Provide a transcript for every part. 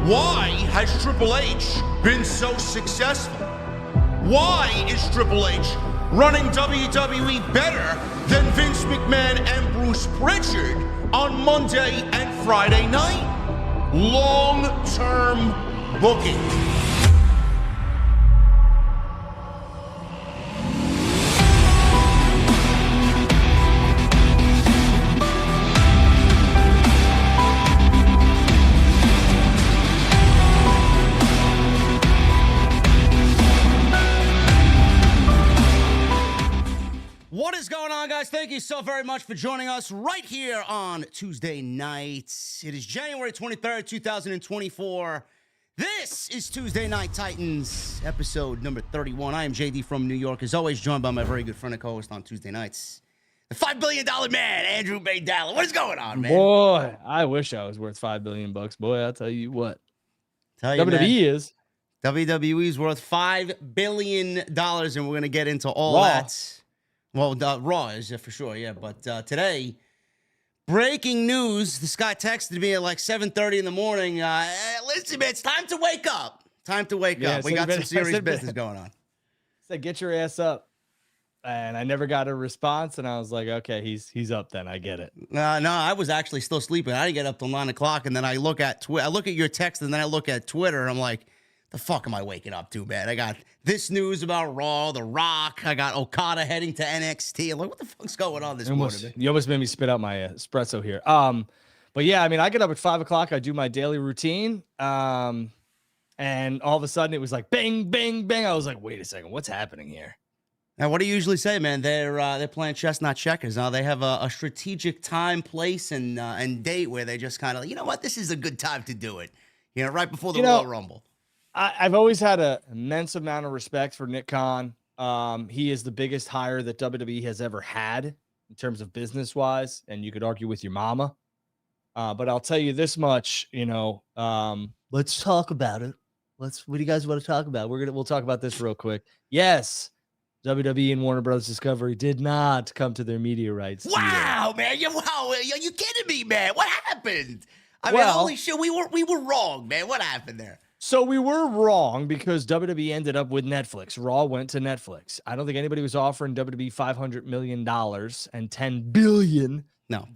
Why has Triple H been so successful? Why is Triple H running WWE better than Vince McMahon and Bruce Pritchard on Monday and Friday night? Long-term booking. What is going on, guys? Thank you so very much for joining us right here on Tuesday nights. It is January 23rd, 2024. This is Tuesday Night Titans, episode number 31. I am JD from New York, as always, joined by my very good friend and co-host on Tuesday nights, the $5 billion man, Andrew Baydala. What is going on, man? Boy, I wish I was worth $5 billion. Boy, I'll tell you what. WWE man, is. WWE is worth $5 billion, and we're going to get into all Raw. that. Well, Raw is for sure, yeah. But today, breaking news. This guy texted me at like 7:30 in the morning. Listen, man, it's time to wake up. Time to wake up. We got some serious business going on. Said, get your ass up. And I never got a response. And I was like, okay, he's up then. I get it. No, I was actually still sleeping. I didn't get up till 9 o'clock. And then I look at your text, and then I look at Twitter. And I'm like, the fuck am I waking up to, man? I got this news about Raw, The Rock. I got Okada heading to NXT. I'm like, what the fuck's going on this morning? You almost made me spit out my espresso here. But yeah, I mean, I get up at 5 o'clock. I do my daily routine. And all of a sudden it was like, bang, bang, bang. I was like, wait a second, what's happening here? Now, what do you usually say, man? They're playing chess, not checkers. Now they have a strategic time, place, and date where they just kind of, you know what, this is a good time to do it. You know, right before the Royal Rumble. I've always had an immense amount of respect for Nick Khan. He is the biggest hire that WWE has ever had in terms of business-wise, and you could argue with your mama. But I'll tell you this much, let's talk about it. What do you guys want to talk about? We'll talk about this real quick. Yes, WWE and Warner Brothers Discovery did not come to their media rights. Wow, man! Are you kidding me, man? What happened? I mean, holy shit, we were wrong, man. What happened there? So we were wrong because WWE ended up with Netflix. Raw went to Netflix. I don't think anybody was offering WWE $500 million and $10 billion. No.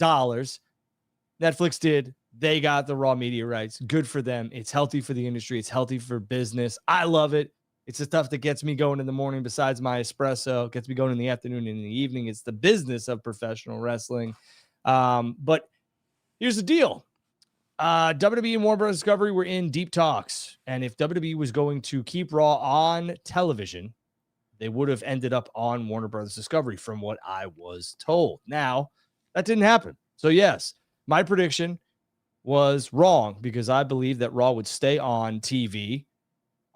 Netflix did. They got the Raw media rights. Good for them. It's healthy for the industry. It's healthy for business. I love it. It's the stuff that gets me going in the morning besides my espresso. Gets me going in the afternoon and in the evening. It's the business of professional wrestling. But here's the deal. WWE and Warner Bros. Discovery were in deep talks, and if WWE was going to keep Raw on television, they would have ended up on Warner Bros. Discovery, from what I was told. Now, that didn't happen. So, yes, my prediction was wrong because I believe that Raw would stay on TV,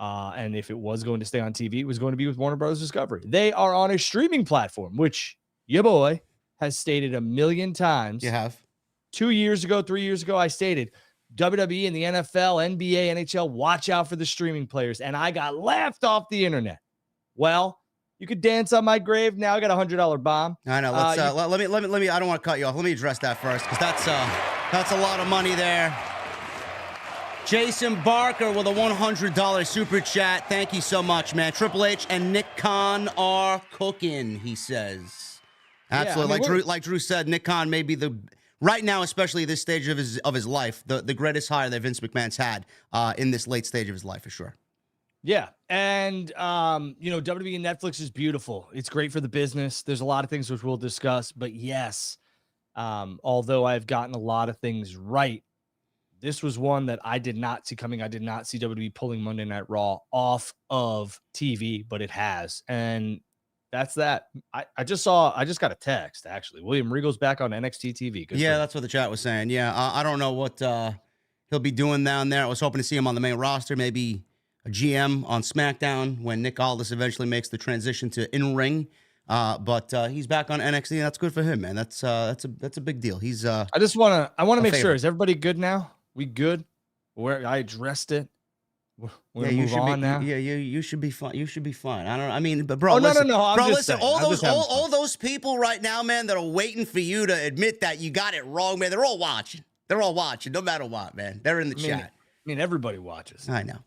and if it was going to stay on TV, it was going to be with Warner Bros. Discovery. They are on a streaming platform, which your boy has stated a million times. You have. 2 years ago, 3 years ago, I stated WWE and the NFL, NBA, NHL, watch out for the streaming players. And I got laughed off the internet. Well, you could dance on my grave. Now I got $100 bomb. I know. Let me. I don't want to cut you off. Let me address that first because that's a lot of money there. Jason Barker with a $100 super chat. Thank you so much, man. Triple H and Nick Khan are cooking, he says. Absolutely. Yeah, like Drew said, Nick Khan may be right now, especially at this stage of his life, the greatest hire that Vince McMahon's had in this late stage of his life, for sure. Yeah. And, WWE and Netflix is beautiful. It's great for the business. There's a lot of things which we'll discuss. But, yes, although I've gotten a lot of things right, this was one that I did not see coming. I did not see WWE pulling Monday Night Raw off of TV, but it has. And that's that. I just got a text, actually. William Regal's back on NXT TV. Yeah, that's what the chat was saying. Yeah, I don't know what he'll be doing down there. I was hoping to see him on the main roster, maybe a GM on SmackDown when Nick Aldis eventually makes the transition to in-ring. But he's back on NXT, and that's good for him, man. That's a big deal. He's I want to make sure, is everybody good now? We good? Where I addressed it. We're gonna move on now. Yeah, you should be fine. You should be fine. But bro, listen, no. All those people right now, man, that are waiting for you to admit that you got it wrong, man. They're all watching. No matter what, man. They're in the chat. mean, everybody watches. I know.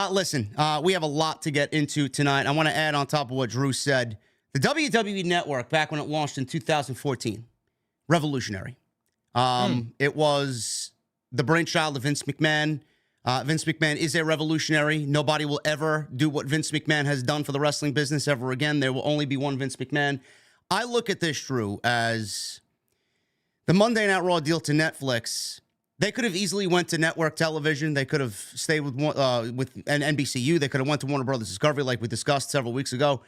Listen, we have a lot to get into tonight. I want to add on top of what Drew said. The WWE Network, back when it launched in 2014, revolutionary. It was the brainchild of Vince McMahon. Vince McMahon is a revolutionary. Nobody will ever do what Vince McMahon has done for the wrestling business ever again. There will only be one Vince McMahon. I look at this, Drew, as the Monday Night Raw deal to Netflix. They could have easily went to network television. They could have stayed with NBCU. They could have went to Warner Brothers Discovery like we discussed several weeks ago.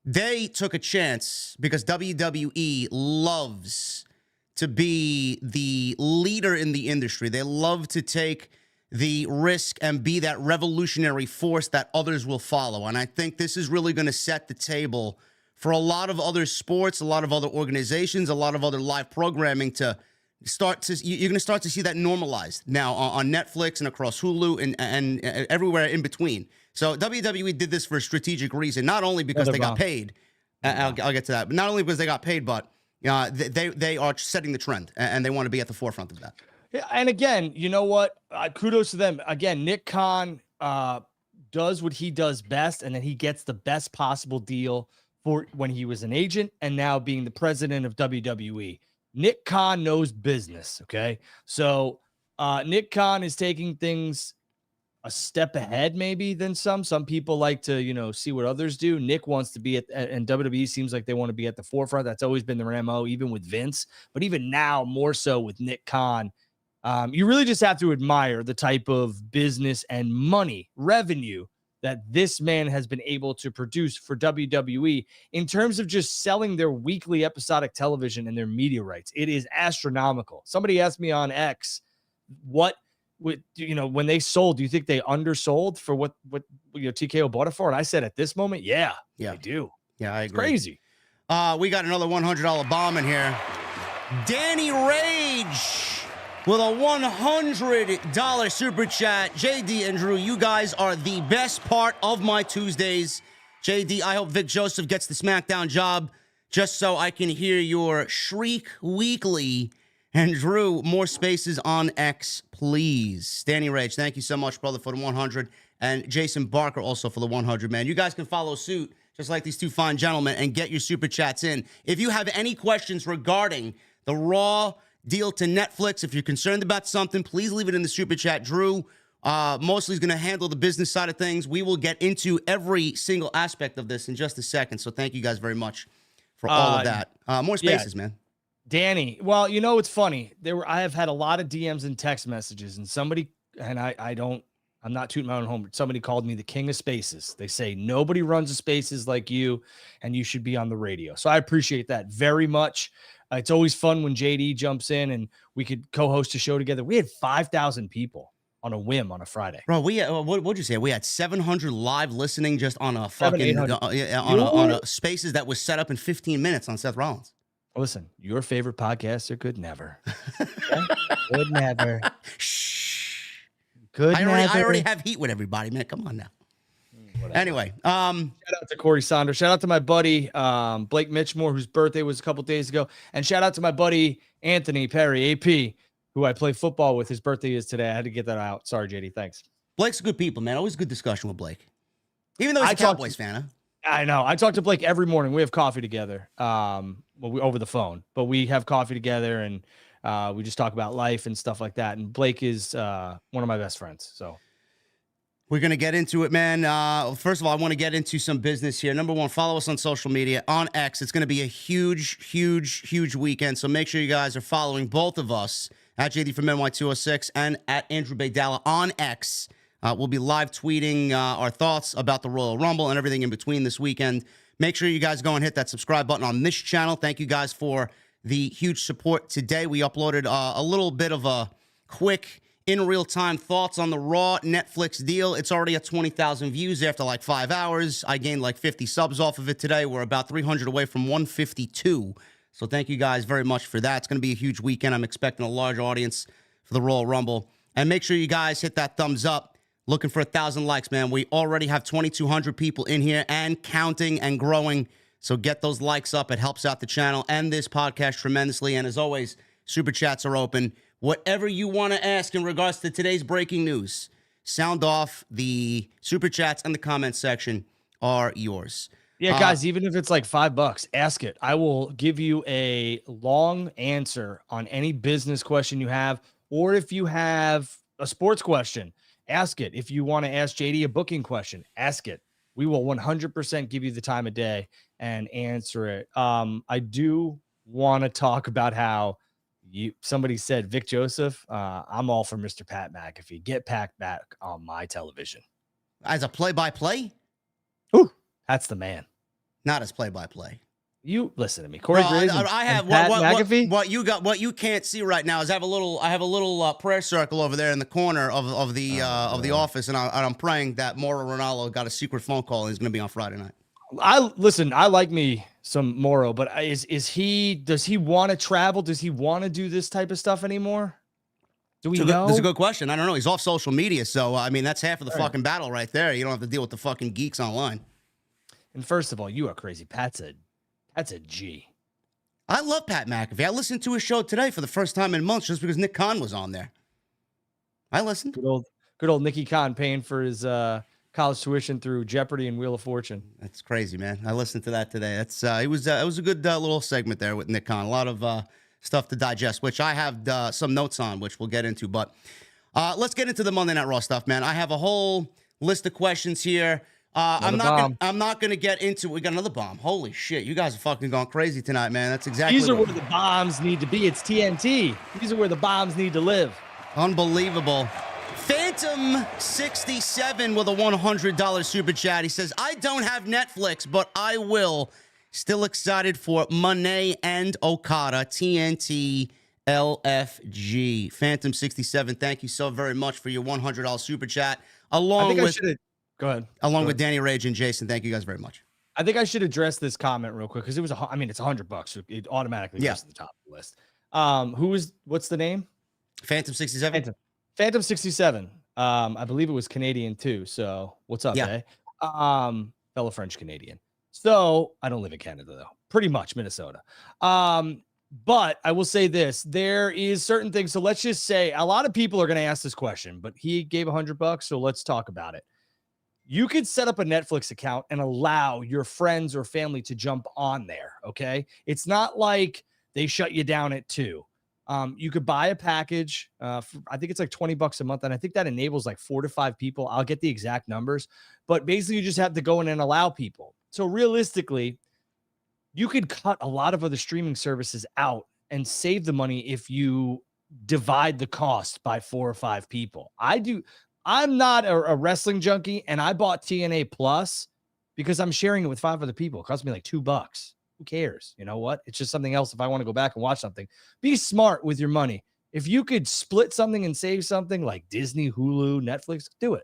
They took a chance because WWE loves to be the leader in the industry. They love to take the risk and be that revolutionary force that others will follow. And I think this is really going to set the table for a lot of other sports, a lot of other organizations, a lot of other live programming to start to, you're going to start to see that normalized now on Netflix and across Hulu and everywhere in between. So WWE did this for a strategic reason, not only because they got paid. I'll get to that, but not only because they got paid, but they are setting the trend and they want to be at the forefront of that. Yeah, and again, you know what? Kudos to them. Again, Nick Khan does what he does best, and then he gets the best possible deal for when he was an agent and now being the president of WWE. Nick Khan knows business, okay? So Nick Khan is taking things a step ahead maybe than some. Some people like to, see what others do. Nick wants to be and WWE seems like they want to be at the forefront. That's always been their MO, even with Vince. But even now, more so with Nick Khan, you really just have to admire the type of business and money, revenue that this man has been able to produce for WWE in terms of just selling their weekly episodic television and their media rights. It is astronomical. Somebody asked me on X, when they sold, do you think they undersold for what TKO bought it for? And I said at this moment, yeah, they do. Yeah, I agree. It's crazy. We got another $100 bomb in here. Danny Rage with a $100 super chat. JD and Drew, you guys are the best part of my Tuesdays. JD, I hope Vic Joseph gets the SmackDown job just so I can hear your shriek weekly. And Drew, more spaces on X, please. Danny Rage, thank you so much, brother, for the 100. And Jason Barker also for the 100, man. You guys can follow suit, just like these two fine gentlemen, and get your super chats in. If you have any questions regarding the Raw deal to Netflix, if you're concerned about something, please leave it in the super chat. Drew mostly is going to handle the business side of things. We will get into every single aspect of this in just a second. So thank you guys very much for all of that. More spaces, man. Danny, well, it's funny. I have had a lot of DMs and text messages, and somebody, and I'm not tooting my own horn, but somebody called me the king of spaces. They say nobody runs a spaces like you, and you should be on the radio. So I appreciate that very much. It's always fun when JD jumps in and we could co-host a show together. We had 5,000 people on a whim on a Friday. Bro, what'd you say? We had 700 live listening just on a fucking on a spaces that was set up in 15 minutes on Seth Rollins. Listen, your favorite podcaster could never. Could never. Shh. Could I never. already have heat with everybody, man. Come on now. Whatever. Anyway, shout out to Corey Saunders. Shout out to my buddy Blake Mitchmore, whose birthday was a couple days ago, and shout out to my buddy Anthony Perry, AP, who I play football with. His birthday is today. I had to get that out. Sorry, JD. Thanks. Blake's a good people, man. Always a good discussion with Blake, even though he's a Cowboys fan. Huh? I know. I talk to Blake every morning. We have coffee together, over the phone, but we have coffee together and we just talk about life and stuff like that. And Blake is one of my best friends. So. We're going to get into it, man. First of all, I want to get into some business here. Number one, follow us on social media, on X. It's going to be a huge weekend. So make sure you guys are following both of us at JD from NY206 and at Andrew Baydala on X. We'll be live tweeting our thoughts about the Royal Rumble and everything in between this weekend. Make sure you guys go and hit that subscribe button on this channel. Thank you guys for the huge support today. We uploaded a little bit of a quick in real-time thoughts on the Raw Netflix deal. It's already at 20,000 views after like 5 hours. I gained like 50 subs off of it today. We're about 300 away from 152. So thank you guys very much for that. It's going to be a huge weekend. I'm expecting a large audience for the Royal Rumble. And make sure you guys hit that thumbs up. Looking for 1,000 likes, man. We already have 2,200 people in here and counting and growing. So get those likes up. It helps out the channel and this podcast tremendously. And as always, super chats are open. whatever you want to ask in regards to today's breaking news, sound off. The super chats and the comment section are yours. Yeah, guys, even if it's like $5, ask it. I will give you a long answer on any business question you have, or if you have a sports question, ask it. If you want to ask JD a booking question, ask it. We will 100% give you the time of day and answer it. I do want to talk about how somebody said, Vic Joseph, I'm all for Mr. Pat McAfee. Get Pat back on my television. As a play-by-play? Ooh, that's the man. Not as play-by-play. You listen to me, Corey. I have what you got. What you can't see right now is I have a little prayer circle over there in the corner of the office, and I'm praying that Mauro Ranallo got a secret phone call and he's going to be on Friday night. I like me some Mauro, but does he want to travel? Does he want to do this type of stuff anymore? Do we know? That's a good question. I don't know. He's off social media, so I mean that's half of the fucking battle right there. You don't have to deal with the fucking geeks online. And first of all, you are crazy. That's a G. I love Pat McAfee. I listened to his show today for the first time in months just because Nick Khan was on there. I listened. Good old Nicky Khan paying for his college tuition through Jeopardy and Wheel of Fortune. That's crazy, man. I listened to that today. It was a good little segment there with Nick Khan. A lot of stuff to digest, which I have some notes on, which we'll get into. But let's get into the Monday Night Raw stuff, man. I have a whole list of questions here. I'm not gonna get into. We got another bomb. Holy shit! You guys are fucking going crazy tonight, man. That's exactly. These are where the bombs need to be. It's TNT. These are where the bombs need to live. Unbelievable. Phantom 67 with a $100 super chat. He says, "I don't have Netflix, but I will. Still excited for Monet and Okada TNT LFG." Phantom 67. Thank you so very much for your $100 super chat. Go ahead. Along with Danny Rage and Jason, thank you guys very much. I think I should address this comment real quick because it's $100. So it automatically goes to the top of the list. What's the name? Phantom 67. Phantom 67. I believe it was Canadian too. So what's up, eh? Fellow French Canadian. So I don't live in Canada though. Pretty much Minnesota. But I will say this: there is certain things. So let's just say a lot of people are going to ask this question, but he gave $100. So let's talk about it. You could set up a Netflix account and allow your friends or family to jump on there. Okay. It's not like they shut you down at 2. You could buy a package. I think it's like $20 a month. And I think that enables like 4 to 5 people. I'll get the exact numbers, but basically you just have to go in and allow people. So realistically, you could cut a lot of other streaming services out and save the money if you divide the cost by 4 or 5 people. I'm not a wrestling junkie, and I bought TNA Plus because I'm sharing it with 5 other people. It cost me like $2. Who cares? You know what? It's just something else if I want to go back and watch something. Be smart with your money. If you could split something and save something like Disney, Hulu, Netflix, do it.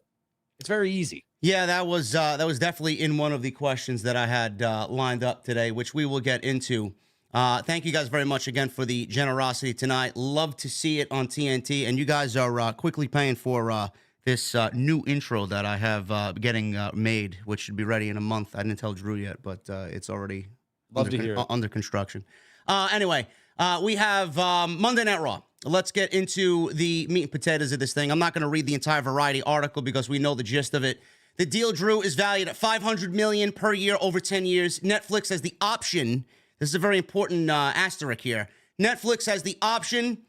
It's very easy. Yeah, that was definitely in one of the questions that I had lined up today, which we will get into. Thank you guys very much again for the generosity tonight. Love to see it on TNT, and you guys are quickly paying for this new intro that I have getting made, which should be ready in a month. I didn't tell Drew yet, but it's already under construction. Anyway, we have Monday Night Raw. Let's get into the meat and potatoes of this thing. I'm not going to read the entire Variety article because we know the gist of it. The deal, Drew, is valued at $500 million per year over 10 years. Netflix has the option. This is a very important asterisk here. Netflix has the option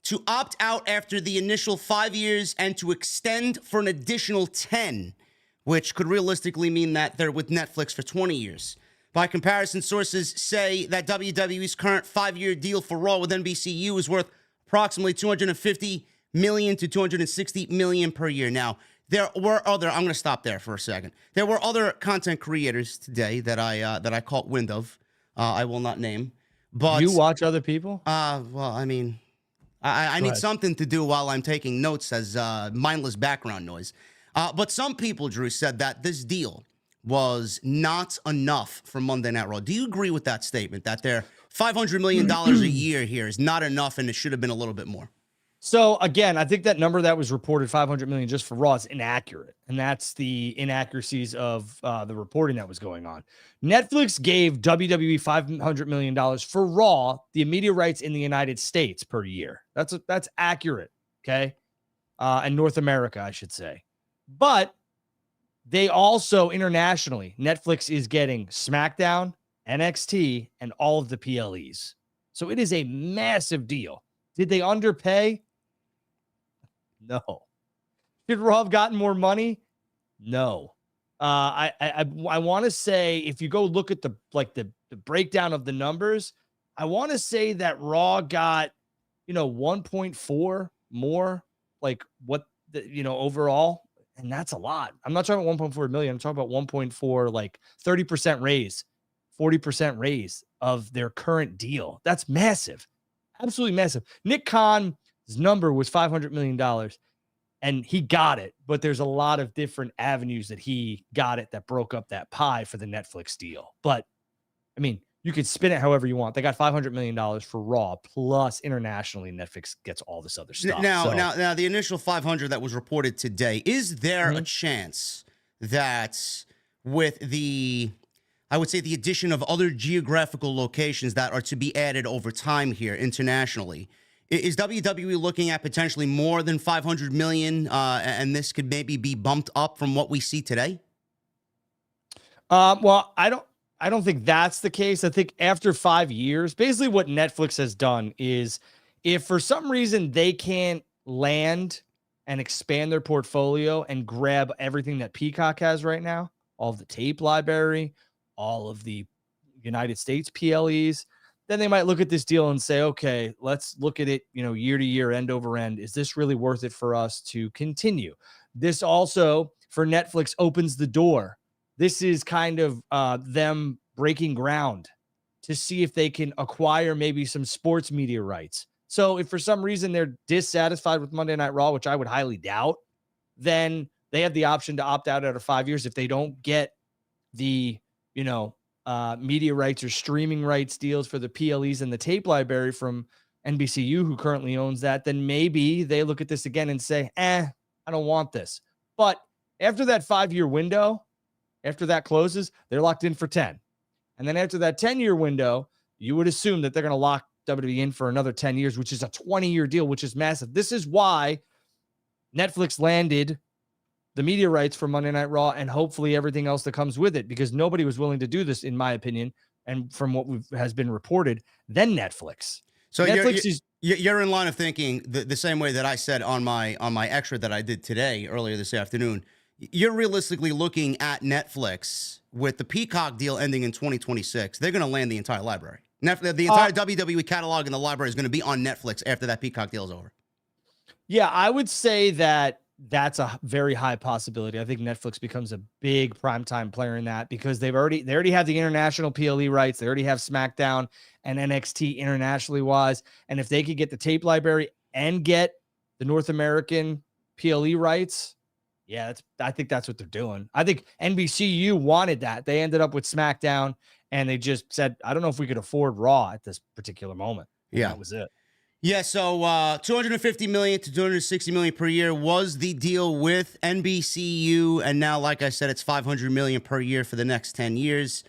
to opt out after the initial 5 years and to extend for an additional 10, which could realistically mean that they're with Netflix for 20 years. By comparison, sources say that WWE's current 5-year deal for Raw with NBCU is worth approximately $250 million to $260 million per year. Now, there were other, I'm going to stop there for a second. There were other content creators today that I caught wind of. I will not name. But you watch other people? Well, I mean, I need something to do while I'm taking notes as mindless background noise. But some people, Drew, said that this deal was not enough for Monday Night Raw. Do you agree with that statement, that their $500 million a year here is not enough and it should have been a little bit more? So again, I think that number that was reported, 500 million just for Raw, is inaccurate. And that's the inaccuracies of the reporting that was going on. Netflix gave WWE $500 million for Raw, the media rights in the United States per year. That's accurate. Okay. And North America, I should say. But they also internationally, Netflix is getting SmackDown, NXT, and all of the PLEs. So it is a massive deal. Did they underpay? No. Should Raw have gotten more money? No. I want to say, if you go look at the breakdown of the numbers, I want to say that Raw got 1.4 more, like what overall, and that's a lot. I'm not talking about 1.4 million. I'm talking about 1.4, like 30% raise, 40% raise of their current deal. That's massive, absolutely massive. Nick Khan's number was $500 million, and he got it. But there's a lot of different avenues that he got it that broke up that pie for the Netflix deal. But I mean, you could spin it however you want. They got $500 million for Raw, plus internationally, Netflix gets all this other stuff. Now, the initial 500 that was reported today, is there a chance that with I would say the addition of other geographical locations that are to be added over time here internationally, is WWE looking at potentially more than 500 million, and this could maybe be bumped up from what we see today? Well, I don't think that's the case. I think after 5 years, basically what Netflix has done is, if for some reason they can't land and expand their portfolio and grab everything that Peacock has right now, all of the tape library, all of the United States PLEs, then they might look at this deal and say, okay, let's look at it, year to year, end over end. Is this really worth it for us to continue? This also, for Netflix, opens the door. This is kind of them breaking ground to see if they can acquire maybe some sports media rights. So if for some reason they're dissatisfied with Monday Night Raw, which I would highly doubt, then they have the option to opt out after 5 years. If they don't get the, media rights or streaming rights deals for the PLEs and the tape library from NBCU, who currently owns that, then maybe they look at this again and say, I don't want this. But after that 5-year window, after that closes, they're locked in for 10. And then after that 10-year window, you would assume that they're going to lock WWE in for another 10 years, which is a 20-year deal, which is massive. This is why Netflix landed the media rights for Monday Night Raw and hopefully everything else that comes with it, because nobody was willing to do this, in my opinion, and from what has been reported, than Netflix. So Netflix you're in line of thinking the same way that I said on my extra that I did today, earlier this afternoon. You're realistically looking at Netflix with the Peacock deal ending in 2026. They're going to land the entire library. The entire WWE catalog in the library is going to be on Netflix after that Peacock deal is over. Yeah, I would say that that's a very high possibility. I think Netflix becomes a big primetime player in that, because they already have the international PLE rights. They already have SmackDown and NXT internationally wise. And if they could get the tape library and get the North American PLE rights, yeah, I think that's what they're doing. I think NBCU wanted that. They ended up with SmackDown, and they just said, I don't know if we could afford Raw at this particular moment. And that was it. Yeah, so 250 million to 260 million per year was the deal with NBCU, and now, like I said, it's 500 million per year for the next 10 years.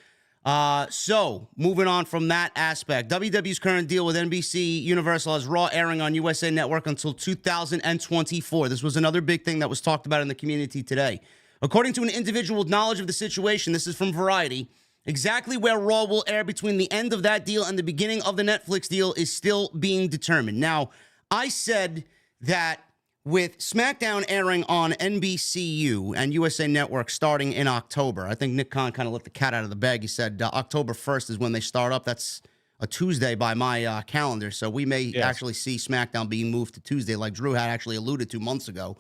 So moving on from that aspect, WWE's current deal with NBC Universal has Raw airing on USA Network until 2024. This was another big thing that was talked about in the community today. According to an individual with knowledge of the situation, this is from Variety, exactly where Raw will air between the end of that deal and the beginning of the Netflix deal is still being determined. Now, I said that with SmackDown airing on NBCU and USA Network starting in October, I think Nick Khan kind of let the cat out of the bag. He said October 1st is when they start up. That's a Tuesday by my calendar, so we may actually see SmackDown being moved to Tuesday, like Drew had actually alluded to months ago.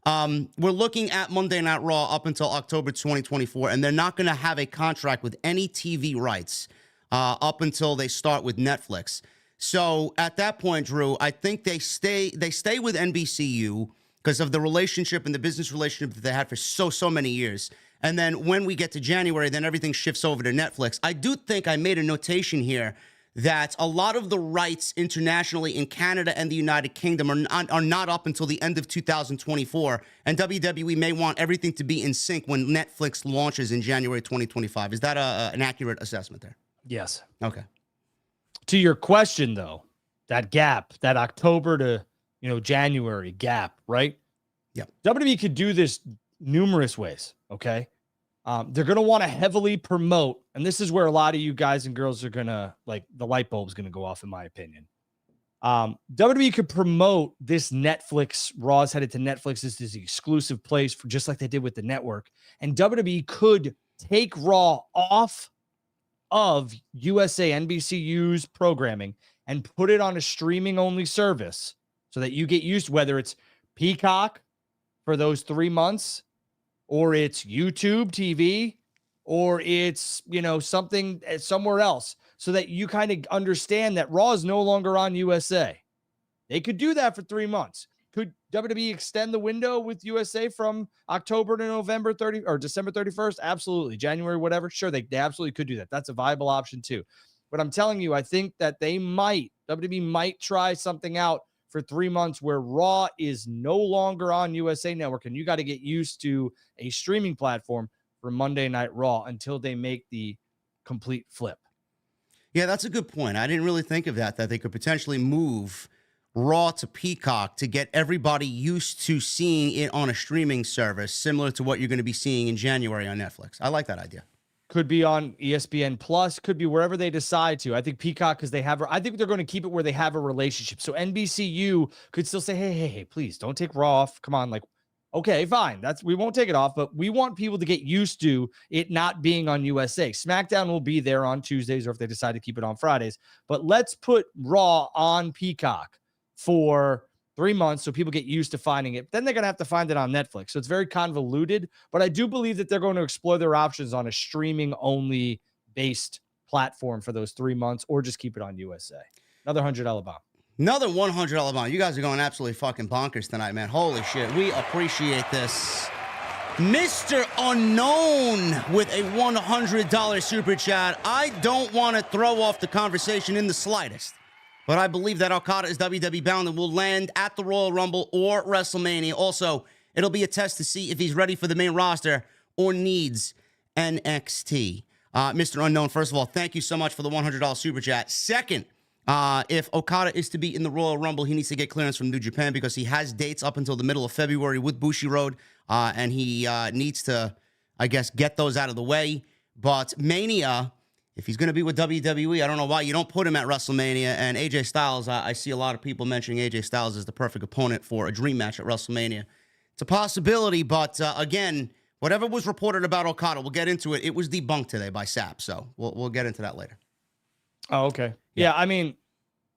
We're looking at Monday Night Raw up until October 2024, and they're not going to have a contract with any TV rights up until they start with Netflix. So at that point, Drew, I think they stay with NBCU because of the relationship and the business relationship that they had for so many years. And then when we get to January, then everything shifts over to Netflix. I do think I made a notation here that a lot of the rights internationally in Canada and the United Kingdom are not up until the end of 2024, and WWE may want everything to be in sync when Netflix launches in January 2025. Is that an accurate assessment there? Yes. Okay. To your question, though, that gap, that October to January gap, right? Yep. WWE could do this numerous ways, okay? They're going to want to heavily promote, and this is where a lot of you guys and girls are going to, like, the light bulb's going to go off, in my opinion. WWE could promote this Netflix, Raw's headed to Netflix. This is the exclusive place, for just like they did with the network. And WWE could take Raw off of USA NBCU's programming and put it on a streaming-only service so that you get used to, whether it's Peacock for those 3 months, or it's YouTube TV, or it's, something somewhere else, so that you kind of understand that Raw is no longer on USA. They could do that for 3 months. Could WWE extend the window with USA from October to November 30 or December 31st? Absolutely. January, whatever. Sure, they absolutely could do that. That's a viable option too. But I'm telling you, I think that WWE might try something out for 3 months where Raw is no longer on USA Network, and you got to get used to a streaming platform for Monday Night Raw until they make the complete flip. Yeah, that's a good point. I didn't really think of that they could potentially move Raw to Peacock to get everybody used to seeing it on a streaming service, similar to what you're going to be seeing in January on Netflix. I like that idea. Could be on ESPN Plus, could be wherever they decide to. I think Peacock, because I think they're going to keep it where they have a relationship. So NBCU could still say, hey, please don't take Raw off. Come on, like, okay, fine. We won't take it off, but we want people to get used to it not being on USA. SmackDown will be there on Tuesdays, or if they decide to keep it on Fridays. But let's put Raw on Peacock for 3 months so people get used to finding it. Then they're going to have to find it on Netflix. So it's very convoluted, but I do believe that they're going to explore their options on a streaming only based platform for those 3 months, or just keep it on USA. Another $100 bomb. Another $100 bomb. You guys are going absolutely fucking bonkers tonight, man. Holy shit. We appreciate this. Mr. Unknown with a $100 super chat. I don't want to throw off the conversation in the slightest, but I believe that Okada is WWE bound and will land at the Royal Rumble or WrestleMania. Also, it'll be a test to see if he's ready for the main roster or needs NXT. Mr. Unknown, first of all, thank you so much for the $100 super chat. Second, if Okada is to be in the Royal Rumble, he needs to get clearance from New Japan because he has dates up until the middle of February with Bushiroad, and he needs to, I guess, get those out of the way. But Mania, if he's going to be with WWE, I don't know why you don't put him at WrestleMania. And AJ Styles, I see a lot of people mentioning AJ Styles as the perfect opponent for a dream match at WrestleMania. It's a possibility, but again, whatever was reported about Okada, we'll get into it. It was debunked today by SAP, so we'll get into that later. Oh, okay. Yeah, I mean,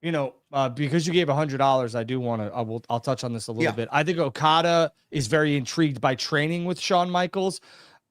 because you gave $100, I do want to. I'll touch on this a little bit. I think Okada is very intrigued by training with Shawn Michaels.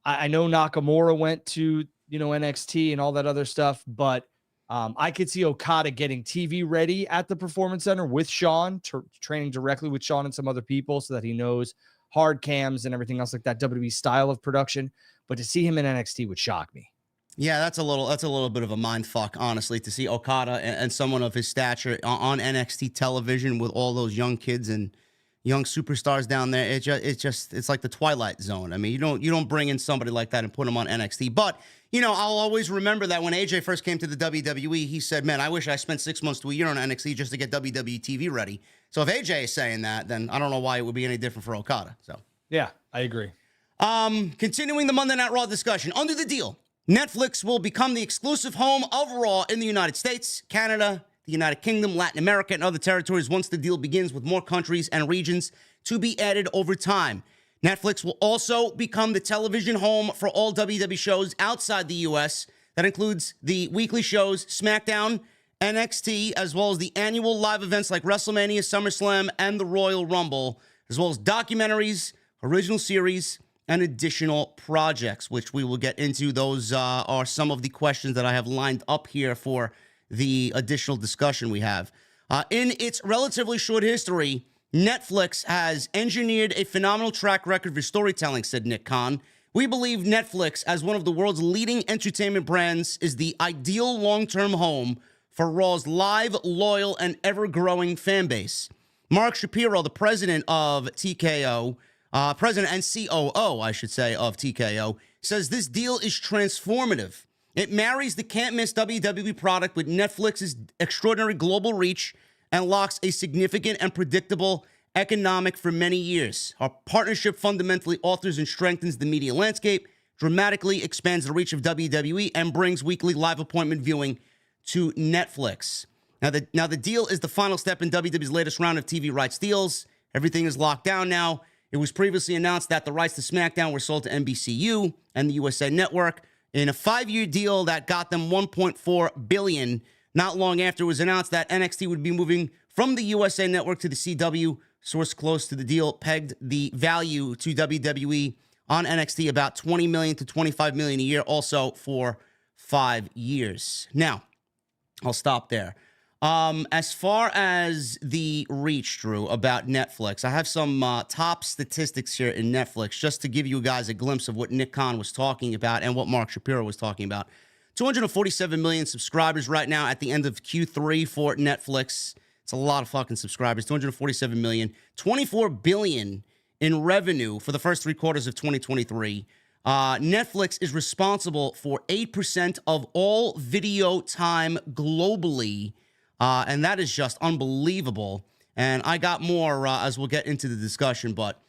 I know Nakamura went to NXT and all that other stuff, but I could see Okada getting TV ready at the Performance Center with Shawn, training directly with Shawn and some other people, so that he knows hard cams and everything else like that, WWE style of production. But to see him in NXT would shock me. Yeah, that's a little bit of a mind fuck, honestly, to see Okada and someone of his stature on NXT television with all those young kids and young superstars down there. It's like the Twilight Zone. I mean, you don't bring in somebody like that and put him on NXT. But I'll always remember that when AJ first came to the WWE, he said, "Man, I wish I spent 6 months to a year on NXT just to get WWE TV ready." So if AJ is saying that, then I don't know why it would be any different for Okada. So yeah, I agree. Continuing the Monday Night Raw discussion, under the deal, Netflix will become the exclusive home of Raw in the United States, Canada, the United Kingdom, Latin America, and other territories once the deal begins, with more countries and regions to be added over time. Netflix will also become the television home for all WWE shows outside the U.S. That includes the weekly shows SmackDown, NXT, as well as the annual live events like WrestleMania, SummerSlam, and the Royal Rumble, as well as documentaries, original series, and additional projects, which we will get into. Those are some of the questions that I have lined up here for the additional discussion we have. In its relatively short history, Netflix has engineered a phenomenal track record for storytelling, said Nick Khan. We believe Netflix, as one of the world's leading entertainment brands, is the ideal long-term home for Raw's live, loyal, and ever-growing fan base. Mark Shapiro, the president of TKO, president and COO, I should say, of TKO, says this deal is transformative. It marries the can't-miss WWE product with Netflix's extraordinary global reach and locks a significant and predictable economic for many years. Our partnership fundamentally alters and strengthens the media landscape, dramatically expands the reach of WWE, and brings weekly live appointment viewing to Netflix. Now the deal is the final step in WWE's latest round of TV rights deals. Everything is locked down now. It was previously announced that the rights to SmackDown were sold to NBCU and the USA Network in a 5-year deal that got them $1.4 billion. Not long after it was announced that NXT would be moving from the USA Network to the CW. Source close to the deal pegged the value to WWE on NXT about $20 million to $25 million a year, also for 5 years. Now, I'll stop there. As far as the reach, Drew, about Netflix, I have some top statistics here in Netflix just to give you guys a glimpse of what Nick Khan was talking about and what Mark Shapiro was talking about. 247 million subscribers right now at the end of Q3 for Netflix. It's a lot of fucking subscribers. 247 million. 24 billion in revenue for the first 3 quarters of 2023. Netflix is responsible for 8% of all video time globally. And that is just unbelievable. And I got more as we'll get into the discussion. But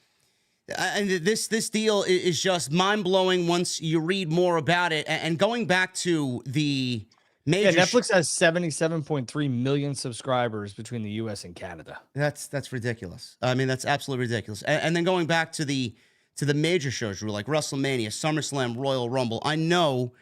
and this deal is just mind-blowing once you read more about it. And going back to the major... Yeah, Netflix has 77.3 million subscribers between the U.S. and Canada. That's ridiculous. I mean, that's absolutely ridiculous. And then going back to the major shows, Drew, like WrestleMania, SummerSlam, Royal Rumble, I know...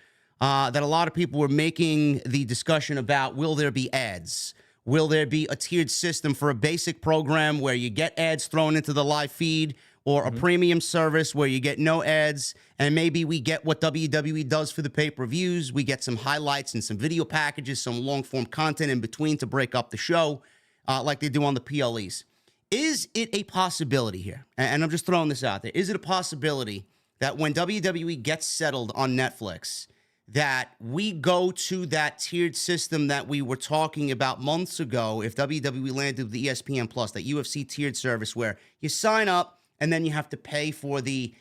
that a lot of people were making the discussion about, will there be ads? Will there be a tiered system for a basic program where you get ads thrown into the live feed, or a premium service where you get no ads, and maybe we get what WWE does for the pay-per-views. We get some highlights and some video packages, some long-form content in between to break up the show, like they do on the PLEs. Is it a possibility here? And I'm just throwing this out there. Is it a possibility that when WWE gets settled on Netflix, that we go to that tiered system that we were talking about months ago if WWE landed with the ESPN Plus, that UFC tiered service where you sign up and then you have to pay for the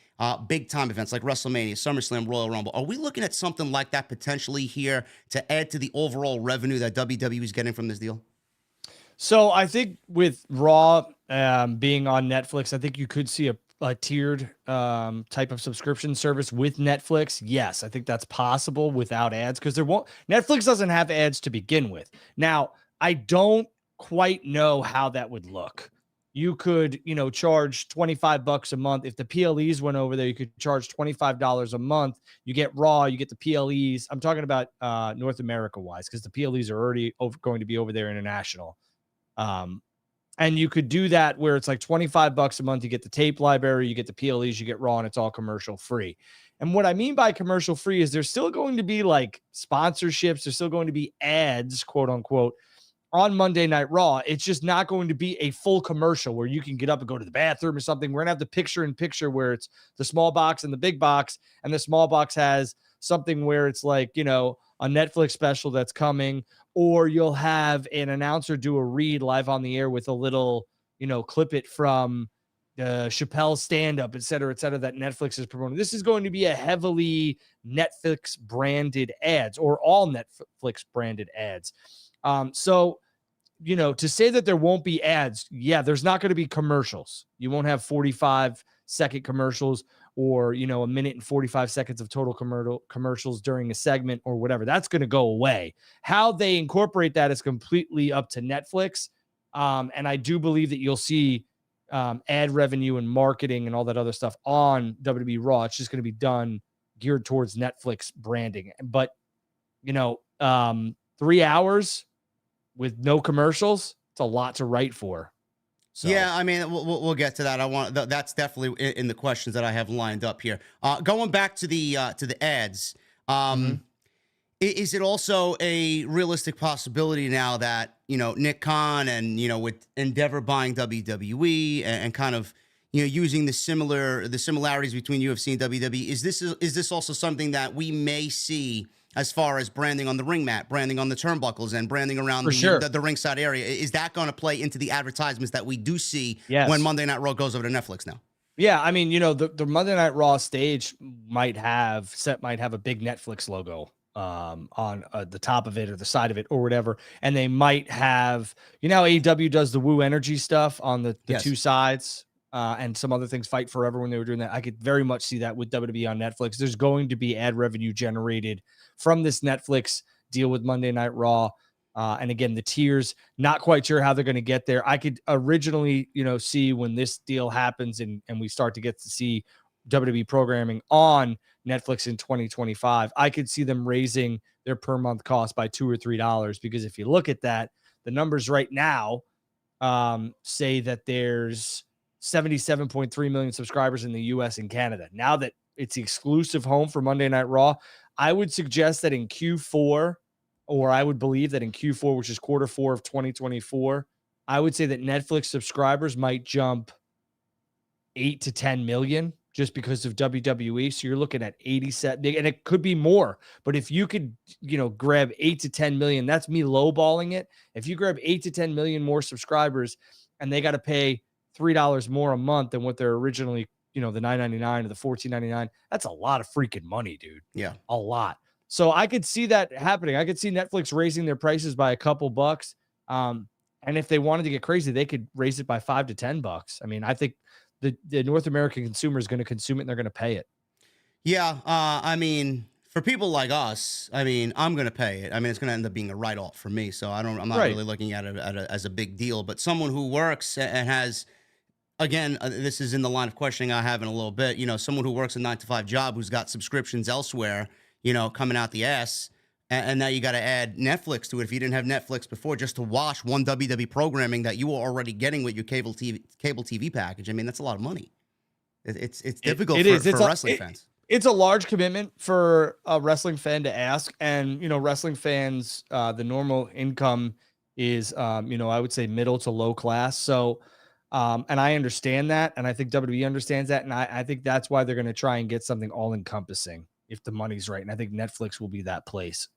big-time events like WrestleMania, SummerSlam, Royal Rumble? Are we looking at something like that potentially here to add to the overall revenue that WWE is getting from this deal? So I think with Raw being on Netflix, I think you could see a tiered type of subscription service with Netflix. Yes, I think that's possible without ads, because Netflix doesn't have ads to begin with. Now, I don't quite know how that would look. You could, charge $25 a month. If the PLEs went over there, you could charge $25 a month. You get Raw, you get the PLEs. I'm talking about North America wise, because the PLEs are already going to be over there international. And you could do that where it's like $25 a month. You get the tape library, you get the PLEs, you get Raw, and it's all commercial free. And what I mean by commercial free is there's still going to be like sponsorships. There's still going to be ads, quote unquote, on Monday Night Raw. It's just not going to be a full commercial where you can get up and go to the bathroom or something. We're going to have the picture-in-picture where it's the small box and the big box, and the small box has something where it's like, a Netflix special that's coming, or you'll have an announcer do a read live on the air with a little, clip it from Chappelle's stand-up, et cetera, that Netflix is promoting. This is going to be a heavily Netflix branded ads, or all Netflix branded ads. So, to say that there won't be ads, yeah, there's not going to be commercials. You won't have 45-second commercials, or, a minute and 45 seconds of total commercials during a segment or whatever. That's going to go away. How they incorporate that is completely up to Netflix. And I do believe that you'll see ad revenue and marketing and all that other stuff on WWE Raw. It's just going to be done geared towards Netflix branding. But, 3 hours with no commercials, it's a lot to write for. So. Yeah, I mean, we'll get to that. That's definitely in the questions that I have lined up here. Going back to the ads, is it also a realistic possibility now that Nick Khan and with Endeavor buying WWE and kind of using the similarities between UFC and WWE, is this also something that we may see as far as branding on the ring mat, branding on the turnbuckles, and branding around the ringside area. Is that going to play into the advertisements that we do see when Monday Night Raw goes over to Netflix now? Yeah, I mean, the Monday Night Raw stage might have a big Netflix logo on the top of it or the side of it or whatever, and they might have, how AEW does the Woo Energy stuff on the two sides, and some other things, Fight Forever, when they were doing that. I could very much see that with WWE on Netflix. There's going to be ad revenue generated from this Netflix deal with Monday Night Raw. And again, the tiers, not quite sure how they're going to get there. I could originally, see when this deal happens and we start to get to see WWE programming on Netflix in 2025, I could see them raising their per month cost by $2 or $3, because if you look at that, the numbers right now say that there's 77.3 million subscribers in the US and Canada. Now that it's the exclusive home for Monday Night Raw, I would suggest that in Q4, or I would believe that in Q4, which is Q4 of 2024, I would say that Netflix subscribers might jump 8 to 10 million just because of WWE. So you're looking at 87, and it could be more. But if you could, grab 8 to 10 million, that's me lowballing it. If you grab 8 to 10 million more subscribers and they got to pay $3 more a month than what they're originally, the $9.99 or the $14.99, that's a lot of freaking money, dude. Yeah, a lot. So I could see that happening. I could see Netflix raising their prices by a couple bucks. And if they wanted to get crazy, they could raise it by $5 to $10. I mean, I think the North American consumer is going to consume it and they're going to pay it. Yeah. I mean, for people like us, I mean, I'm going to pay it. I mean, it's going to end up being a write-off for me. So I'm not really looking at it as a big deal, but someone who works and has, again, this is in the line of questioning I have in a little bit, someone who works a 9-to-5 job, who's got subscriptions elsewhere, coming out the ass, and now you got to add Netflix to it. If you didn't have Netflix before, just to watch one WWE programming that you were already getting with your cable TV package, I mean, that's a lot of money. It's difficult for wrestling fans. It's a large commitment for a wrestling fan to ask, and wrestling fans, the normal income is, I would say middle to low class. So, and I understand that, and I think WWE understands that, and I think that's why they're going to try and get something all encompassing if the money's right. And I think Netflix will be that place,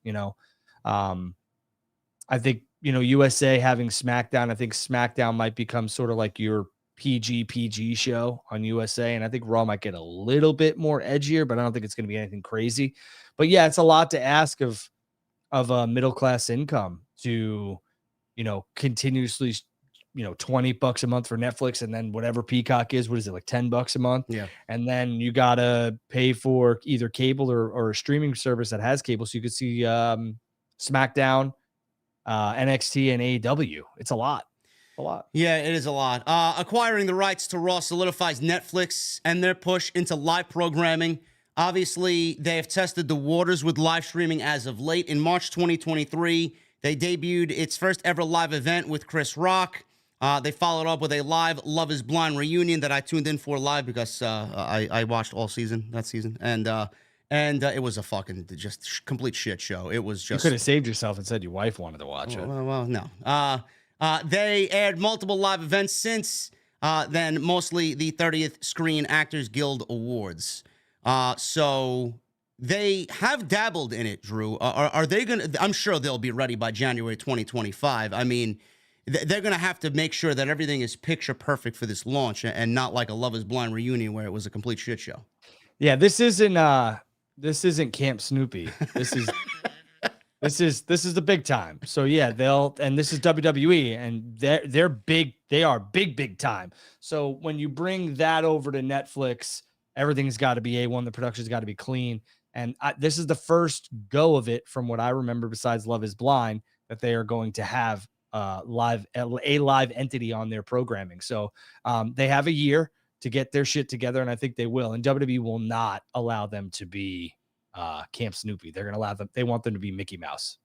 I think, USA having SmackDown, I think SmackDown might become sort of like your PG show on USA. And I think Raw might get a little bit more edgier, but I don't think it's going to be anything crazy. But yeah, it's a lot to ask of a middle-class income to, continuously, $20 a month for Netflix, and then whatever Peacock is, what is it, like $10 a month? Yeah. And then you got to pay for either cable or a streaming service that has cable. So you could see SmackDown, NXT, and AEW. It's a lot. Yeah, it is a lot. Acquiring the rights to Raw solidifies Netflix and their push into live programming. Obviously, they have tested the waters with live streaming as of late. In March 2023, they debuted its first ever live event with Chris Rock. They followed up with a live Love is Blind reunion that I tuned in for live because I watched all that season. And it was a fucking just complete shit show. It was just... You could have saved yourself and said your wife wanted to watch it. Well, no. They aired multiple live events since then, mostly the 30th Screen Actors Guild Awards. So they have dabbled in it, Drew. Are they going to... I'm sure they'll be ready by January 2025. I mean... They're going to have to make sure that everything is picture perfect for this launch and not like a Love is Blind reunion where it was a complete shit show. Yeah, this isn't Camp Snoopy. This is this is the big time. So yeah, this is WWE, and they're big. They are big time. So when you bring that over to Netflix, everything's got to be A1. The production's got to be clean. And this is the first go of it, from what I remember, besides Love is Blind, that they are going to have a live entity on their programming. So they have a year to get their shit together, and I think they will. And WWE will not allow them to be Camp Snoopy. They're going to allow them. They want them to be Mickey Mouse.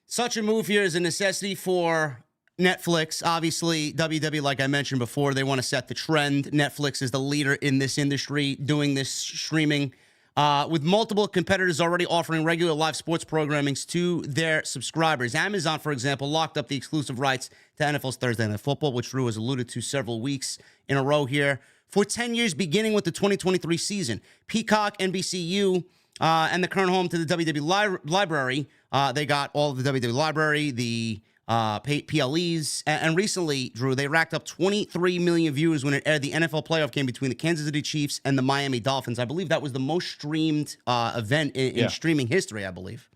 Such a move here is a necessity for Netflix. Obviously, WWE, like I mentioned before, they want to set the trend. Netflix is the leader in this industry doing this streaming. With multiple competitors already offering regular live sports programmings to their subscribers. Amazon, for example, locked up the exclusive rights to NFL's Thursday Night Football, which Drew has alluded to several weeks in a row here, for 10 years, beginning with the 2023 season. Peacock, NBCU, and the current home to the WWE library. They got all of the WWE library, the PLEs, and recently, Drew, they racked up 23 million viewers when it aired the NFL playoff game between the Kansas City Chiefs and the Miami Dolphins. I believe that was the most streamed event in streaming history, I believe.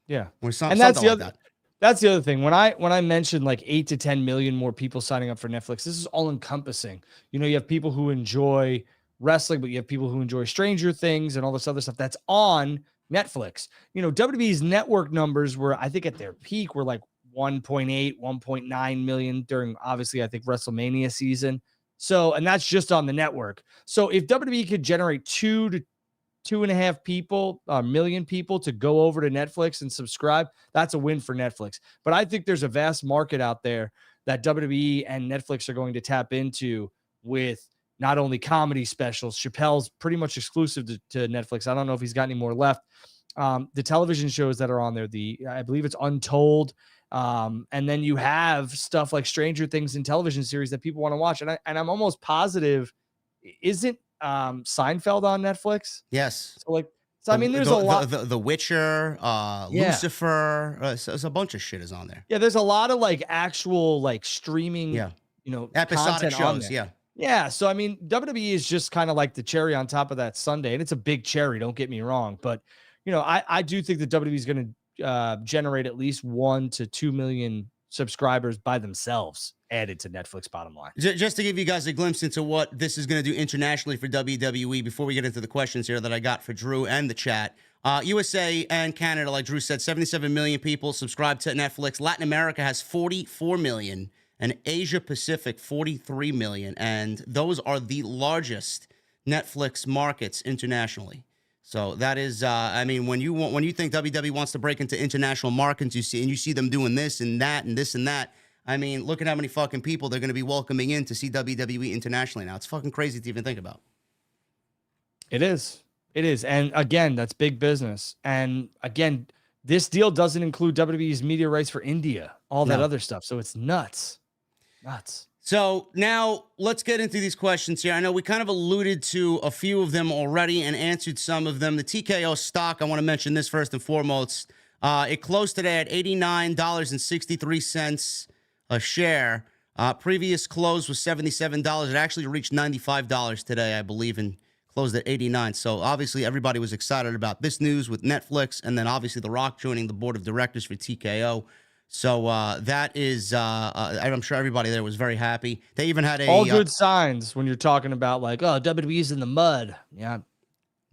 Yeah. Or and that's the other. That's the other thing. When I mentioned like 8 to 10 million more people signing up for Netflix, this is all encompassing. You have people who enjoy wrestling, but you have people who enjoy Stranger Things and all this other stuff that's on Netflix. WWE's network numbers were, I think at their peak, were like 1.8, 1.9 million during, obviously, I think WrestleMania season. So, and that's just on the network. So if WWE could generate 2 to 2.5 million people to go over to Netflix and subscribe, that's a win for Netflix. But I think there's a vast market out there that WWE and Netflix are going to tap into with not only comedy specials. Chappelle's pretty much exclusive to Netflix. I don't know if he's got any more left. The television shows that are on there, I believe it's Untold. And then you have stuff like Stranger Things and television series that people want to watch. And I'm almost positive, isn't Seinfeld on Netflix? Yes. So I mean, there's a lot. The Witcher, Lucifer, there's a bunch of shit is on there. Yeah, there's a lot of like actual like streaming, episodic shows. Yeah. So I mean, WWE is just kind of like the cherry on top of that sundae, and it's a big cherry. Don't get me wrong, but I do think that WWE is going to generate at least 1 to 2 million subscribers by themselves added to Netflix, bottom line. Just to give you guys a glimpse into what this is going to do internationally for WWE before we get into the questions here that I got for Drew and the chat. USA and Canada, like Drew said, 77 million people subscribe to Netflix. Latin America has 44 million and Asia Pacific 43 million. And those are the largest Netflix markets internationally. So that is, I mean, when you think WWE wants to break into international markets, you see them doing this and that and this and that. I mean, look at how many fucking people they're going to be welcoming in to see WWE internationally now. It's fucking crazy to even think about. It is. And again, that's big business. And again, this deal doesn't include WWE's media rights for India, all that other stuff. So it's nuts. So now let's get into these questions here. I know we kind of alluded to a few of them already and answered some of them. The TKO stock, I want to mention this first and foremost. It closed today at $89.63 a share. Previous close was $77. It actually reached $95 today, I believe, and closed at 89. So obviously everybody was excited about this news with Netflix, and then obviously The Rock joining the board of directors for TKO. So that is, I'm sure everybody there was very happy. They even had all good signs when you're talking about like, oh, WWE's in the mud. Yeah.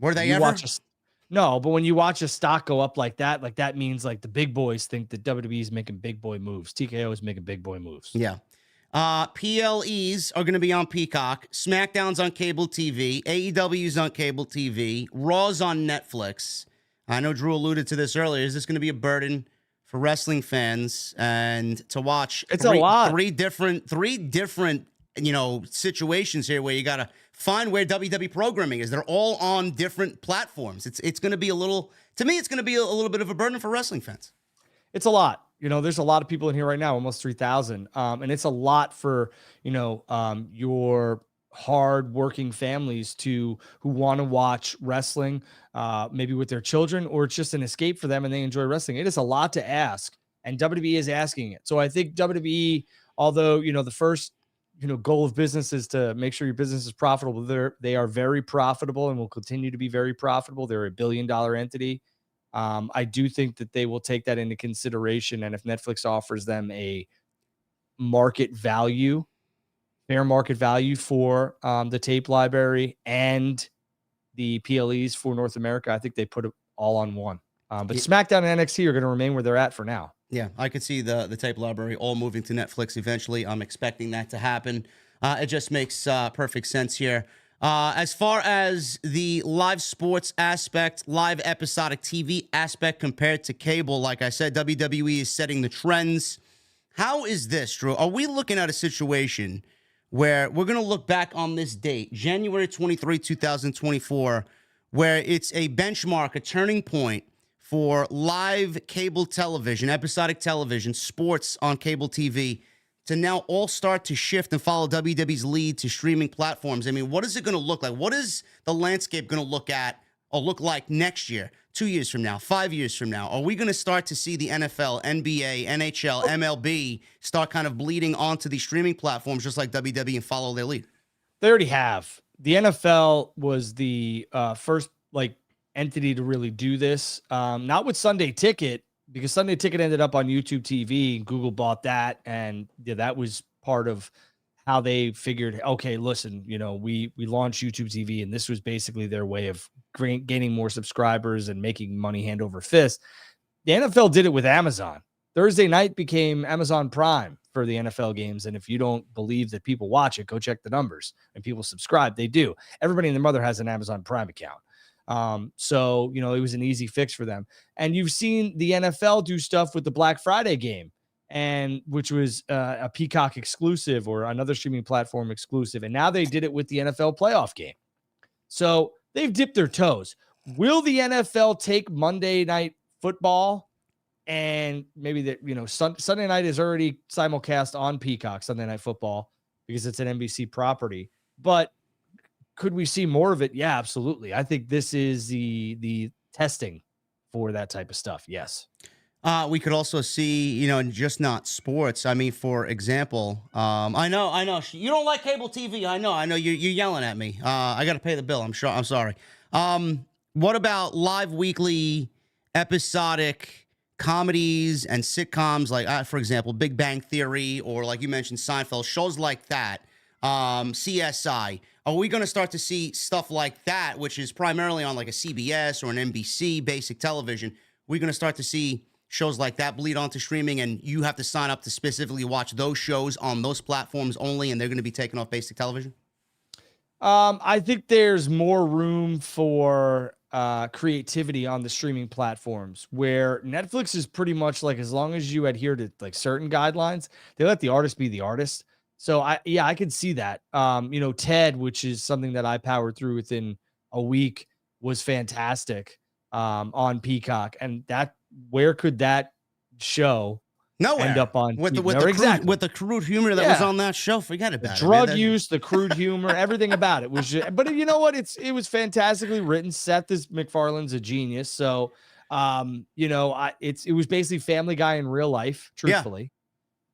Were they ever? No, but when you watch a stock go up like that means like the big boys think that WWE's making big boy moves. TKO is making big boy moves. Yeah. PLEs are going to be on Peacock. SmackDown's on cable TV. AEW's on cable TV. Raw's on Netflix. I know Drew alluded to this earlier. Is this going to be a burden for wrestling fans and to watch? It's a lot. Three different, situations here where you got to find where WWE programming is. They're all on different platforms. It's going to be to me, it's going to be a little bit of a burden for wrestling fans. It's a lot. There's a lot of people in here right now, almost 3,000. And it's a lot for, your hard-working families who want to watch wrestling, maybe with their children, or it's just an escape for them and they enjoy wrestling. It is a lot to ask, and WWE is asking it. So I think WWE, although, the first, goal of business is to make sure your business is profitable, they are very profitable and will continue to be very profitable. They're a $1 billion entity. I do think that they will take that into consideration. And if Netflix offers them a fair market value for the tape library and the PLEs for North America, I think they put it all on one. But SmackDown and NXT are going to remain where they're at for now. Yeah, I could see the tape library all moving to Netflix eventually. I'm expecting that to happen. It just makes perfect sense here. As far as the live sports aspect, live episodic TV aspect compared to cable, like I said, WWE is setting the trends. How is this, Drew? Are we looking at a situation where we're going to look back on this date, January 23, 2024, where it's a benchmark, a turning point for live cable television, episodic television, sports on cable TV, to now all start to shift and follow WWE's lead to streaming platforms? I mean, what is it going to look like? What is the landscape going to look at look like next year, 2 years from now, 5 years from now? Are we going to start to see the NFL, NBA, NHL, MLB start kind of bleeding onto these streaming platforms just like WWE and follow their lead? They already have. The NFL was the first entity to really do this. Not with Sunday Ticket, because Sunday Ticket ended up on YouTube TV. Google bought that, and that was part of how they figured, okay, listen, we launched YouTube TV, and this was basically their way of gaining more subscribers and making money hand over fist. The NFL did it with Amazon. Thursday night became Amazon Prime for the NFL games. And if you don't believe that people watch it, go check the numbers. And people subscribe. They do. Everybody and their mother has an Amazon Prime account. So, it was an easy fix for them. And you've seen the NFL do stuff with the Black Friday game, and which was a Peacock exclusive or another streaming platform exclusive. And now they did it with the NFL playoff game. So they've dipped their toes. Will the NFL take Monday Night Football? And maybe that, Sunday night is already simulcast on Peacock, Sunday Night Football, because it's an NBC property. But could we see more of it? Yeah, absolutely. I think this is the testing for that type of stuff. Yes. We could also see, just not sports. I mean, for example, I know you don't like cable TV. I know you're yelling at me. I got to pay the bill. I'm sure. I'm sorry. What about live weekly episodic comedies and sitcoms like, for example, Big Bang Theory, or like you mentioned, Seinfeld, shows like that, CSI? Are we going to start to see stuff like that, which is primarily on like a CBS or an NBC basic television? We're going to start to see shows like that bleed onto streaming, and you have to sign up to specifically watch those shows on those platforms only, and they're going to be taken off basic television? I think there's more room for creativity on the streaming platforms, where Netflix is pretty much like, as long as you adhere to like certain guidelines, they let the artist be the artist. So I could see that. Ted, which is something that I powered through within a week, was fantastic on Peacock. And where could that show nowhere end up on? With the crude humor that was on that show? Forget about it. Drug use, the crude humor, everything about it was just, but you know what? It was fantastically written. Seth MacFarlane's a genius. So, it was basically Family Guy in real life, truthfully.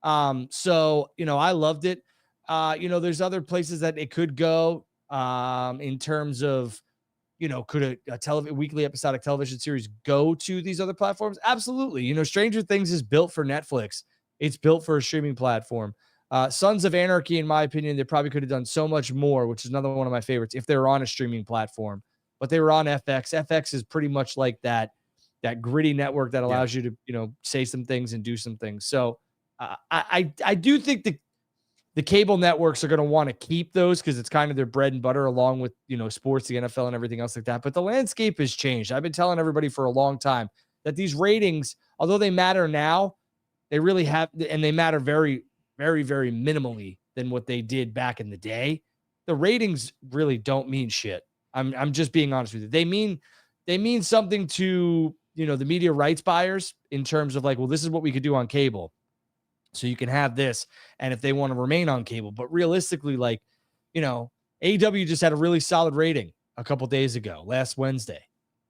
So, I loved it. There's other places that it could go, in terms of, could a weekly episodic television series go to these other platforms? Absolutely. Stranger Things is built for Netflix. It's built for a streaming platform. Sons of Anarchy, in my opinion, they probably could have done so much more, which is another one of my favorites, if they were on a streaming platform, but they were on FX. FX is pretty much like that gritty network that allows you to, say some things and do some things. So I do think the cable networks are going to want to keep those, because it's kind of their bread and butter, along with, sports, the NFL, and everything else like that. But the landscape has changed. I've been telling everybody for a long time that these ratings, although they matter now, they really have, and they matter very, very, very minimally than what they did back in the day. The ratings really don't mean shit. I'm just being honest with you. They mean something to, the media rights buyers, in terms of like, well, this is what we could do on cable, so you can have this, and if they want to remain on cable. But realistically, like, AEW just had a really solid rating a couple days ago, last Wednesday.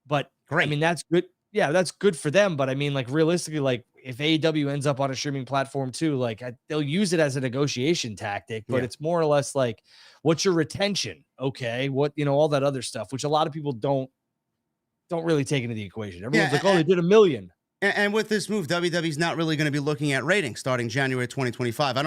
But great. I mean, that's good. Yeah, that's good for them. But I mean, like, realistically, like, if AEW ends up on a streaming platform too, like, they'll use it as a negotiation tactic, but it's more or less like, what's your retention? Okay. What, all that other stuff, which a lot of people don't really take into the equation. Everyone's like, oh, they did 1 million. And with this move, WWE's not really going to be looking at ratings starting January 2025.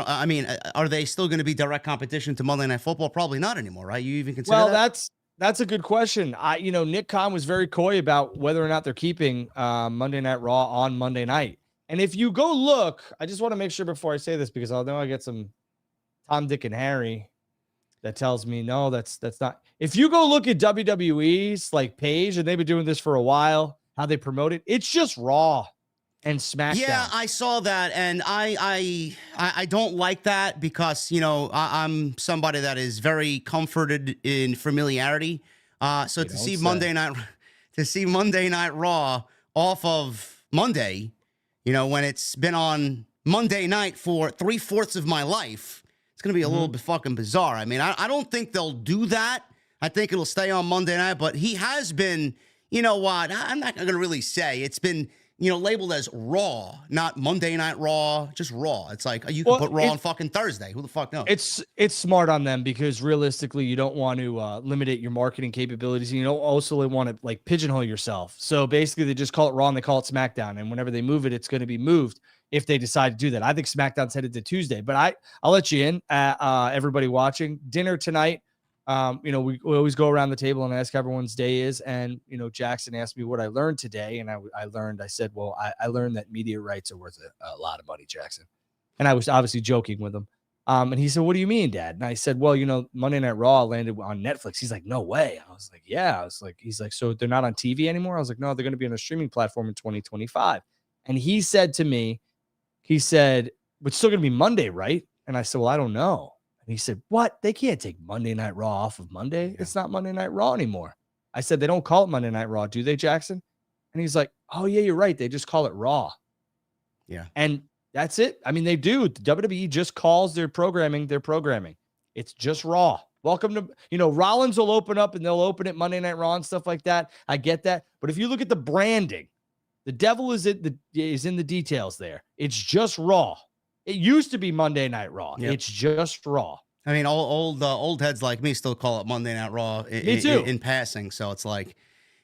Are they still going to be direct competition to Monday Night Football? Probably not anymore, right? You even consider that? That's a good question. Nick Khan was very coy about whether or not they're keeping Monday Night Raw on Monday night. And if you go look, I just want to make sure before I say this, because I know I get some Tom, Dick, and Harry that tells me, no, that's not. If you go look at WWE's page, and they've been doing this for a while, how they promote it, it's just Raw and SmackDown. Yeah, I saw that, and I don't like that, because I'm somebody that is very comforted in familiarity. So to see Monday Night Raw off of Monday, when it's been on Monday night for 3/4 of my life, it's gonna be a little bit fucking bizarre. I mean, I don't think they'll do that. I think it'll stay on Monday night, but he has been, you know what? I'm not going to really say. It's been, labeled as Raw, not Monday Night Raw, just Raw. It's like, you can put Raw on fucking Thursday. Who the fuck knows? It's smart on them because realistically, you don't want to limit your marketing capabilities. And you don't also want to like pigeonhole yourself. So basically, they just call it Raw and they call it SmackDown. And whenever they move it, it's going to be moved if they decide to do that. I think SmackDown's headed to Tuesday, but I'll let you in, everybody watching. Dinner tonight. We always go around the table and ask everyone's day is. And, Jackson asked me what I learned today. And I said, well, I learned that media rights are worth a lot of money, Jackson. And I was obviously joking with him. And he said, what do you mean, Dad? And I said, well, Monday Night Raw landed on Netflix. He's like, no way. I was like, yeah. He's like, so they're not on TV anymore? I was like, no, they're going to be on a streaming platform in 2025. And he said to me, it's still going to be Monday, right? And I said, well, I don't know. And he said, what? They can't take Monday Night Raw off of Monday. Yeah. It's not Monday Night Raw anymore. I said, they don't call it Monday Night Raw, do they, Jackson? And he's like, oh, yeah, you're right. They just call it Raw. Yeah. And that's it. I mean, they do. The WWE just calls their programming. It's just Raw. Welcome to, Rollins will open up and they'll open it Monday Night Raw and stuff like that. I get that. But if you look at the branding, the devil is in the details there. It's just Raw. It used to be Monday Night Raw. Yep. It's just Raw. I mean, old heads like me still call it Monday Night Raw in passing. So it's like,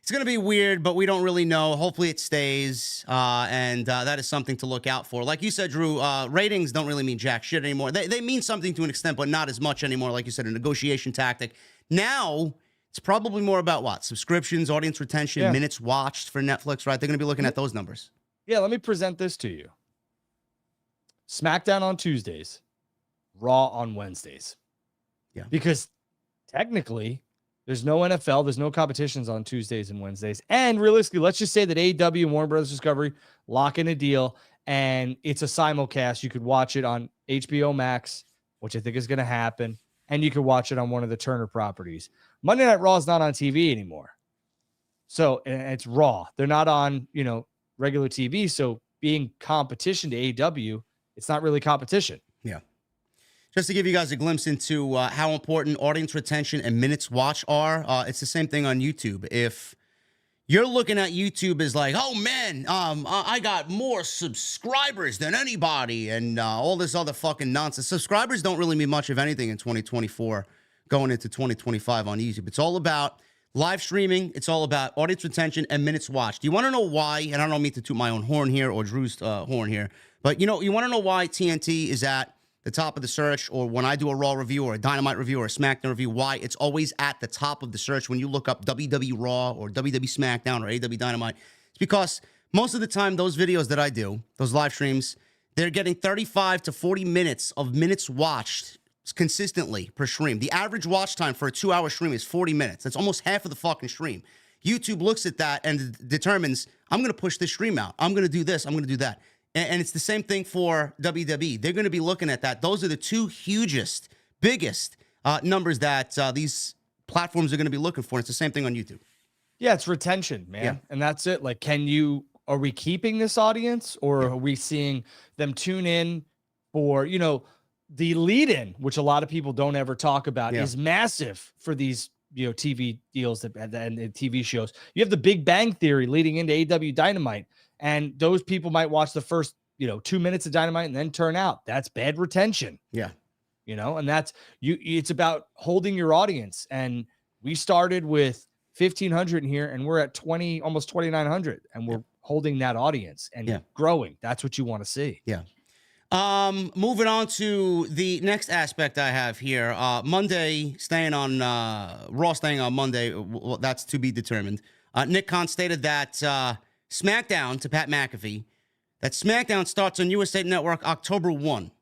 it's going to be weird, but we don't really know. Hopefully it stays. And that is something to look out for. Like you said, Drew, ratings don't really mean jack shit anymore. They mean something to an extent, but not as much anymore. Like you said, a negotiation tactic. Now it's probably more about what? Subscriptions, audience retention, minutes watched for Netflix, right? They're going to be looking at those numbers. Yeah, let me present this to you. SmackDown on Tuesdays, Raw on Wednesdays. Yeah. Because technically, there's no NFL, there's no competitions on Tuesdays and Wednesdays. And realistically, let's just say that AEW and Warner Brothers Discovery lock in a deal and it's a simulcast. You could watch it on HBO Max, which I think is going to happen, and you could watch it on one of the Turner properties. Monday Night Raw is not on TV anymore. So it's Raw. They're not on, regular TV. So being competition to AEW, it's not really competition. Yeah. Just to give you guys a glimpse into how important audience retention and minutes watch are, it's the same thing on YouTube. If you're looking at YouTube as like, oh, man, I got more subscribers than anybody and all this other fucking nonsense. Subscribers don't really mean much of anything in 2024 going into 2025 on YouTube. It's all about live streaming. It's all about audience retention and minutes watched. Do you want to know why? And I don't mean to toot my own horn here or Drew's horn here, but, you want to know why TNT is at the top of the search, or when I do a Raw review or a Dynamite review or a SmackDown review, why it's always at the top of the search when you look up WWE Raw or WWE SmackDown or AEW Dynamite? It's because most of the time those videos that I do, those live streams, they're getting 35 to 40 minutes of minutes watched consistently per stream. The average watch time for a 2-hour stream is 40 minutes. That's almost half of the fucking stream. YouTube looks at that and determines, I'm going to push this stream out. I'm going to do this. I'm going to do that. And it's the same thing for WWE. They're going to be looking at that. Those are the two biggest numbers that these platforms are going to be looking for. It's the same thing on YouTube. Yeah, it's retention, man. Yeah. And that's it. Like, are we keeping this audience, or are we seeing them tune in for, the lead-in, which a lot of people don't ever talk about, is massive for these, TV deals and TV shows. You have the Big Bang Theory leading into AEW Dynamite. And those people might watch the first, 2 minutes of Dynamite and then turn out. That's bad retention. Yeah. And that's it's about holding your audience. And we started with 1,500 in here and we're at almost 2,900, and we're holding that audience and growing. That's what you want to see. Yeah. Moving on to the next aspect I have here. Monday staying on Raw, staying on Monday. Well, that's to be determined. Nick Khan stated that SmackDown, to Pat McAfee, that SmackDown starts on USA Network October 1.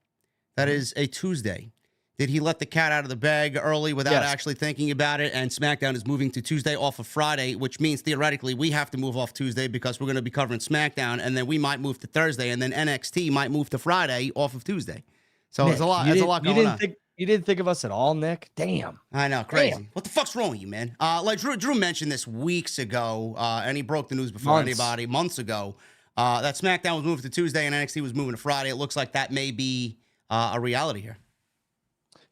That is a Tuesday. Did he let the cat out of the bag early without actually thinking about it? And SmackDown is moving to Tuesday off of Friday, which means theoretically we have to move off Tuesday because we're going to be covering SmackDown, and then we might move to Thursday, and then NXT might move to Friday off of Tuesday. So Nick, it's a lot. There's a lot going on. You didn't think of us at all, Nick? Damn. I know, crazy. Damn. What the fuck's wrong with you, man? Like Drew mentioned this weeks ago, and he broke the news before anybody months ago. That SmackDown was moved to Tuesday and NXT was moving to Friday. It looks like that may be a reality here.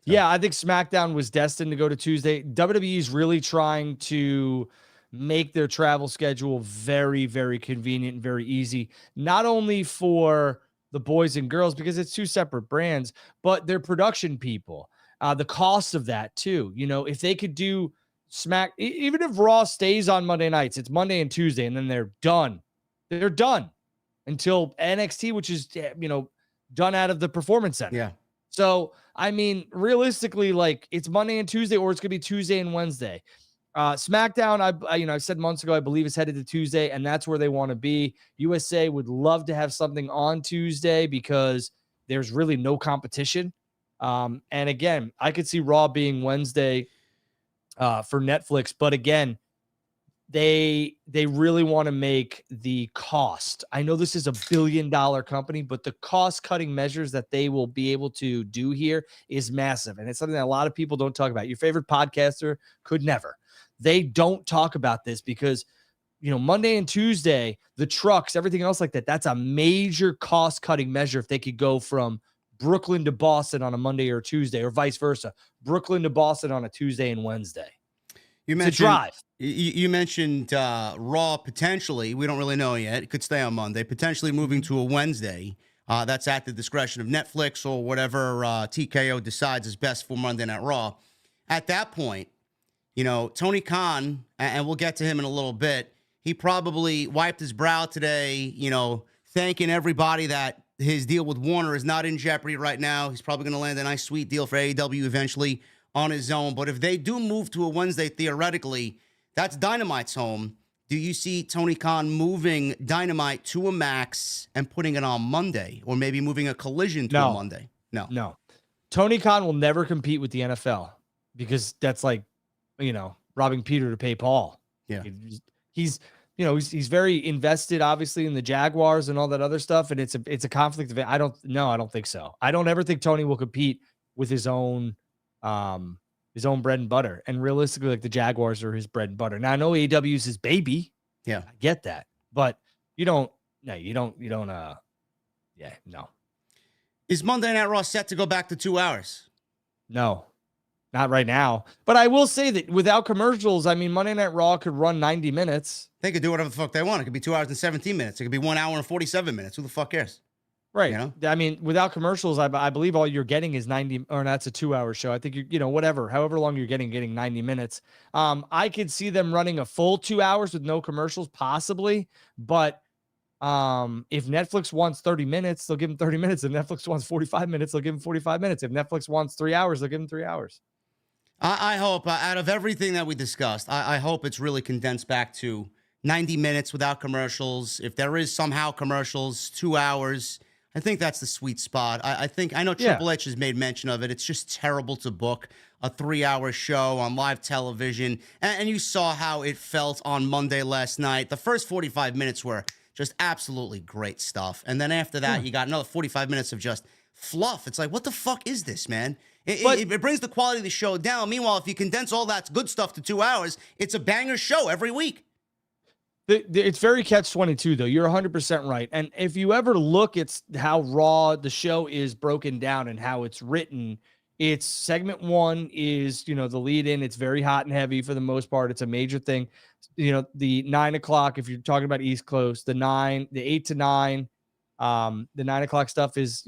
Yeah, I think SmackDown was destined to go to Tuesday. WWE is really trying to make their travel schedule very, very convenient and very easy, not only for the boys and girls, because it's two separate brands, but their production people. The cost of that too. You know, if they could do even if Raw stays on Monday nights, it's Monday and Tuesday, and then they're done. They're done until NXT, which is, done out of the Performance Center. Yeah. So, I mean, realistically, like, it's Monday and Tuesday, or it's going to be Tuesday and Wednesday. SmackDown, I said months ago, I believe is headed to Tuesday, and that's where they want to be. USA would love to have something on Tuesday because there's really no competition. And again, I could see Raw being Wednesday for Netflix, but again, they really want to make the cost. I know this is a $1 billion company, but the cost-cutting measures that they will be able to do here is massive, and it's something that a lot of people don't talk about. Your favorite podcaster could never. They don't talk about this because, Monday and Tuesday, the trucks, everything else like that, that's a major cost-cutting measure if they could go from Brooklyn to Boston on a Monday or Tuesday, or vice versa, Brooklyn to Boston on a Tuesday and Wednesday. You mentioned, drive. You mentioned Raw potentially. We don't really know yet. It could stay on Monday. Potentially moving to a Wednesday. That's at the discretion of Netflix or whatever TKO decides is best for Monday Night Raw. At that point, Tony Khan, and we'll get to him in a little bit, he probably wiped his brow today, thanking everybody that his deal with Warner is not in jeopardy right now. He's probably going to land a nice, sweet deal for AEW eventually on his own. But if they do move to a Wednesday, theoretically, that's Dynamite's home. Do you see Tony Khan moving Dynamite to a Max and putting it on Monday, or maybe moving a Collision to a Monday? No. Tony Khan will never compete with the NFL because that's like, robbing Peter to pay Paul. Yeah. He's very invested, obviously, in the Jaguars and all that other stuff, and it's a conflict of it. I don't think so. I don't ever think Tony will compete with his own bread and butter. And realistically, like, the Jaguars are his bread and butter. Now, I know AEW is his baby. Yeah, I get that, but no. Is Monday Night Raw set to go back to 2 hours? No. Not right now. But I will say that without commercials, I mean, Monday Night Raw could run 90 minutes. They could do whatever the fuck they want. It could be 2 hours and 17 minutes. It could be 1 hour and 47 minutes. Who the fuck cares? Right. I mean, without commercials, I believe all you're getting is 90, or that's a 2 hour show. I think however long you're getting 90 minutes. I could see them running a full 2 hours with no commercials, possibly. But if Netflix wants 30 minutes, they'll give them 30 minutes. If Netflix wants 45 minutes, they'll give them 45 minutes. If Netflix wants 3 hours, they'll give them 3 hours. I hope, out of everything that we discussed, I hope it's really condensed back to 90 minutes without commercials. If there is somehow commercials, 2 hours, I think that's the sweet spot. I know Triple H has made mention of it. It's just terrible to book a 3 hour show on live television. And you saw how it felt on Monday last night. The first 45 minutes were just absolutely great stuff. And then after that, you got another 45 minutes of just fluff. It's like, what the fuck is this, man? It brings the quality of the show down. Meanwhile, if you condense all that good stuff to 2 hours, it's a banger show every week. It's very catch-22, though. You're 100% right. And if you ever look at how Raw the show is broken down and how it's written, it's segment 1 is, the lead in. It's very hot and heavy for the most part. It's a major thing. The 9 o'clock, if you're talking about East Coast, the 8 to 9, the 9 o'clock stuff is,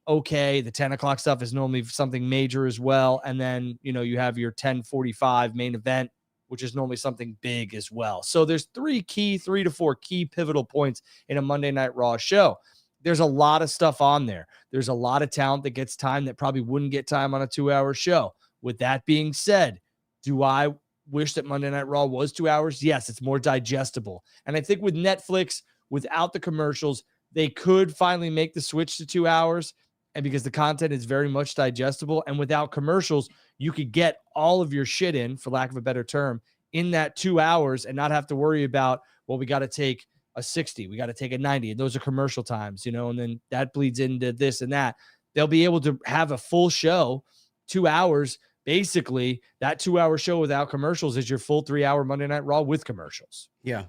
okay. The 10 o'clock stuff is normally something major as well. And then, you have your 10:45 main event, which is normally something big as well. So there's 3 to 4 key pivotal points in a Monday Night Raw show. There's a lot of stuff on there. There's a lot of talent that gets time that probably wouldn't get time on a 2 hour show. With that being said, do I wish that Monday Night Raw was 2 hours? Yes, it's more digestible. And I think with Netflix, without the commercials, they could finally make the switch to 2 hours. And because the content is very much digestible, and without commercials, you could get all of your shit in, for lack of a better term, in that 2 hours and not have to worry about, well, we got to take a 60, we got to take a 90, and those are commercial times, and then that bleeds into this and that. They'll be able to have a full show, 2 hours. Basically, that 2 hour show without commercials is your full 3 hour Monday Night Raw with commercials. Yeah.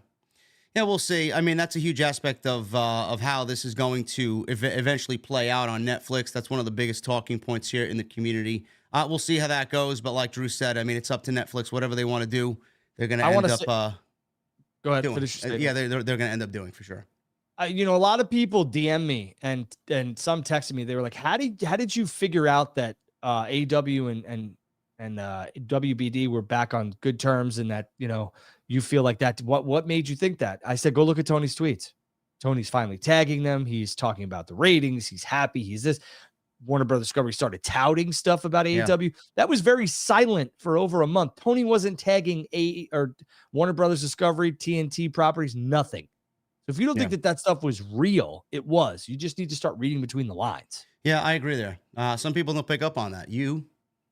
Yeah, we'll see. I mean, that's a huge aspect of how this is going to eventually play out on Netflix. That's one of the biggest talking points here in the community. We'll see how that goes. But like Drew said, I mean, it's up to Netflix. Whatever they want to do, they're going to end up go ahead, doing. finish your statement. Yeah, they're going to end up doing for sure. A lot of people DM me and some texted me. They were like, "How did you figure out that AW and WBD were back on good terms and that you feel like that? What made you think that?" I said, "Go look at Tony's tweets. Tony's finally tagging them. He's talking about the ratings. He's happy. He's this." Warner Brothers Discovery started touting stuff about AEW. Yeah. That was very silent for over a month. Tony wasn't tagging Warner Brothers Discovery, TNT properties, nothing. So if you don't think that stuff was real, it was. You just need to start reading between the lines. Yeah, I agree there. Some people don't pick up on that. You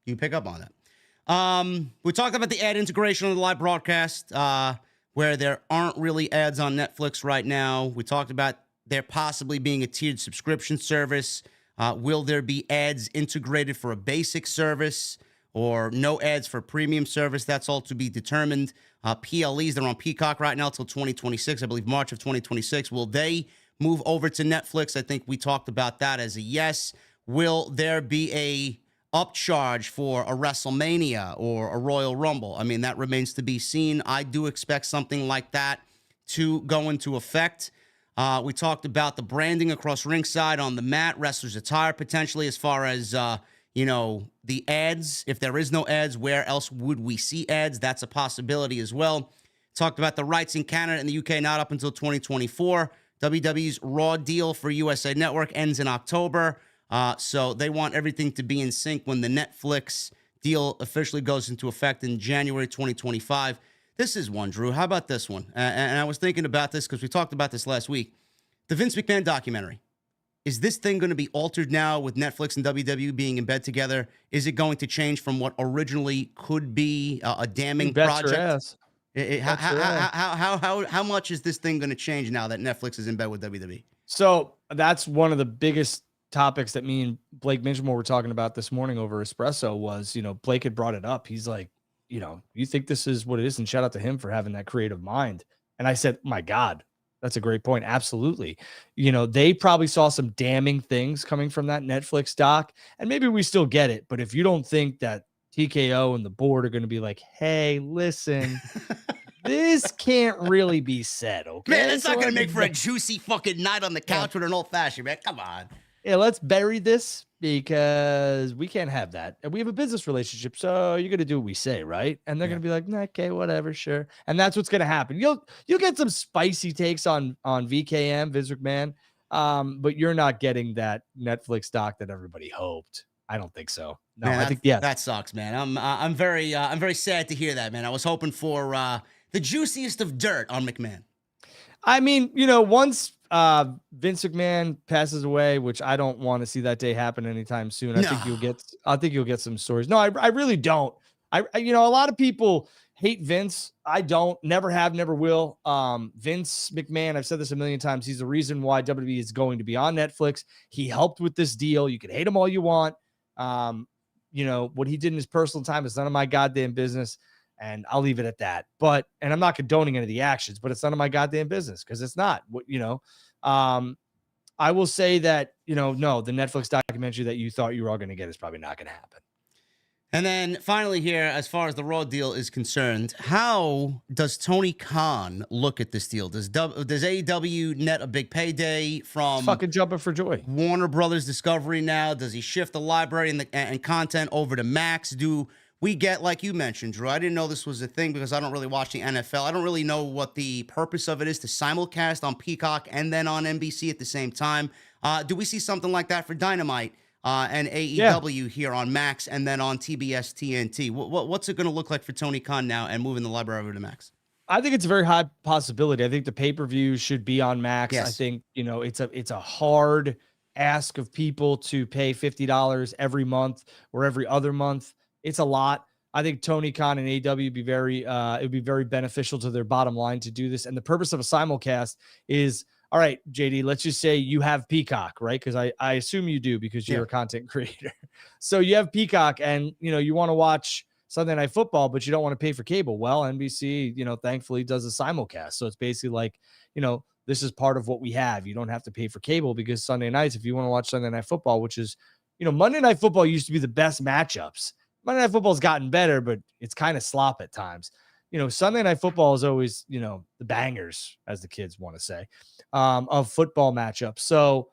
pick up on that. We talked about the ad integration on the live broadcast, where there aren't really ads on Netflix right now. We talked about there possibly being a tiered subscription service. Will there be ads integrated for a basic service or no ads for premium service? That's all to be determined. PLEs, they're on Peacock right now until 2026, I believe March of 2026. Will they move over to Netflix? I think we talked about that as a yes. Will there be a upcharge for a WrestleMania or a Royal Rumble? I mean, that remains to be seen. I do expect something like that to go into effect. We talked about the branding across ringside on the mat, wrestlers' attire potentially, as far as, the ads. If there is no ads, where else would we see ads? That's a possibility as well. Talked about the rights in Canada and the UK not up until 2024. WWE's Raw deal for USA Network ends in October. So they want everything to be in sync when the Netflix deal officially goes into effect in January 2025. This is one, Drew. How about this one? And I was thinking about this because we talked about this last week. The Vince McMahon documentary. Is this thing going to be altered now with Netflix and WWE being in bed together? Is it going to change from what originally could be a damning project? How much is this thing going to change now that Netflix is in bed with WWE? So that's one of the biggest topics that me and Blake Minchmore were talking about this morning over espresso was, Blake had brought it up. He's like, you think this is what it is? And shout out to him for having that creative mind. And I said, my God, that's a great point. Absolutely. They probably saw some damning things coming from that Netflix doc, and maybe we still get it. But if you don't think that TKO and the board are going to be like, hey, listen, this can't really be said. Okay. Man, that's not going to make for a juicy fucking night on the couch with an old fashioned, man. Come on. Yeah, let's bury this because we can't have that. And we have a business relationship, so you're going to do what we say, right? And they're going to be like, okay, whatever, sure. And that's what's going to happen. You'll get some spicy takes on VKM, Vince McMahon, but you're not getting that Netflix doc that everybody hoped. I don't think so. No, man, I think that sucks, man. I'm very sad to hear that, man. I was hoping for the juiciest of dirt on McMahon. I mean, once Vince McMahon passes away, which I don't want to see that day happen anytime soon. I think you'll get some stories. No, I really don't. A lot of people hate Vince. I don't, never have, never will. Vince McMahon, I've said this a million times. He's the reason why WWE is going to be on Netflix. He helped with this deal. You can hate him all you want. What he did in his personal time is none of my goddamn business. And I'll leave it at that. And I'm not condoning any of the actions, but it's none of my goddamn business because it's not. I will say that, no, the Netflix documentary that you thought you were all going to get is probably not going to happen. And then finally here, as far as the Raw deal is concerned, how does Tony Khan look at this deal? Does AEW net a big payday from He's fucking jumping for joy? Warner Brothers Discovery now? Does he shift the library and content over to Max? Do we get, like you mentioned, Drew? I didn't know this was a thing because I don't really watch the NFL. I don't really know what the purpose of it is to simulcast on Peacock and then on NBC at the same time. Do we see something like that for Dynamite and AEW here on Max and then on TBS TNT? What's it going to look like for Tony Khan now and moving the library over to Max? I think it's a very high possibility. I think the pay-per-view should be on Max. Yes. I think, it's a hard ask of people to pay $50 every month or every other month. It's a lot. I think Tony Khan and AEW would be very beneficial to their bottom line to do this. And the purpose of a simulcast is, all right, JD, let's just say you have Peacock, right? Because I assume you do because you're a content creator. So you have Peacock and, you want to watch Sunday Night Football, but you don't want to pay for cable. Well, NBC, thankfully does a simulcast. So it's basically like, this is part of what we have. You don't have to pay for cable because Sunday nights, if you want to watch Sunday Night Football, which is, Monday Night Football used to be the best matchups. Monday Night Football's gotten better, but it's kind of slop at times. Sunday Night Football is always, the bangers, as the kids want to say, of football matchups. So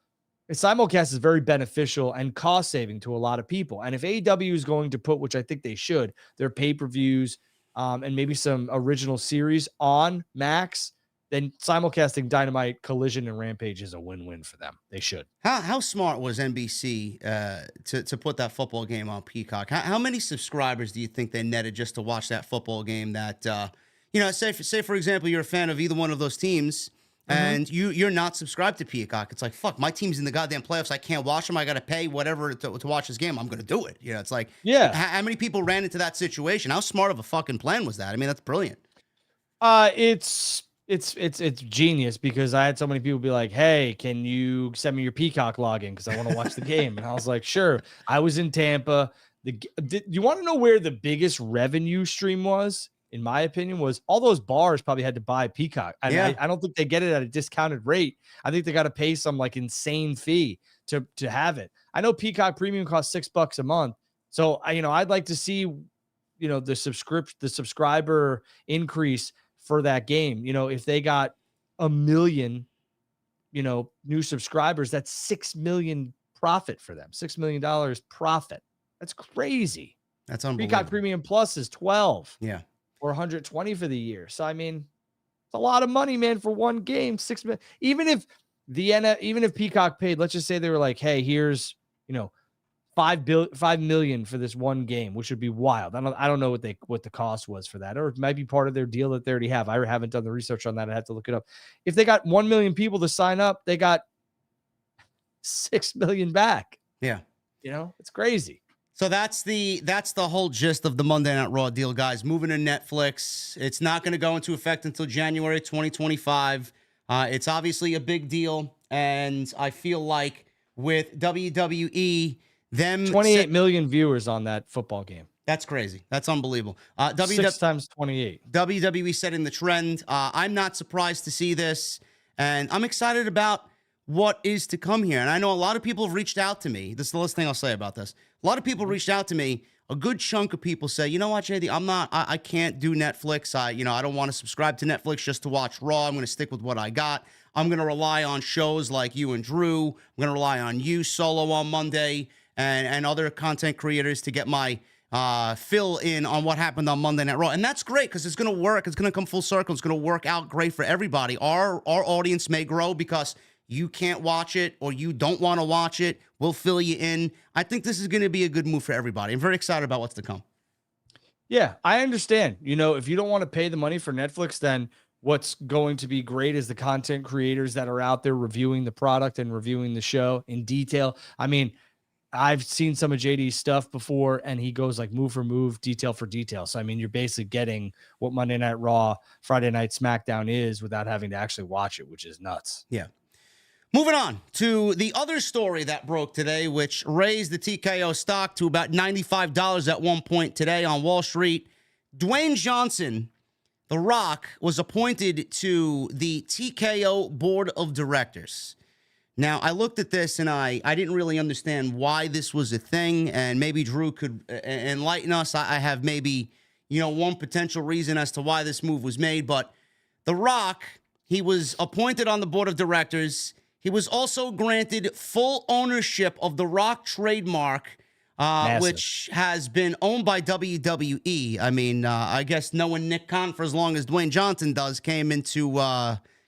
a simulcast is very beneficial and cost saving to a lot of people. And if AEW is going to put, which I think they should, their pay-per-views and maybe some original series on Max, then simulcasting Dynamite, Collision, and Rampage is a win-win for them. They should. How smart was NBC to put that football game on Peacock? How many subscribers do you think they netted just to watch that football game? That say for example, you're a fan of either one of those teams, and you're not subscribed to Peacock. It's like, fuck, my team's in the goddamn playoffs. I can't watch them. I got to pay whatever to watch this game. I'm going to do it. It's like, yeah. How many people ran into that situation? How smart of a fucking plan was that? I mean, that's brilliant. It's genius, because I had so many people be like, hey, can you send me your Peacock login? Because I want to watch the game. And I was like, sure. I was in Tampa. You want to know where the biggest revenue stream was? In my opinion, was all those bars probably had to buy Peacock. I don't think they get it at a discounted rate. I think they got to pay some like insane fee to have it. I know Peacock Premium costs $6 a month. So I'd like to see, the subscriber increase for that game. If they got 1 million, new subscribers, that's $6 million profit for them. $6 million profit. That's crazy. That's unbelievable. Peacock Premium Plus is 12. Yeah. Or 120 for the year. So I mean, it's a lot of money, man, for one game. $6 million. Even if Peacock paid, let's just say they were like, hey, here's $5 million for this one game, which would be wild. I don't know what the cost was for that, or it might be part of their deal that they already have. I haven't done the research on that. I have to look it up. If they got 1 million people to sign up, they got $6 million back. Yeah, it's crazy. So that's the whole gist of the Monday Night Raw deal, guys. Moving to Netflix. It's not going to go into effect until January 2025. It's obviously a big deal, and I feel like with WWE, 28 million viewers on that football game. That's crazy. That's unbelievable. 6 times 28. WWE setting the trend. I'm not surprised to see this, and I'm excited about what is to come here. And I know a lot of people have reached out to me. This is the last thing I'll say about this. A lot of people reached out to me. A good chunk of people say, you know what, JD, I can't do Netflix. I don't want to subscribe to Netflix just to watch Raw. I'm going to stick with what I got. I'm going to rely on shows like you and Drew. I'm going to rely on you, Solo, on Monday, and other content creators to get my fill in on what happened on Monday Night Raw. And that's great, because it's going to work. It's going to come full circle. It's going to work out great for everybody. Our audience may grow because you can't watch it or you don't want to watch it. We'll fill you in. I think this is going to be a good move for everybody. I'm very excited about what's to come. Yeah, I understand. If you don't want to pay the money for Netflix, then what's going to be great is the content creators that are out there reviewing the product and reviewing the show in detail. I mean, I've seen some of JD's stuff before, and he goes like move for move, detail for detail. So, I mean, you're basically getting what Monday Night Raw, Friday Night SmackDown is without having to actually watch it, which is nuts. Yeah. Moving on to the other story that broke today, which raised the TKO stock to about $95 at one point today on Wall Street. Dwayne Johnson, The Rock, was appointed to the TKO board of directors. Now, I looked at this and I didn't really understand why this was a thing, and maybe Drew could enlighten us. I have maybe, one potential reason as to why this move was made, but The Rock, he was appointed on the board of directors. He was also granted full ownership of the Rock trademark, which has been owned by WWE. I mean, I guess knowing Nick Khan for as long as Dwayne Johnson does came into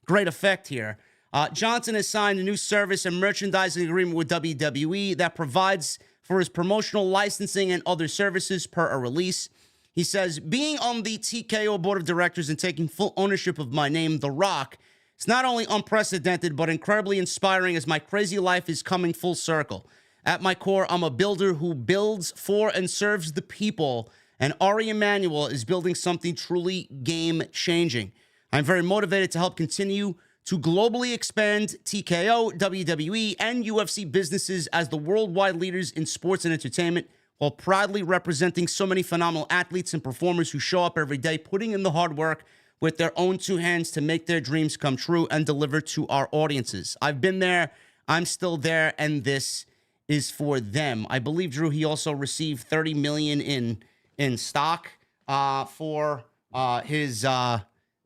great effect here. Johnson has signed a new service and merchandising agreement with WWE that provides for his promotional licensing and other services per a release. He says, being on the TKO board of directors and taking full ownership of my name, The Rock, it's not only unprecedented, but incredibly inspiring as my crazy life is coming full circle. At my core, I'm a builder who builds for and serves the people, and Ari Emanuel is building something truly game-changing. I'm very motivated to help continue to globally expand TKO, WWE, and UFC businesses as the worldwide leaders in sports and entertainment, while proudly representing so many phenomenal athletes and performers who show up every day, putting in the hard work with their own two hands to make their dreams come true and deliver to our audiences. I've been there, I'm still there, and this is for them. I believe, Drew, he also received $30 million in stock for his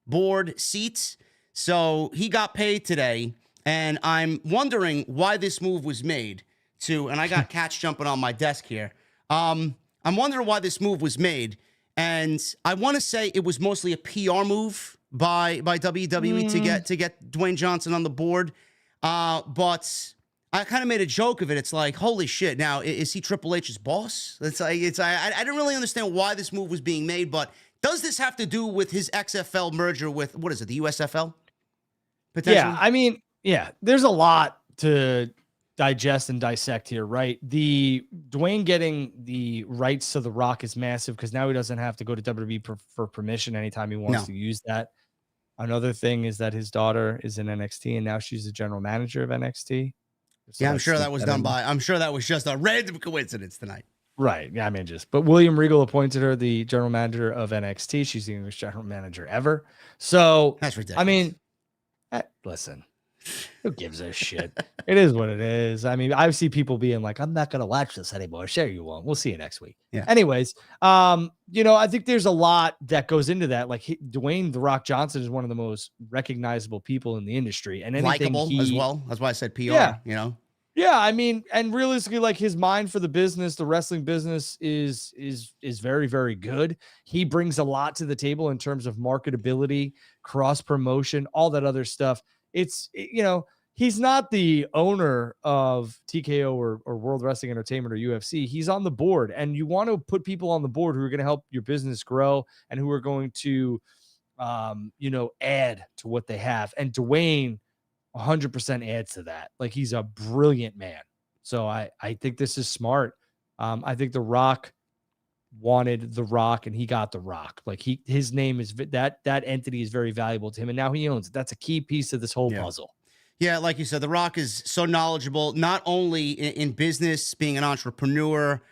board seats. So he got paid today, and I'm wondering why this move was made to, and I got cats jumping on my desk here. I'm wondering why this move was made, and I want to say it was mostly a PR move by WWE to get Dwayne Johnson on the board. But I kind of made a joke of it. It's like, holy shit! Now is he Triple H's boss? I didn't really understand why this move was being made, but does this have to do with his XFL merger with what is it, the USFL? Yeah, I mean, yeah, there's a lot to digest and dissect here, right? The Dwayne getting the rights to The Rock is massive because now he doesn't have to go to WWE for permission anytime he wants to use that. Another thing is that his daughter is in NXT and now she's the general manager of NXT. So yeah, I'm sure that was done by, I'm sure that was just a random coincidence tonight. Right. Yeah, I mean, but William Regal appointed her the general manager of NXT. She's the English general manager ever. So that's ridiculous. I mean, listen, who gives a shit? It is what it is. I mean, I see people being like, I'm not going to watch this anymore. Sure, you won't. We'll see you next week. Yeah. Anyways, I think there's a lot that goes into that. Like Dwayne The Rock Johnson is one of the most recognizable people in the industry, and likable as well. That's why I said PR. Yeah. You know. Yeah, I mean, and realistically, like his mind for the business, the wrestling business is very, very good. He brings a lot to the table in terms of marketability, cross promotion, all that other stuff. It's, he's not the owner of TKO or World Wrestling Entertainment or UFC. He's on the board, and you want to put people on the board who are going to help your business grow and who are going to, add to what they have. And Dwayne 100% adds to that. Like, he's a brilliant man. So I think this is smart. I think The Rock wanted The Rock and he got The Rock. Like his name is that entity is very valuable to him. And now he owns it. That's a key piece of this whole puzzle. Yeah. Like you said, The Rock is so knowledgeable, not only in business, being an entrepreneur.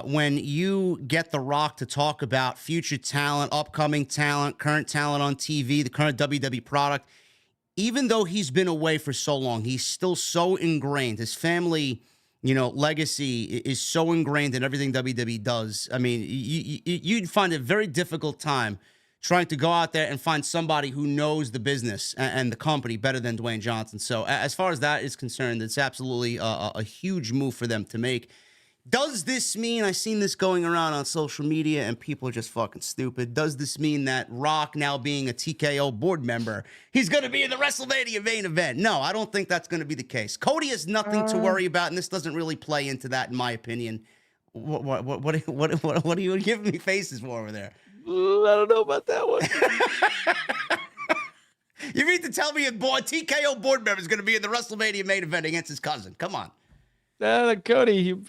When you get The Rock to talk about future talent, upcoming talent, current talent on TV, the current WWE product, even though he's been away for so long, he's still so ingrained. His family, legacy is so ingrained in everything WWE does. I mean, you'd find a very difficult time trying to go out there and find somebody who knows the business and the company better than Dwayne Johnson. So as far as that is concerned, it's absolutely a huge move for them to make. Does this mean, I've seen this going around on social media and people are just fucking stupid. Does this mean that Rock, now being a TKO board member, he's going to be in the WrestleMania main event? No, I don't think that's going to be the case. Cody has nothing to worry about, and this doesn't really play into that, in my opinion. What are you giving me faces for over there? I don't know about that one. You mean to tell me a TKO board member is going to be in the WrestleMania main event against his cousin? Come on. Cody,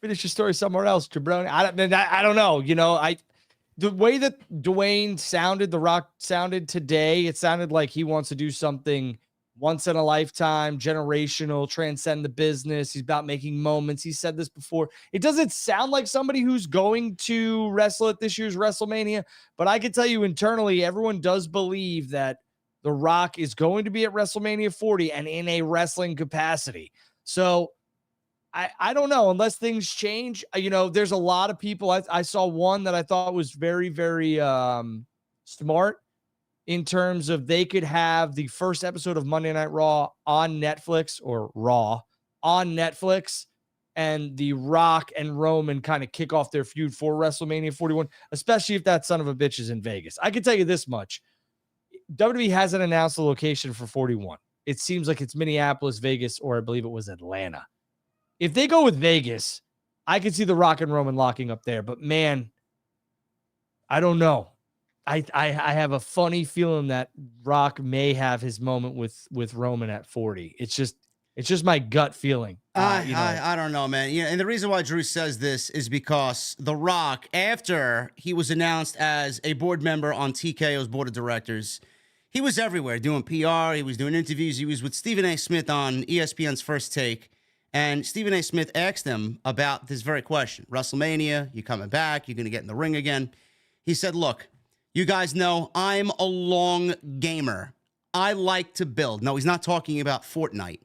finish your story somewhere else, Jabroni. I don't know. The way that Dwayne sounded, The Rock sounded today, it sounded like he wants to do something once in a lifetime, generational, transcend the business. He's about making moments. He said this before. It doesn't sound like somebody who's going to wrestle at this year's WrestleMania, but I can tell you internally, everyone does believe that The Rock is going to be at WrestleMania 40 and in a wrestling capacity. So I don't know, unless things change. There's a lot of people. I saw one that I thought was very, very smart in terms of they could have the first episode of Monday Night Raw on Netflix, or Raw on Netflix, and The Rock and Roman kind of kick off their feud for WrestleMania 41, especially if that son of a bitch is in Vegas. I can tell you this much. WWE hasn't announced the location for 41. It seems like it's Minneapolis, Vegas, or I believe it was Atlanta. If they go with Vegas, I could see The Rock and Roman locking up there. But man, I don't know. I have a funny feeling that Rock may have his moment with Roman at 40. It's just my gut feeling. I don't know, man. And the reason why Drew says this is because The Rock, after he was announced as a board member on TKO's board of directors, he was everywhere doing PR. He was doing interviews. He was with Stephen A. Smith on ESPN's First Take. And Stephen A. Smith asked him about this very question. WrestleMania, you coming back? You're going to get in the ring again? He said, look, you guys know I'm a long gamer. I like to build. No, he's not talking about Fortnite.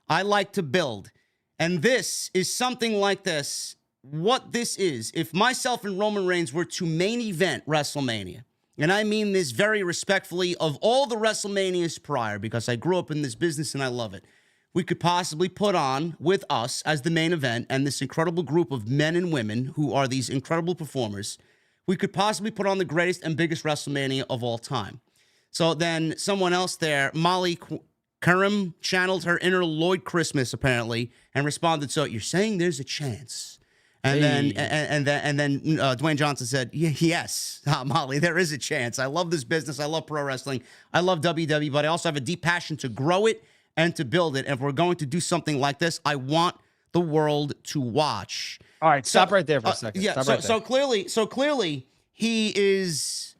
I like to build. And this is something like this. What this is, if myself and Roman Reigns were to main event WrestleMania, and I mean this very respectfully of all the WrestleManias prior, because I grew up in this business and I love it, we could possibly put on with us as the main event and this incredible group of men and women who are these incredible performers, we could possibly put on the greatest and biggest WrestleMania of all time. So then someone else there, Molly Karim, channeled her inner Lloyd Christmas apparently and responded, so you're saying there's a chance? And then Dwayne Johnson said, yes, Molly, there is a chance. I love this business. I love pro wrestling. I love WWE, but I also have a deep passion to grow it and to build it. And if we're going to do something like this, I want the world to watch. All right, stop right there for a second. Yeah, so clearly he is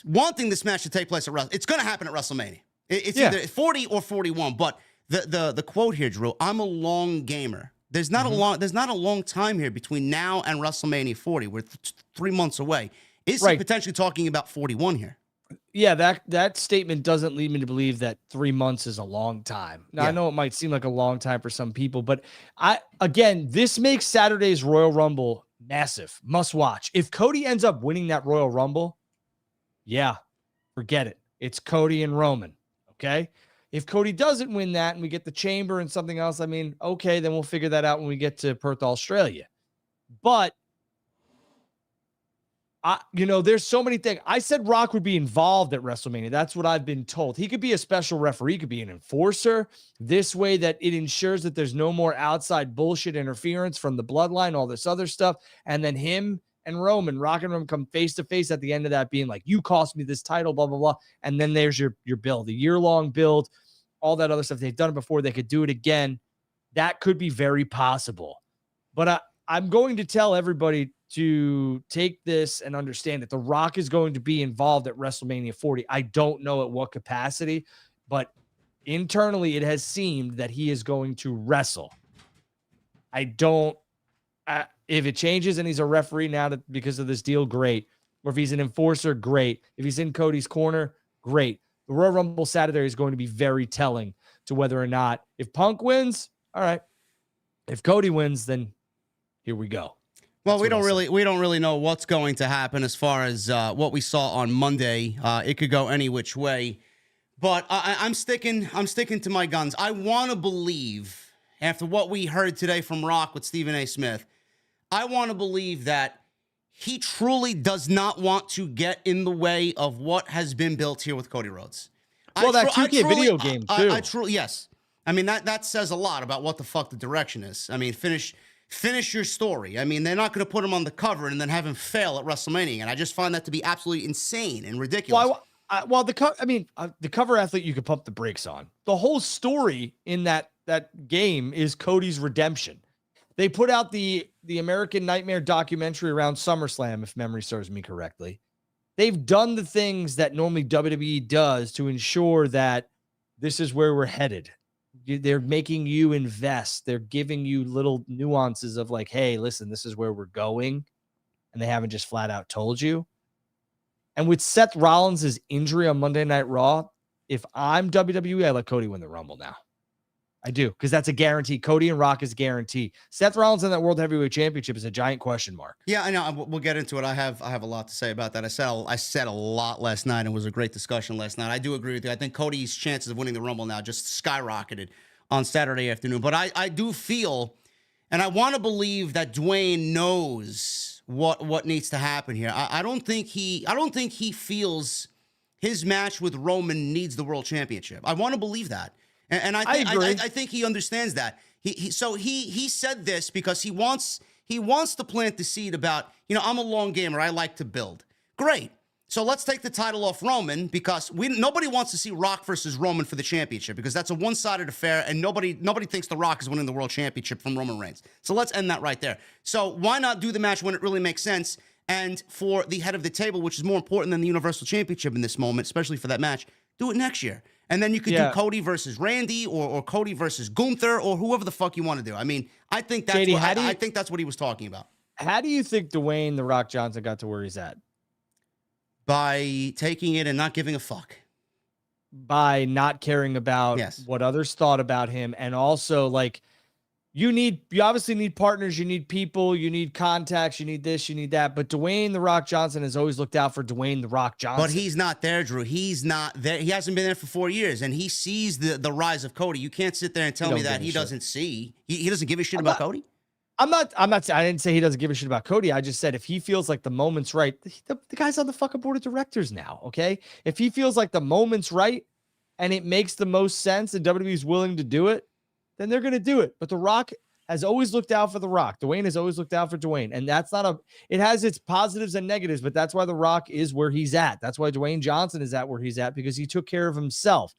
wanting this match to take place at WrestleMania. It's going to happen at WrestleMania. It's either 40 or 41. But the quote here, Drew, I'm a long gamer. There's not a long time here between now and WrestleMania 40. We're 3 months away. Is he potentially talking about 41 here? Yeah, that statement doesn't lead me to believe that 3 months is a long time. Now, I know it might seem like a long time for some people, but this makes Saturday's Royal Rumble massive, must watch. If Cody ends up winning that Royal Rumble, yeah, forget it. It's Cody and Roman, okay? If Cody doesn't win that and we get the chamber and something else, I mean, okay, then we'll figure that out when we get to Perth, Australia. But there's so many things. I said Rock would be involved at WrestleMania. That's what I've been told. He could be a special referee, he could be an enforcer. This way that it ensures that there's no more outside bullshit interference from the bloodline, all this other stuff. And then him and Roman, Rock and Roman come face to face at the end of that being like, you cost me this title, blah, blah, blah. And then there's your build, the year-long build, all that other stuff. They've done it before. They could do it again. That could be very possible. But I'm going to tell everybody to take this and understand that The Rock is going to be involved at WrestleMania 40. I don't know at what capacity, but internally it has seemed that he is going to wrestle. If it changes and he's a referee now because of this deal, great. Or if he's an enforcer, great. If he's in Cody's corner, great. The Royal Rumble Saturday is going to be very telling to whether or not, if Punk wins, all right. If Cody wins, then here we go. Well, we don't really know what's going to happen as far as what we saw on Monday. It could go any which way, but I'm sticking to my guns. I want to believe, after what we heard today from Rock with Stephen A. Smith, I want to believe that he truly does not want to get in the way of what has been built here with Cody Rhodes. Well, that 2K video game too. I truly, yes. I mean that says a lot about what the fuck the direction is. I mean, finish your story. I mean, they're not going to put him on the cover and then have him fail at WrestleMania, and I just find that to be absolutely insane and ridiculous. The cover athlete you could pump the brakes on. The whole story in that game is Cody's redemption. They put out the American Nightmare documentary around SummerSlam, if memory serves me correctly. They've done the things that normally WWE does to ensure that this is where we're headed. They're making you invest. They're giving you little nuances of like, hey, listen, this is where we're going. And they haven't just flat out told you. And with Seth Rollins' injury on Monday Night Raw, if I'm WWE, I let Cody win the Rumble now. I do, because that's a guarantee. Cody and Rock is a guarantee. Seth Rollins in that World Heavyweight Championship is a giant question mark. Yeah, I know. We'll get into it. I have a lot to say about that. I said a lot last night, and it was a great discussion last night. I do agree with you. I think Cody's chances of winning the Rumble now just skyrocketed on Saturday afternoon. But I do feel, and I want to believe that Dwayne knows what needs to happen here. I don't think he feels his match with Roman needs the World Championship. I want to believe that. And I think he understands that. He said this because he wants to plant the seed about, I'm a long gamer. I like to build. Great. So let's take the title off Roman because nobody wants to see Rock versus Roman for the championship because that's a one-sided affair and nobody thinks The Rock is winning the World Championship from Roman Reigns. So let's end that right there. So why not do the match when it really makes sense? And for the head of the table, which is more important than the Universal Championship in this moment, especially for that match, Do it next year. And then you could do Cody versus Randy or Cody versus Gunther or whoever the fuck you want to do. I mean, I think that's JD, I think that's what he was talking about. How do you think Dwayne "The Rock" Johnson got to where he's at? By taking it and not giving a fuck. By not caring about what others thought about him. And also, like, you obviously need partners, you need people, you need contacts, you need this, you need that. But Dwayne "The Rock" Johnson has always looked out for Dwayne "The Rock" Johnson. But he's not there, Drew. He's not there. He hasn't been there for 4 years, and he sees the rise of Cody. You can't sit there and tell me that he doesn't see. He doesn't give a shit about Cody. I didn't say he doesn't give a shit about Cody. I just said if he feels like the moment's right, the guy's on the fucking board of directors now, okay? If he feels like the moment's right and it makes the most sense and WWE's willing to do it, then they're going to do it. But The Rock has always looked out for The Rock. Dwayne has always looked out for Dwayne. And that's it has its positives and negatives, but that's why The Rock is where he's at. That's why Dwayne Johnson is at where he's at, because he took care of himself.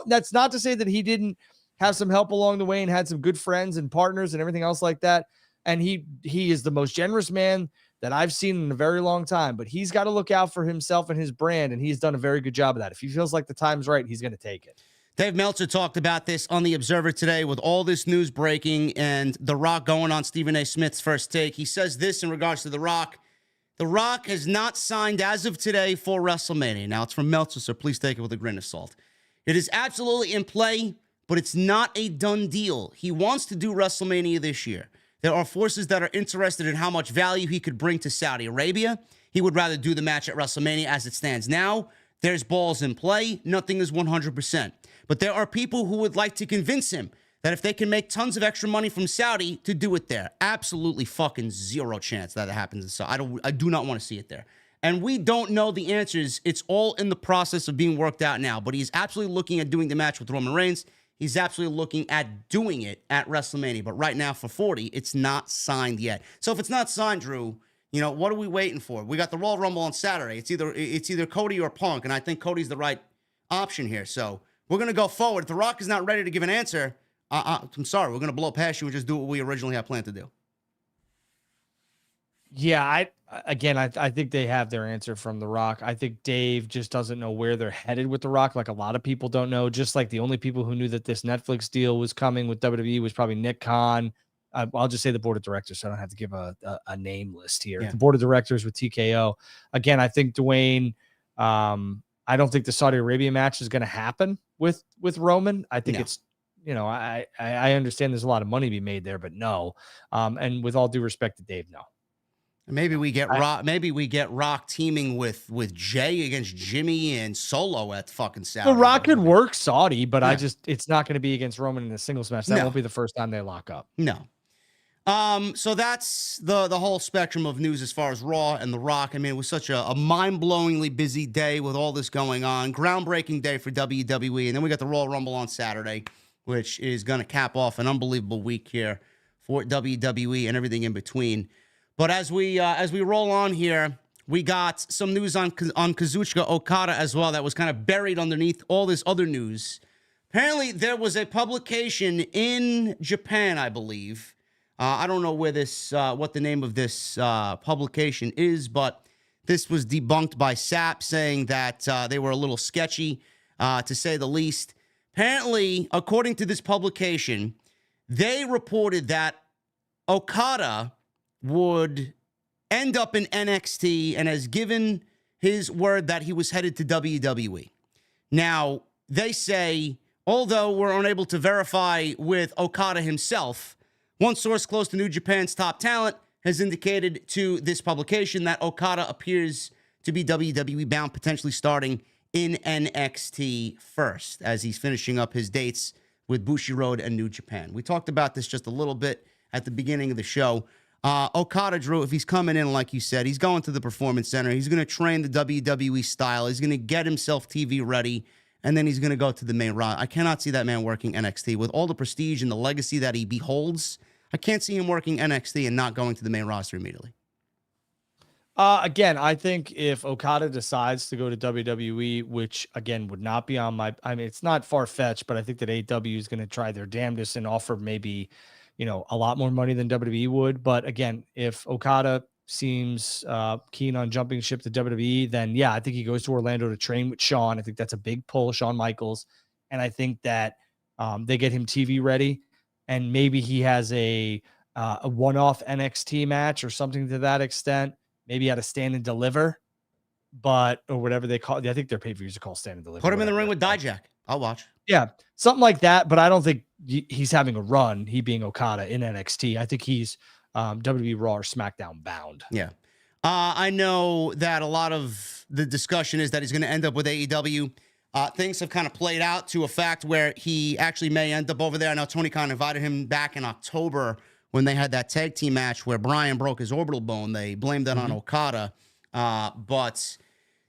That's not to say that he didn't have some help along the way and had some good friends and partners and everything else like that. And he is the most generous man that I've seen in a very long time, but he's got to look out for himself and his brand. And he's done a very good job of that. If he feels like the time's right, he's going to take it. Dave Meltzer talked about this on The Observer today with all this news breaking and The Rock going on Stephen A. Smith's First Take. He says this in regards to The Rock. The Rock has not signed as of today for WrestleMania. Now, it's from Meltzer, so please take it with a grain of salt. It is absolutely in play, but it's not a done deal. He wants to do WrestleMania this year. There are forces that are interested in how much value he could bring to Saudi Arabia. He would rather do the match at WrestleMania as it stands now. There's balls in play. Nothing is 100%. But there are people who would like to convince him that if they can make tons of extra money from Saudi, to do it there. Absolutely fucking zero chance that it happens. So I do not want to see it there. And we don't know the answers. It's all in the process of being worked out now. But he's absolutely looking at doing the match with Roman Reigns. He's absolutely looking at doing it at WrestleMania. But right now for 40, it's not signed yet. So if it's not signed, Drew, what are we waiting for? We got the Royal Rumble on Saturday. It's either Cody or Punk, and I think Cody's the right option here. So we're going to go forward. If The Rock is not ready to give an answer, I'm sorry. We're going to blow past you and just do what we originally had planned to do. Yeah, I think they have their answer from The Rock. I think Dave just doesn't know where they're headed with The Rock. Like a lot of people don't know. Just like the only people who knew that this Netflix deal was coming with WWE was probably Nick Khan. I'll just say the board of directors, so I don't have to give a name list here. Yeah. The board of directors with TKO. Again, I think Dwayne. I don't think the Saudi Arabia match is going to happen with Roman. I think it's. I understand there's a lot of money to be made there, but no. And with all due respect to Dave, no. Maybe we get Rock. Maybe we get Rock teaming with Jay against Jimmy and Solo at fucking Saudi. The Rock could work Saudi, but it's not going to be against Roman in a singles match. That won't be the first time they lock up. No. So that's the whole spectrum of news as far as Raw and The Rock. I mean, it was such a mind-blowingly busy day with all this going on. Groundbreaking day for WWE, and then we got the Royal Rumble on Saturday, which is going to cap off an unbelievable week here for WWE and everything in between. But as we roll on here, we got some news on Kazuchika Okada as well that was kind of buried underneath all this other news. Apparently, there was a publication in Japan, I believe. I don't know where what the name of this publication is, but this was debunked by SAP saying that they were a little sketchy, to say the least. Apparently, according to this publication, they reported that Okada would end up in NXT and has given his word that he was headed to WWE. Now, they say, although we're unable to verify with Okada himself, one source close to New Japan's top talent has indicated to this publication that Okada appears to be WWE bound, potentially starting in NXT first, as he's finishing up his dates with Bushiroad and New Japan. We talked about this just a little bit at the beginning of the show. Okada, Drew, if he's coming in, like you said, he's going to the Performance Center. He's going to train the WWE style. He's going to get himself TV ready, and then he's going to go to the main roster. I cannot see that man working NXT. With all the prestige and the legacy that he beholds, I can't see him working NXT and not going to the main roster immediately. Again, I think if Okada decides to go to WWE, which again would not be on my, I mean, it's not far-fetched, but I think that AEW is going to try their damnedest and offer maybe, a lot more money than WWE would. But again, if Okada seems keen on jumping ship to WWE, then yeah, I think he goes to Orlando to train with Shawn. I think that's a big pull, Shawn Michaels. And I think that they get him TV ready, and maybe he has a one-off NXT match or something to that extent. Maybe at a stand and deliver, or whatever they call it. I think their pay-per-views are called stand and deliver. Put him in the ring with Dijak. I'll watch. Yeah, something like that. But I don't think he's having a run, he being Okada, in NXT. I think he's WWE Raw or SmackDown bound. Yeah. I know that a lot of the discussion is that he's going to end up with AEW. Things have kind of played out to a fact where he actually may end up over there. I know Tony Khan invited him back in October when they had that tag team match where Bryan broke his orbital bone. They blamed that on Okada. But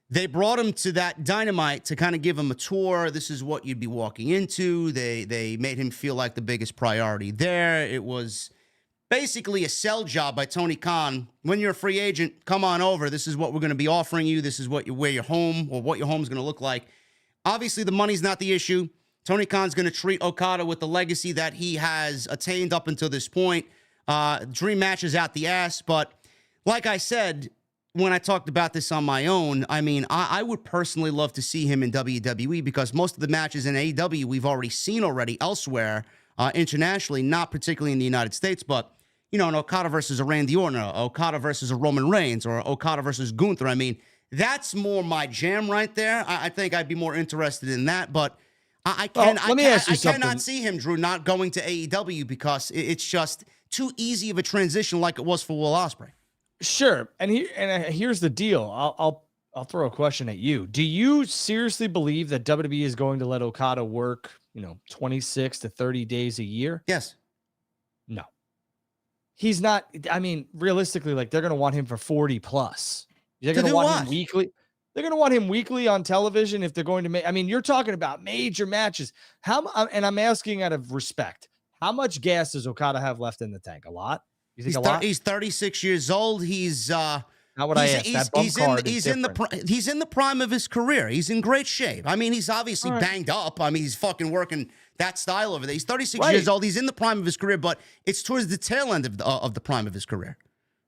they brought him to that Dynamite to kind of give him a tour. This is what you'd be walking into. They made him feel like the biggest priority there. It was basically a sell job by Tony Khan. When you're a free agent, come on over. This is what we're going to be offering you. This is where your home, or what your home's going to look like. Obviously, the money's not the issue. Tony Khan's going to treat Okada with the legacy that he has attained up until this point. Dream matches out the ass. But like I said, when I talked about this on my own, I mean, I would personally love to see him in WWE, because most of the matches in AEW we've already seen elsewhere, internationally, not particularly in the United States, but, you know, an Okada versus a Randy Orton, or Okada versus a Roman Reigns, or Okada versus Gunther. I mean, that's more my jam right there. I think I'd be more interested in that, but I cannot see him, Drew, not going to AEW, because it's just too easy of a transition, like it was for Will Ospreay. Sure, and here's the deal. I'll throw a question at you. Do you seriously believe that WWE is going to let Okada work, 26 to 30 days a year? Yes. No. He's not. I mean, realistically, like, they're going to want him for 40 plus. They're going to want him weekly. They're going to want him weekly on television if they're going to make. I mean, you're talking about major matches. And I'm asking out of respect, how much gas does Okada have left in the tank? A lot? You think a lot? He's 36 years old. He's not what I asked. He's in the prime of his career. He's in great shape. I mean, he's obviously banged up. I mean, he's fucking working that style over there. He's 36 years old. He's in the prime of his career, but it's towards the tail end of the prime of his career.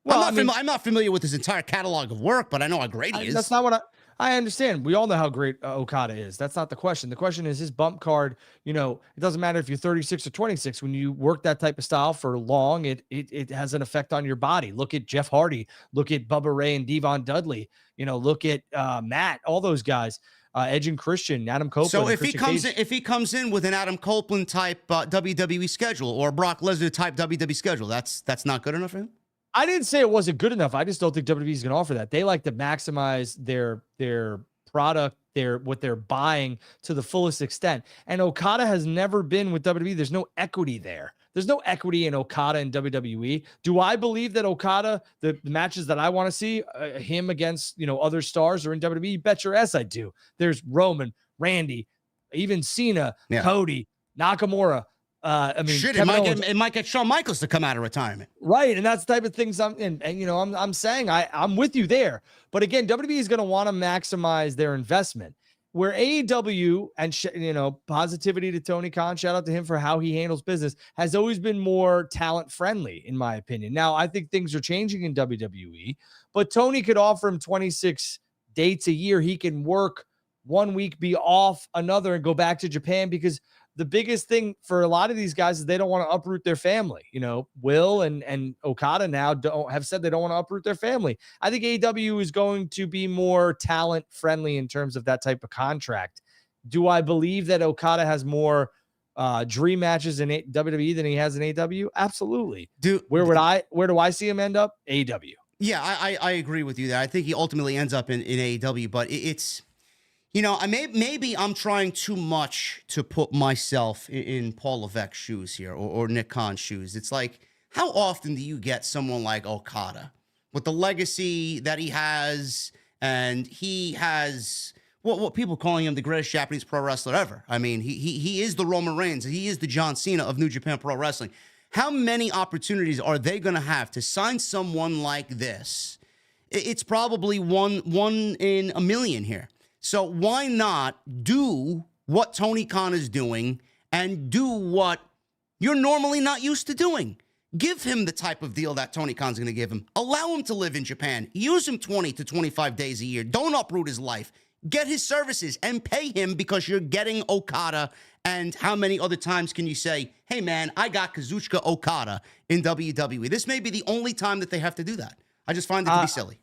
Well, I'm not familiar with his entire catalog of work, but I know how great he is. That's not what I understand. We all know how great Okada is. That's not the question. The question is his bump card. It doesn't matter if you're 36 or 26. When you work that type of style for long, it has an effect on your body. Look at Jeff Hardy. Look at Bubba Ray and Devon Dudley. Look at Matt. All those guys. Edge and Christian, Adam Copeland. So if he comes in with an Adam Copeland type WWE schedule, or Brock Lesnar type WWE schedule, that's not good enough for him? I didn't say it wasn't good enough. I just don't think WWE is going to offer that. They like to maximize their product, what they're buying to the fullest extent. And Okada has never been with WWE. There's no equity there. There's no equity in Okada and WWE. Do I believe that Okada, the matches that I want to see, him against other stars, or in WWE? Bet your ass I do. There's Roman, Randy, even Cena, Cody, Nakamura. Shit, it might get Shawn Michaels to come out of retirement. Right, and that's the type of things I'm saying. I'm with you there. But again, WWE is going to want to maximize their investment. Where AEW, and positivity to Tony Khan, shout out to him for how he handles business, has always been more talent friendly, in my opinion. Now, I think things are changing in WWE, but Tony could offer him 26 dates a year. He can work 1 week, be off another, and go back to Japan, because the biggest thing for a lot of these guys is they don't want to uproot their family. Will and Okada now have said they don't want to uproot their family. I think AEW is going to be more talent friendly in terms of that type of contract. Do I believe that Okada has more dream matches in WWE than he has in AEW? Absolutely. Where do I see him end up? AEW. Yeah, I agree with you there. I think he ultimately ends up in AEW, but it's, maybe I'm trying too much to put myself in Paul Levesque's shoes here, or Nick Khan's shoes. It's like, how often do you get someone like Okada with the legacy that he has, and he has what people calling him the greatest Japanese pro wrestler ever? I mean, he is the Roman Reigns. He is the John Cena of New Japan Pro Wrestling. How many opportunities are they going to have to sign someone like this? It's probably one in a million here. So why not do what Tony Khan is doing and do what you're normally not used to doing? Give him the type of deal that Tony Khan's going to give him. Allow him to live in Japan. Use him 20 to 25 days a year. Don't uproot his life. Get his services and pay him because you're getting Okada. And how many other times can you say, hey, man, I got Kazuchika Okada in WWE? This may be the only time that they have to do that. I just find it to be silly.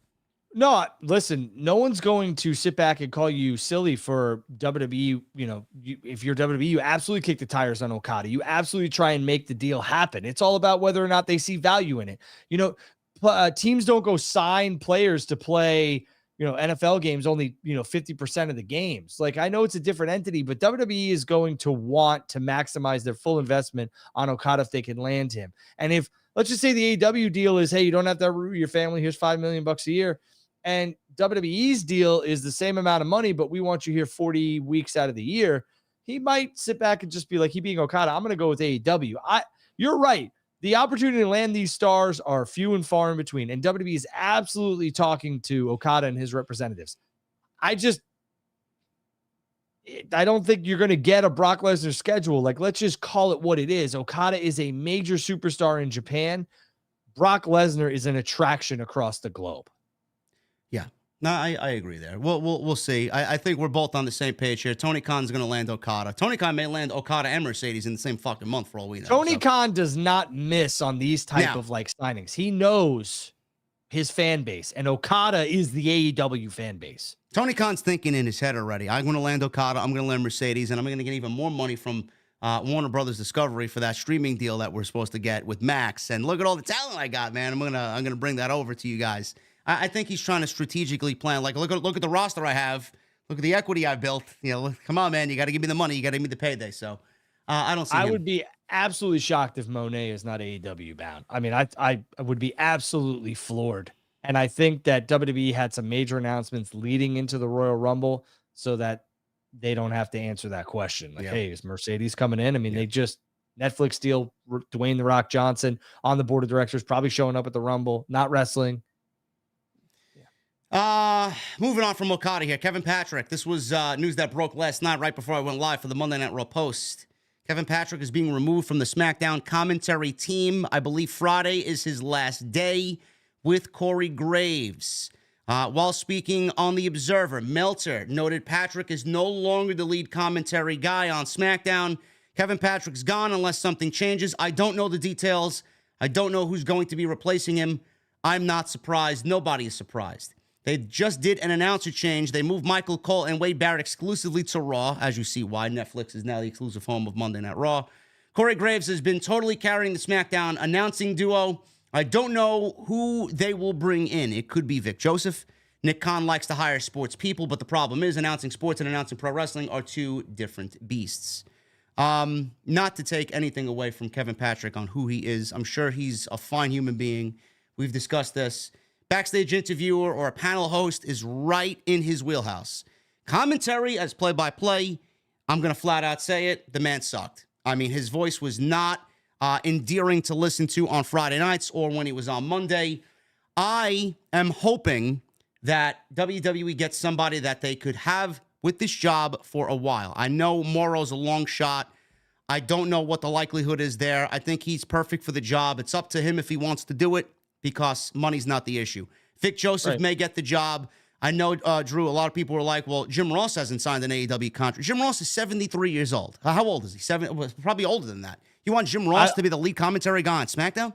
No, listen, no one's going to sit back and call you silly for WWE. You know, if you're WWE, you absolutely kick the tires on Okada. You absolutely try and make the deal happen. It's all about whether or not they see value in it. You know, teams don't go sign players to play, you know, NFL games, only, you know, 50% of the games. Like, I know it's a different entity, but WWE is going to want to maximize their full investment on Okada if they can land him. And if, let's just say the AEW deal is, hey, you don't have to uproot your family. Here's $5 million a year. And WWE's deal is the same amount of money, but we want you here 40 weeks out of the year. He might sit back and just be like, he being Okada, I'm going to go with AEW. You're right. The opportunity to land these stars are few and far in between. And WWE is absolutely talking to Okada and his representatives. I don't think you're going to get a Brock Lesnar schedule. Like, let's just call it what it is. Okada is a major superstar in Japan. Brock Lesnar is an attraction across the globe. Yeah, no, I agree there. We'll see. I think we're both on the same page here. Tony Khan's going to land Okada. Tony Khan may land Okada and Mercedes in the same fucking month for all we know. Tony Khan does not miss on these type of like signings. He knows his fan base, and Okada is the AEW fan base. Tony Khan's thinking in his head already. I'm going to land Okada. I'm going to land Mercedes, and I'm going to get even more money from Warner Brothers Discovery for that streaming deal that we're supposed to get with Max. And look at all the talent I got, man. I'm gonna bring that over to you guys. I think he's trying to strategically plan. Like, look at the roster I have. Look at the equity I built. You know, come on, man. You got to give me the money. You got to give me the payday. So I don't see. I would be absolutely shocked if Monet is not AEW bound. I mean, I would be absolutely floored. And I think that WWE had some major announcements leading into the Royal Rumble so that they don't have to answer that question. Like, hey, is Mercedes coming in? I mean, they just Netflix deal Dwayne The Rock Johnson on the board of directors, probably showing up at the Rumble, not wrestling. Moving on from Okada here. Kevin Patrick. This was news that broke last night right before I went live for the Monday Night Raw post. Kevin Patrick is being removed from the SmackDown commentary team. I believe Friday is his last day with Corey Graves. While speaking on The Observer, Meltzer noted Patrick is no longer the lead commentary guy on SmackDown. Kevin Patrick's gone unless something changes. I don't know the details. I don't know who's going to be replacing him. I'm not surprised. Nobody is surprised. They just did an announcer change. They moved Michael Cole and Wade Barrett exclusively to Raw, as you see why Netflix is now the exclusive home of Monday Night Raw. Corey Graves has been totally carrying the SmackDown announcing duo. I don't know who they will bring in. It could be Vic Joseph. Nick Khan likes to hire sports people, but the problem is announcing sports and announcing pro wrestling are two different beasts. Not to take anything away from Kevin Patrick on who he is. I'm sure he's a fine human being. We've discussed this. Backstage interviewer or a panel host is right in his wheelhouse. Commentary as play-by-play, I'm going to flat out say it, the man sucked. I mean, his voice was not endearing to listen to on Friday nights or when he was on Monday. I am hoping that WWE gets somebody that they could have with this job for a while. I know Morrow's a long shot. I don't know what the likelihood is there. I think he's perfect for the job. It's up to him if he wants to do it, because money's not the issue. Vic Joseph may get the job. I know, Drew, a lot of people were like, well, Jim Ross hasn't signed an AEW contract. Jim Ross is 73 years old. How old is he? Probably older than that. You want Jim Ross to be the lead commentary guy on SmackDown?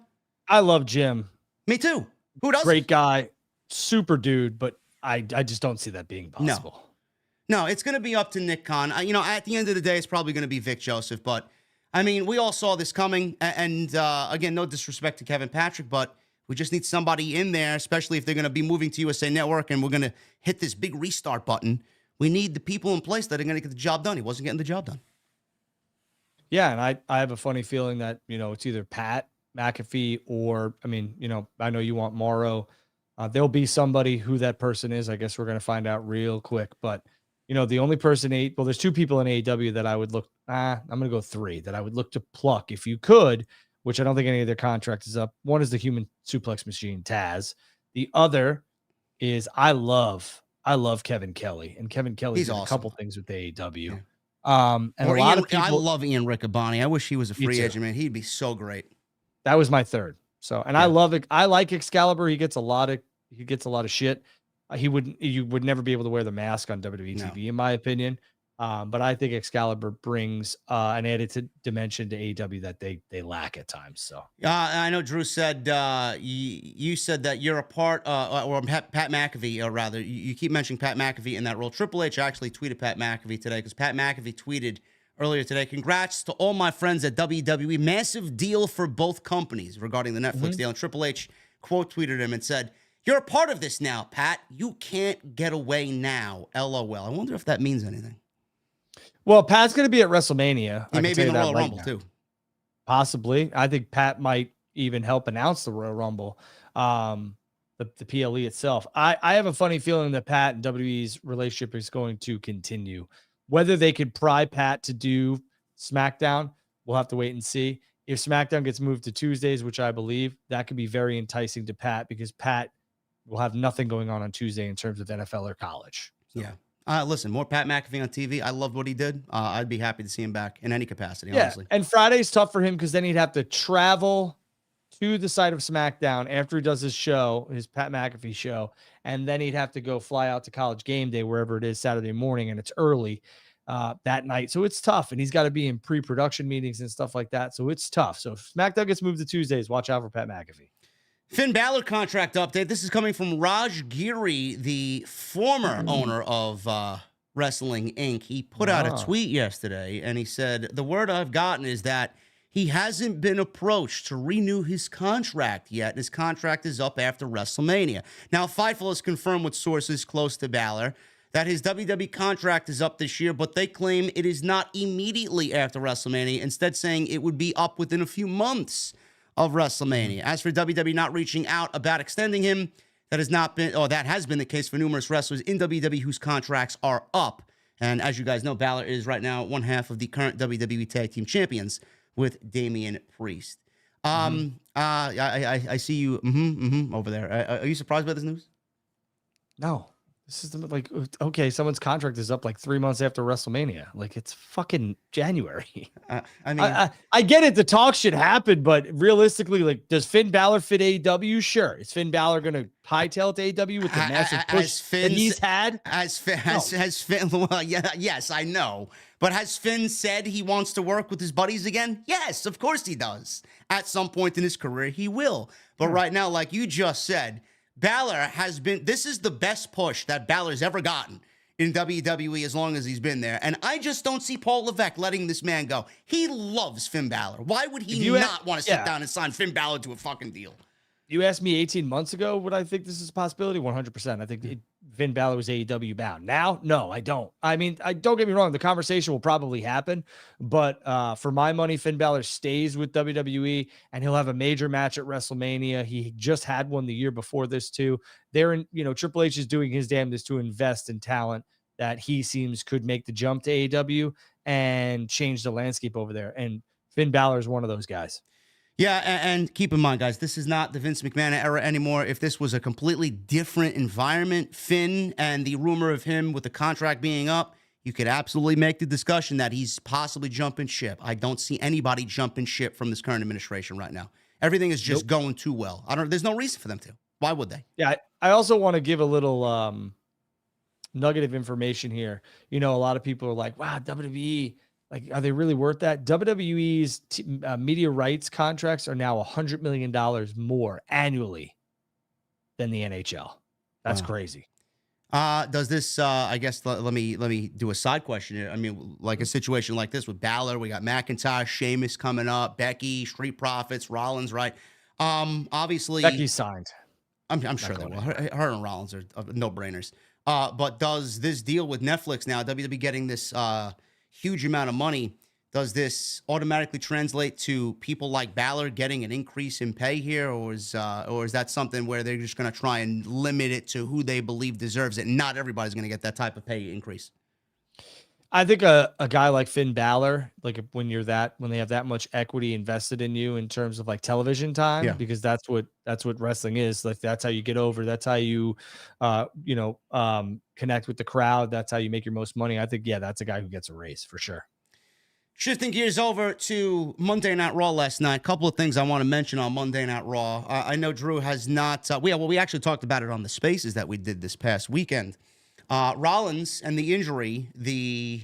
I love Jim. Me too. Who doesn't? Great guy. Super dude, but I just don't see that being possible. No, it's going to be up to Nick Khan. At the end of the day, it's probably going to be Vic Joseph. But, I mean, we all saw this coming. And again, no disrespect to Kevin Patrick, but we just need somebody in there, especially if they're going to be moving to USA Network and we're going to hit this big restart button. We need the people in place that are going to get the job done. He wasn't getting the job done. Yeah, and I have a funny feeling that, it's either Pat McAfee or, I know you want Morrow. There'll be somebody who that person is. I guess we're going to find out real quick. But, the only person, there's two people in AEW that I would look, I'm going to go three, that I would look to pluck if you could, which I don't think any of their contract is up. One is the human suplex machine, Taz. The other is I love Kevin Kelly. And Kevin Kelly's done a couple things with AEW. Yeah. And a lot of people, I love Ian Riccaboni. I wish he was a free agent, man. He'd be so great. That was my third. So, and I love it. I like Excalibur. He gets a lot of shit. You would never be able to wear the mask on WWE TV, in my opinion. But I think Excalibur brings an added dimension to AEW that they lack at times. So I know Drew said you said that you're a part, or Pat McAfee, or rather, you keep mentioning Pat McAfee in that role. Triple H actually tweeted Pat McAfee today because Pat McAfee tweeted earlier today, "Congrats to all my friends at WWE. Massive deal for both companies," regarding the Netflix deal. And Triple H quote tweeted him and said, "You're a part of this now, Pat. You can't get away now. LOL." I wonder if that means anything. Well, Pat's going to be at WrestleMania. He may be in the Royal Rumble too. Possibly. I think Pat might even help announce the Royal Rumble, the PLE itself. I have a funny feeling that Pat and WWE's relationship is going to continue. Whether they could pry Pat to do SmackDown, we'll have to wait and see. If SmackDown gets moved to Tuesdays, which I believe, that could be very enticing to Pat because Pat will have nothing going on Tuesday in terms of NFL or college. So. Yeah. Listen, more Pat McAfee on TV. I loved what he did. I'd be happy to see him back in any capacity, honestly. And Friday's tough for him because then he'd have to travel to the site of SmackDown after he does his show, his Pat McAfee show, and then he'd have to go fly out to College Game Day, wherever it is, Saturday morning, and it's early that night. So it's tough, and he's got to be in pre-production meetings and stuff like that. So it's tough. So if SmackDown gets moved to Tuesdays, watch out for Pat McAfee. Finn Balor contract update. This is coming from Raj Giri, the former owner of Wrestling Inc. He put out a tweet yesterday, and he said, "The word I've gotten is that he hasn't been approached to renew his contract yet. His contract is up after WrestleMania." Now, Fightful has confirmed with sources close to Balor that his WWE contract is up this year, but they claim it is not immediately after WrestleMania, instead saying it would be up within a few months of WrestleMania. As for WWE not reaching out about extending him, that has been the case for numerous wrestlers in WWE whose contracts are up. And as you guys know, Balor is right now one half of the current WWE Tag Team Champions with Damian Priest. I see you over there. Are you surprised by this news? No. This is like, okay, someone's contract is up like 3 months after WrestleMania. Like, it's fucking January. I mean, I get it. The talk should happen, but realistically, like, does Finn Balor fit AEW? Sure. Is Finn Balor going to hightail it to AEW with the massive push that he's had? Has Finn, well, yes, I know. But has Finn said he wants to work with his buddies again? Yes, of course he does. At some point in his career, he will. But right now, like you just said, Balor this is the best push that Balor's ever gotten in WWE as long as he's been there. And I just don't see Paul Levesque letting this man go. He loves Finn Balor. Why would he not want to sit down and sign Finn Balor to a fucking deal? You asked me 18 months ago, would I think this is a possibility? 100%. I think Finn Balor was AEW bound. Now, no, I don't. I mean, don't get me wrong. The conversation will probably happen, but for my money, Finn Balor stays with WWE, and he'll have a major match at WrestleMania. He just had one the year before this too. Triple H is doing his damnedest to invest in talent that he seems could make the jump to AEW and change the landscape over there. And Finn Balor is one of those guys. Yeah, and keep in mind, guys, this is not the Vince McMahon era anymore. If this was a completely different environment, Finn and the rumor of him with the contract being up, you could absolutely make the discussion that he's possibly jumping ship. I don't see anybody jumping ship from this current administration right now. Everything is just going too well. There's no reason for them to. Why would they? Yeah, I also want to give a little nugget of information here. A lot of people are like, wow, WWE, like, are they really worth that? WWE's media rights contracts are now $100 million more annually than the NHL. That's crazy. Does this, I guess, let me do a side question here. I mean, like a situation like this with Balor, we got McIntyre, Sheamus coming up, Becky, Street Profits, Rollins, right? Obviously. Becky signed. I'm sure they will. Her and Rollins are no-brainers. But does this deal with Netflix now, WWE getting this huge amount of money, does this automatically translate to people like Balor getting an increase in pay here, or is that something where they're just going to try and limit it to who they believe deserves it? Not everybody's going to get that type of pay increase. I think a guy like Finn Balor, like when they have that much equity invested in you in terms of like television time, because that's what wrestling is. Like, that's how you get over. That's how you, connect with the crowd. That's how you make your most money. I think, that's a guy who gets a raise for sure. Shifting gears over to Monday Night Raw last night. A couple of things I want to mention on Monday Night Raw. I know Drew has not. We actually talked about it on the spaces that we did this past weekend. Rollins and the injury, the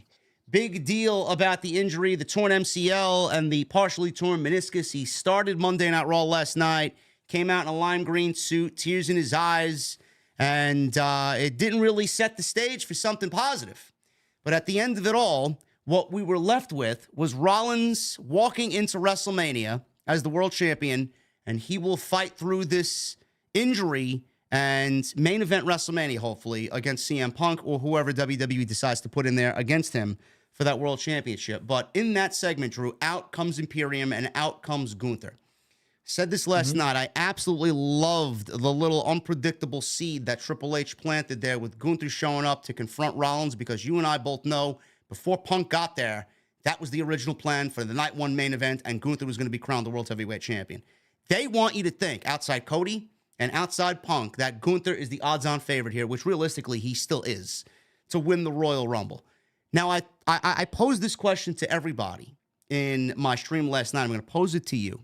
big deal about the injury, the torn MCL and the partially torn meniscus. He started Monday Night Raw last night, came out in a lime green suit, tears in his eyes, and it didn't really set the stage for something positive. But at the end of it all, what we were left with was Rollins walking into WrestleMania as the world champion, and he will fight through this injury and main event WrestleMania, hopefully, against CM Punk or whoever WWE decides to put in there against him for that world championship. But in that segment, Drew, out comes Imperium and out comes Gunther. Said this last night, I absolutely loved the little unpredictable seed that Triple H planted there with Gunther showing up to confront Rollins, because you and I both know before Punk got there, that was the original plan for the night one main event, and Gunther was going to be crowned the World Heavyweight Champion. They want you to think, outside Cody and outside Punk, that Gunther is the odds-on favorite here, which realistically he still is, to win the Royal Rumble. Now, I posed this question to everybody in my stream last night. I'm going to pose it to you.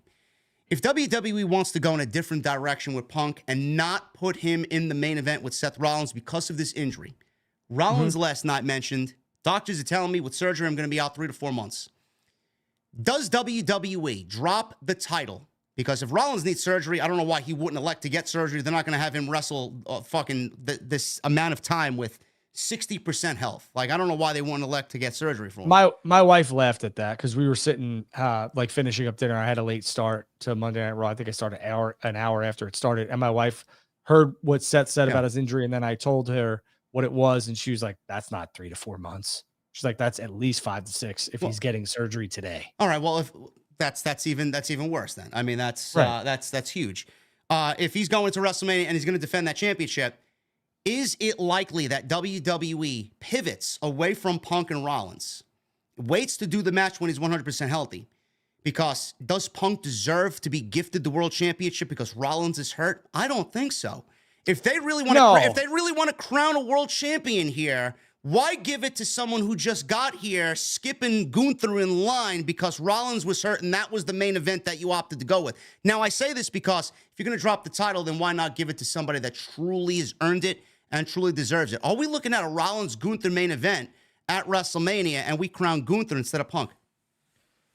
If WWE wants to go in a different direction with Punk and not put him in the main event with Seth Rollins because of this injury, Rollins last night mentioned, doctors are telling me with surgery I'm going to be out 3 to 4 months. Does WWE drop the title? Because if Rollins needs surgery, I don't know why he wouldn't elect to get surgery. They're not going to have him wrestle this amount of time with 60% health. Like, I don't know why they wouldn't elect to get surgery for him. My wife laughed at that because we were sitting like finishing up dinner. I had a late start to Monday Night Raw. I think I started an hour after it started, and my wife heard what Seth said about his injury, and then I told her what it was, and she was like, "That's not 3 to 4 months." She's like, "That's at least 5 to 6 if he's getting surgery today." All right, well, if that's even worse then. I mean, that's huge. If he's going to WrestleMania and he's going to defend that championship, is it likely that WWE pivots away from Punk and Rollins, waits to do the match when he's 100% healthy? Because does Punk deserve to be gifted the world championship because Rollins is hurt? I don't think so. If they really want to crown a world champion here, why give it to someone who just got here, skipping Gunther in line because Rollins was hurt and that was the main event that you opted to go with? Now, I say this because if you're going to drop the title, then why not give it to somebody that truly has earned it and truly deserves it? Are we looking at a Rollins-Gunther main event at WrestleMania and we crown Gunther instead of Punk?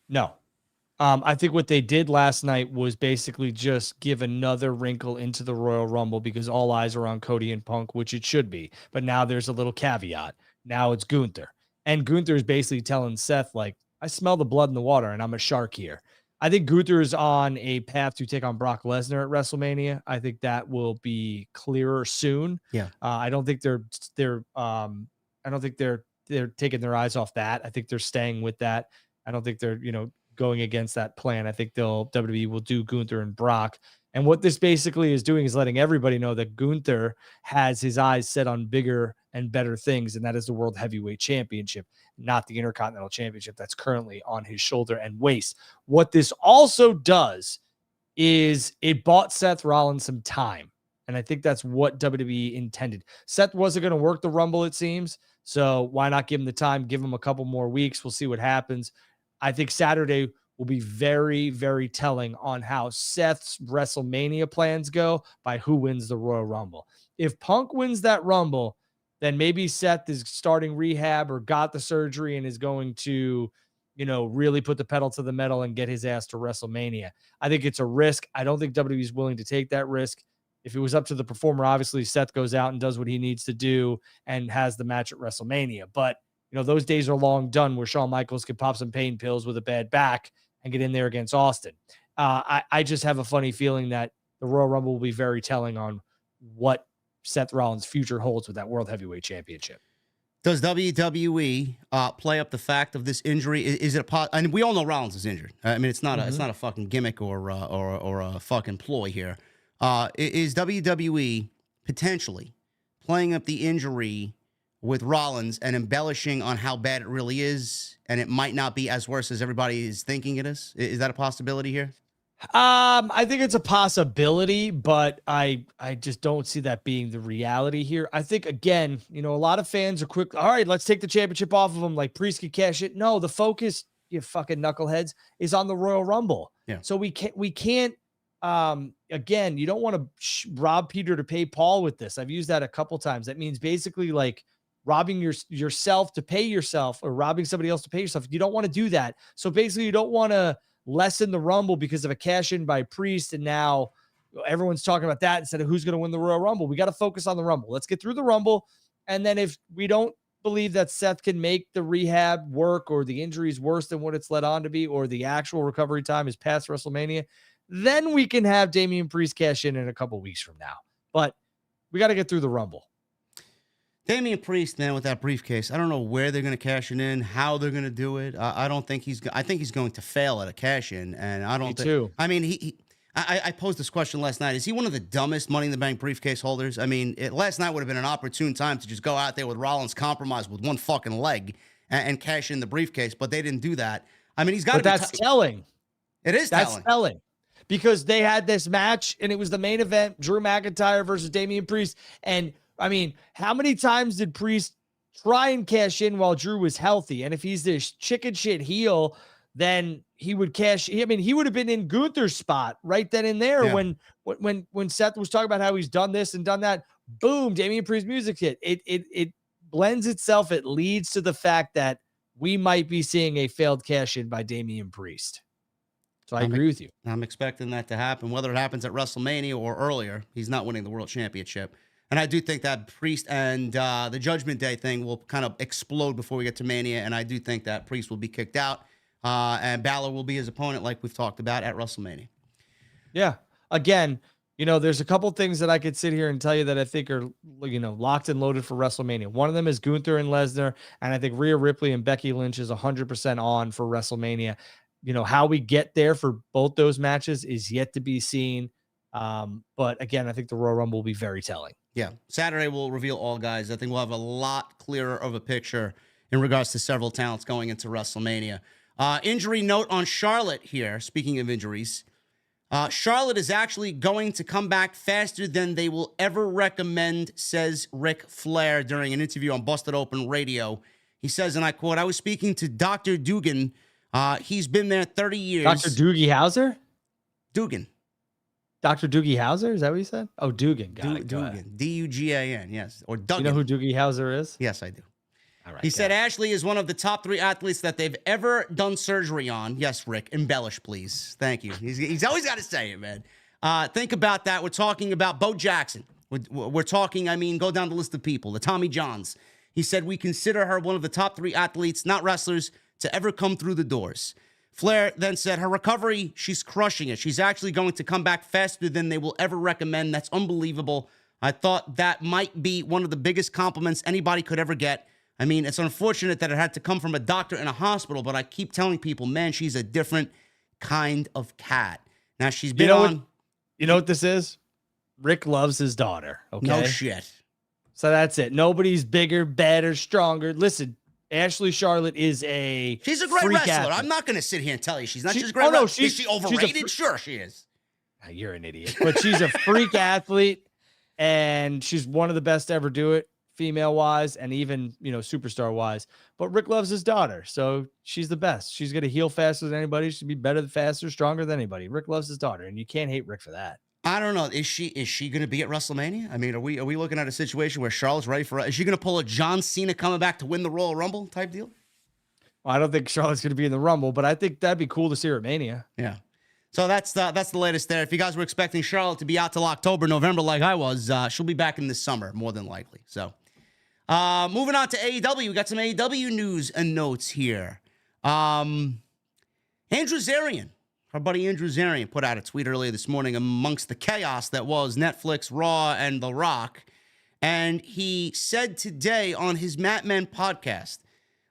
No. I think what they did last night was basically just give another wrinkle into the Royal Rumble because all eyes are on Cody and Punk, which it should be. But now there's a little caveat. Now it's Gunther. And Gunther is basically telling Seth, like, I smell the blood in the water and I'm a shark here. I think Gunther is on a path to take on Brock Lesnar at WrestleMania. I think that will be clearer soon. Yeah. I don't think they're taking their eyes off that. I think they're staying with that. I don't think they're, going against that plan. I think WWE will do Gunther and Brock. And what this basically is doing is letting everybody know that Gunther has his eyes set on bigger and better things, and that is the World Heavyweight Championship, not the Intercontinental Championship that's currently on his shoulder and waist. What this also does is it bought Seth Rollins some time, and I think that's what WWE intended. Seth wasn't going to work the Rumble, it seems, so why not give him the time, give him a couple more weeks. We'll see what happens. I think Saturday will be very, very telling on how Seth's WrestleMania plans go by who wins the Royal Rumble. If Punk wins that Rumble, then maybe Seth is starting rehab or got the surgery and is going to, really put the pedal to the metal and get his ass to WrestleMania. I think it's a risk. I don't think WWE is willing to take that risk. If it was up to the performer, obviously Seth goes out and does what he needs to do and has the match at WrestleMania. But those days are long done where Shawn Michaels could pop some pain pills with a bad back and get in there against Austin. I just have a funny feeling that the Royal Rumble will be very telling on what Seth Rollins' future holds with that World Heavyweight Championship. Does WWE play up the fact of this injury? Is it and we all know Rollins is injured. I mean, it's not a fucking gimmick or a fucking ploy here. Is WWE potentially playing up the injury with Rollins and embellishing on how bad it really is, and it might not be as worse as everybody is thinking it is? Is that a possibility here? I think it's a possibility, but I just don't see that being the reality here. I think, again, a lot of fans are quick. All right, let's take the championship off of him. Like Priest could cash it. No, the focus, you fucking knuckleheads, is on the Royal Rumble. Yeah. So we can't, again, you don't want to rob Peter to pay Paul with this. I've used that a couple times. That means basically like robbing yourself to pay yourself, or robbing somebody else to pay yourself. You don't want to do that. So basically you don't want to lessen the Rumble because of a cash in by Priest. And now everyone's talking about that instead of who's going to win the Royal Rumble. We got to focus on the Rumble. Let's get through the Rumble. And then if we don't believe that Seth can make the rehab work, or the injury is worse than what it's led on to be, or the actual recovery time is past WrestleMania, then we can have Damian Priest cash in a couple weeks from now. But we got to get through the Rumble. Damian Priest, man, with that briefcase, I don't know where they're going to cash it in, how they're going to do it. I don't think I think he's going to fail at a cash in, and I don't think. Too. I mean, I posed this question last night. Is he one of the dumbest Money in the Bank briefcase holders? I mean, last night would have been an opportune time to just go out there with Rollins compromised with one fucking leg and cash in the briefcase, but they didn't do that. I mean, he's got to. But that's telling. It is telling. That's telling. Because they had this match, and it was the main event, Drew McIntyre versus Damian Priest. And, I mean, how many times did Priest try and cash in while Drew was healthy? And if he's this chicken shit heel, then he would cash. I mean, he would have been in Gunther's spot right then and there. Yeah. When Seth was talking about how he's done this and done that, boom, Damian Priest music hit. It blends itself. It leads to the fact that we might be seeing a failed cash in by Damian Priest. So I agree with you. I'm expecting that to happen, whether it happens at WrestleMania or earlier. He's not winning the World Championship. And I do think that Priest and the Judgment Day thing will kind of explode before we get to Mania. And I do think that Priest will be kicked out. And Balor will be his opponent, like we've talked about, at WrestleMania. Yeah. Again, there's a couple things that I could sit here and tell you that I think are, locked and loaded for WrestleMania. One of them is Gunther and Lesnar. And I think Rhea Ripley and Becky Lynch is 100% on for WrestleMania. How we get there for both those matches is yet to be seen. But again, I think the Royal Rumble will be very telling. Yeah. Saturday will reveal all guys. I think we'll have a lot clearer of a picture in regards to several talents going into WrestleMania. Injury note on Charlotte here. Speaking of injuries, Charlotte is actually going to come back faster than they will ever recommend, says Ric Flair during an interview on Busted Open Radio. He says, and I quote, "I was speaking to Dr. Dugan. He's been there 30 years. Dr. Doogie Howser? Dugan. Dr. Doogie Howser? Is that what you said? Oh, Dugan. Got it. Dugan. D-U-G-A-N, yes. Or Duggan. You know who Doogie Howser is? Yes, I do. All right. He said Ashley is one of the top 3 athletes that they've ever done surgery on. Yes, Rick. Embellish, please. Thank you. He's always got to say it, man. Think about that. We're talking about Bo Jackson. We're talking, go down the list of people. The Tommy Johns. He said we consider her one of the top 3 athletes, not wrestlers, to ever come through the doors. Flair then said her recovery, she's crushing it. She's actually going to come back faster than they will ever recommend. That's unbelievable. I thought that might be one of the biggest compliments anybody could ever get. I mean, it's unfortunate that it had to come from a doctor in a hospital, but I keep telling people, man, she's a different kind of cat. Now, she's been on... You know what this is? Rick loves his daughter, okay? No shit. So that's it. Nobody's bigger, better, stronger. Listen, Ashley Charlotte is she's a great wrestler. Athlete. I'm not going to sit here and tell you she's not just a great wrestler. Is she overrated? Sure she is. You're an idiot. But she's a freak athlete, and she's one of the best to ever do it, female-wise and even, superstar-wise. But Rick loves his daughter, so she's the best. She's going to heal faster than anybody. She'll be better, faster, stronger than anybody. Rick loves his daughter, and you can't hate Rick for that. I don't know. Is she going to be at WrestleMania? I mean, are we looking at a situation where Charlotte's ready for? Is she going to pull a John Cena coming back to win the Royal Rumble type deal? Well, I don't think Charlotte's going to be in the Rumble, but I think that'd be cool to see her at Mania. Yeah. So that's the latest there. If you guys were expecting Charlotte to be out till October, November, like I was, she'll be back in this summer more than likely. So, moving on to AEW, we got some AEW news and notes here. Andrew Zarian. Our buddy Andrew Zarian put out a tweet earlier this morning amongst the chaos that was Netflix, Raw, and The Rock. And he said today on his Mat Men podcast,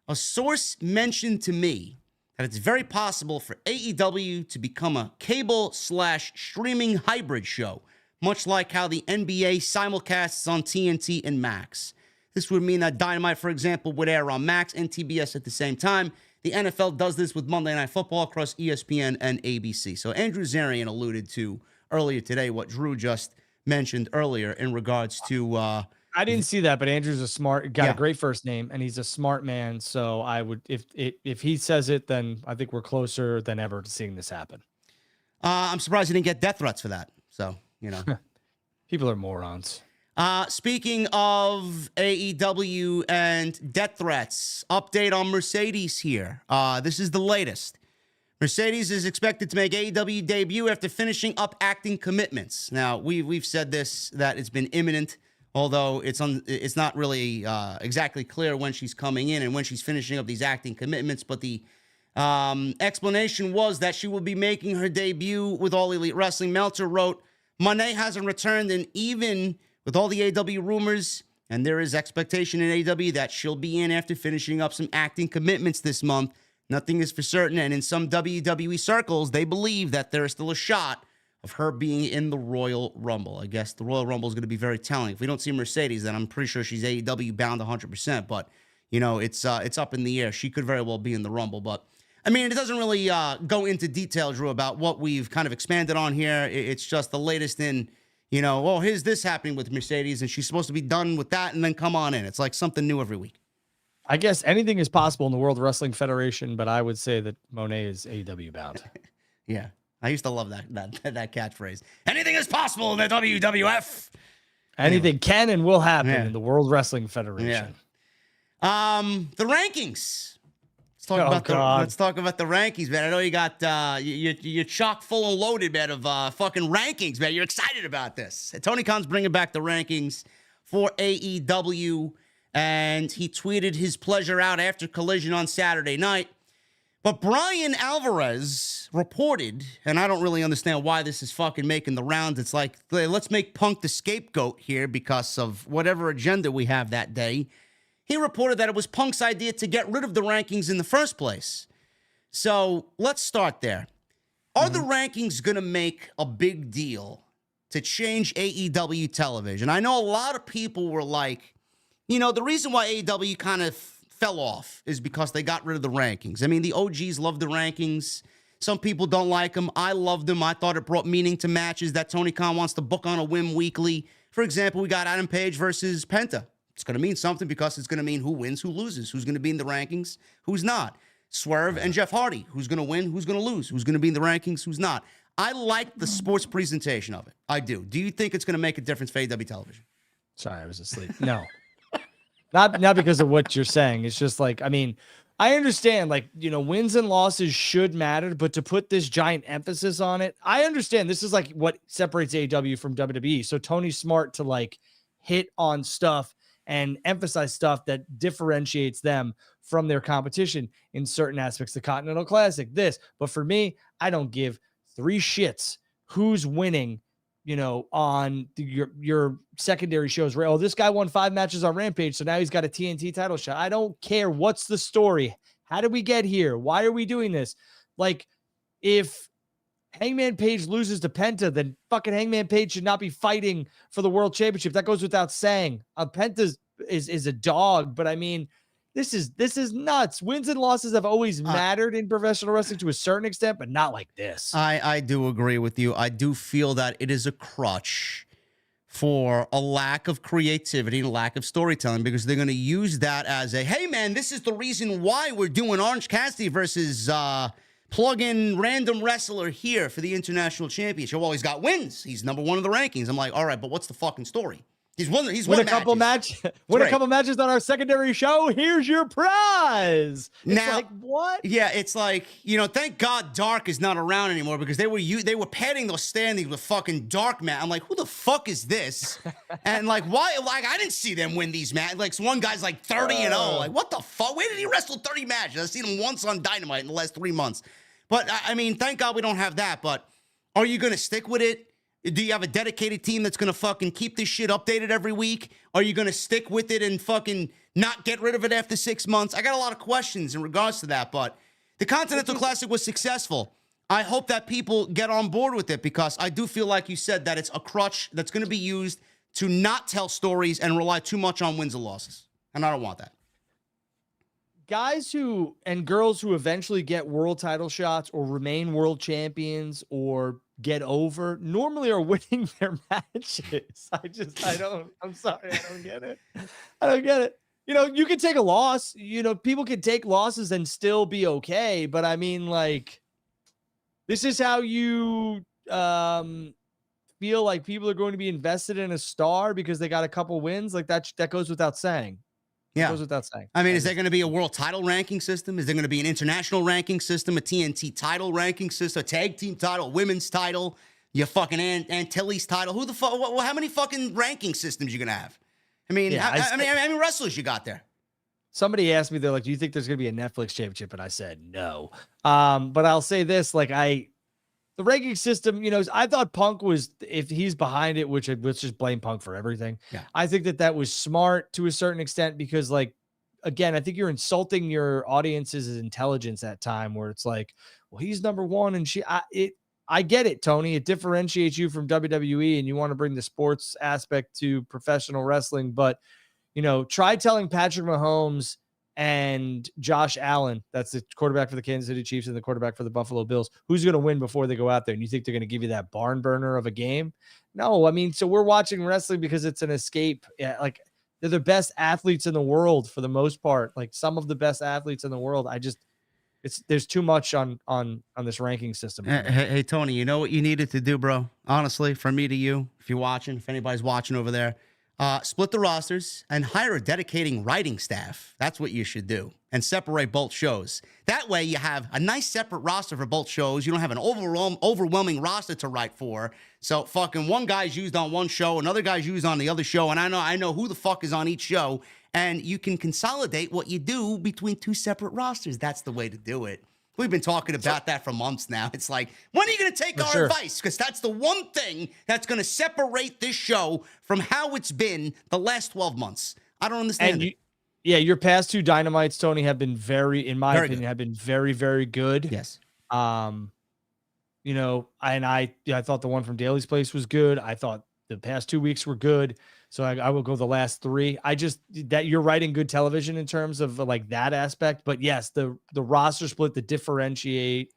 a source mentioned to me that it's very possible for AEW to become a cable/streaming hybrid show, much like how the NBA simulcasts on TNT and Max. This would mean that Dynamite, for example, would air on Max and TBS at the same time. The NFL does this with Monday Night Football across ESPN and ABC. So Andrew Zarian alluded to earlier today what Drew just mentioned earlier in regards to I didn't see that, but Andrew's got Yeah. a great first name, and he's a smart man. So I would, if he says it, then I think we're closer than ever to seeing this happen. I'm surprised he didn't get death threats for that. So, People are morons. Speaking of AEW and death threats, update on Mercedes here. This is the latest. Mercedes is expected to make AEW debut after finishing up acting commitments. Now, we've said this, that it's been imminent, although it's not really exactly clear when she's coming in and when she's finishing up these acting commitments. But the explanation was that she will be making her debut with All Elite Wrestling. Meltzer wrote, Monet hasn't returned, and even with all the AEW rumors, and there is expectation in AEW that she'll be in after finishing up some acting commitments this month. Nothing is for certain, and in some WWE circles, they believe that there is still a shot of her being in the Royal Rumble. I guess the Royal Rumble is going to be very telling. If we don't see Mercedes, then I'm pretty sure she's AEW bound 100%, but, it's up in the air. She could very well be in the Rumble, but, I mean, it doesn't really go into detail, Drew, about what we've kind of expanded on here. It's just the latest in, here's this happening with Mercedes, and she's supposed to be done with that, and then come on in. It's like something new every week. I guess anything is possible in the World Wrestling Federation, but I would say that Monet is AEW bound. Yeah, I used to love that catchphrase. Anything is possible in the WWF. Anything can and will happen in the World Wrestling Federation. Yeah. The rankings. Let's talk about the rankings, man. I know you got you're chock full and loaded, man, of fucking rankings, man. You're excited about this. Tony Khan's bringing back the rankings for AEW. And he tweeted his pleasure out after Collision on Saturday night. But Brian Alvarez reported, and I don't really understand why this is fucking making the rounds. It's like, let's make Punk the scapegoat here because of whatever agenda we have that day. He reported that it was Punk's idea to get rid of the rankings in the first place. So let's start there. Are the rankings going to make a big deal to change AEW television? I know a lot of people were like, the reason why AEW kind of fell off is because they got rid of the rankings. I mean, the OGs love the rankings. Some people don't like them. I loved them. I thought it brought meaning to matches that Tony Khan wants to book on a whim weekly. For example, we got Adam Page versus Penta. It's going to mean something because it's going to mean who wins, who loses, who's going to be in the rankings, who's not. Swerve and Jeff Hardy, who's going to win, who's going to lose, who's going to be in the rankings, who's not. I like the sports presentation of it. I do. Do you think it's going to make a difference for AEW television? Sorry, I was asleep. No. Not because of what you're saying. It's just like, I mean, I understand, like, wins and losses should matter, but to put this giant emphasis on it, I understand this is like what separates AEW from WWE. So Tony's smart to like hit on stuff and emphasize stuff that differentiates them from their competition in certain aspects. The Continental Classic, this. But for me, I don't give three shits who's winning on your secondary shows. Oh, this guy won 5 matches on Rampage, so now he's got a TNT title shot. I don't care. What's the story? How did we get here? Why are we doing this? Like, if Hangman Page loses to Penta, then fucking Hangman Page should not be fighting for the world championship. That goes without saying. Penta is a dog, but I mean, this is nuts. Wins and losses have always mattered in professional wrestling to a certain extent, but not like this. I do agree with you. I do feel that it is a crutch for a lack of creativity and a lack of storytelling because they're going to use that as a, hey, man, this is the reason why we're doing Orange Cassidy versus plug-in random wrestler here for the international championship. Well, he's got wins. He's number 1 in the rankings. I'm like, all right, but what's the fucking story? He's won a couple matches on our secondary show. Here's your prize. Now, like, what? Yeah, it's like, thank God Dark is not around anymore because they were padding those standings with fucking Dark man. I'm like, who the fuck is this? And like, why? Like, I didn't see them win these matches. Like, one guy's like 30-0. Like, what the fuck? Where did he wrestle 30 matches? I've seen him once on Dynamite in the last 3 months. But I mean, thank God we don't have that. But are you going to stick with it? Do you have a dedicated team that's going to fucking keep this shit updated every week? Are you going to stick with it and fucking not get rid of it after 6 months? I got a lot of questions in regards to that, but the Continental Classic was successful. I hope that people get on board with it because I do feel like you said that it's a crutch that's going to be used to not tell stories and rely too much on wins and losses. And I don't want that. guys who and girls who eventually get world title shots or remain world champions or get over normally are winning their matches. I'm sorry. I don't get it. I don't get it. You can take a loss, people can take losses and still be okay. But I mean, like, this is how you, feel like people are going to be invested in a star because they got a couple wins. Like that goes without saying. Yeah. It goes without saying. I mean, is there going to be a world title ranking system? Is there going to be an international ranking system, a TNT title ranking system, a tag team title, women's title, your fucking Antilles title? Who the fuck? How many fucking ranking systems you going to have? I mean, Yeah, how many wrestlers you got there? Somebody asked me, they're like, do you think there's going to be a Netflix championship? And I said, no. But I'll say this, like the ranking system, I thought Punk was, if he's behind it, which let's just blame Punk for everything. Yeah. I think that was smart to a certain extent because, like, again, I think you're insulting your audience's intelligence at time where it's like, well, he's number one and I get it, Tony. It differentiates you from WWE and you want to bring the sports aspect to professional wrestling. But, try telling Patrick Mahomes and Josh Allen, that's the quarterback for the Kansas City Chiefs and the quarterback for the Buffalo Bills, who's going to win before they go out there. And you think they're going to give you that barn burner of a game? No, I mean, so we're watching wrestling because it's an escape. Yeah, like they're the best athletes in the world for the most part. Like some of the best athletes in the world. There's too much on this ranking system. Hey, Tony, you know what you needed to do, bro? Honestly, from me to you, if you're watching, if anybody's watching over there, split the rosters and hire a dedicating writing staff. That's what you should do. And separate both shows. That way you have a nice separate roster for both shows. You don't have an overwhelming roster to write for. So fucking one guy's used on one show, another guy's used on the other show, and I know who the fuck is on each show. And you can consolidate what you do between two separate rosters. That's the way to do it. We've been talking about that for months now. It's like, when are you going to take our advice? Because that's the one thing that's going to separate this show from how it's been the last 12 months. I don't understand it. Yeah, your past two Dynamites, Tony, have been in my opinion, have been very, very good. Yes. And I thought the one from Daly's Place was good. I thought the past 2 weeks were good. So I will go the last three. That you're writing good television in terms of like that aspect. But yes, the roster split, the differentiate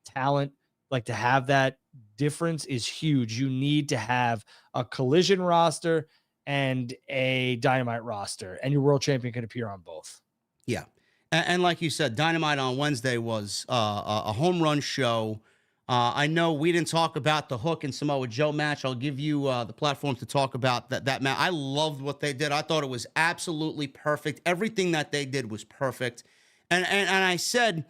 talent, like to have that difference is huge. You need to have a Collision roster and a Dynamite roster, and your world champion can appear on both. Yeah. And like you said, Dynamite on Wednesday was a home run show. I know we didn't talk about the Hook and Samoa Joe match. I'll give you the platform to talk about that match. I loved what they did. I thought it was absolutely perfect. Everything that they did was perfect. And I said,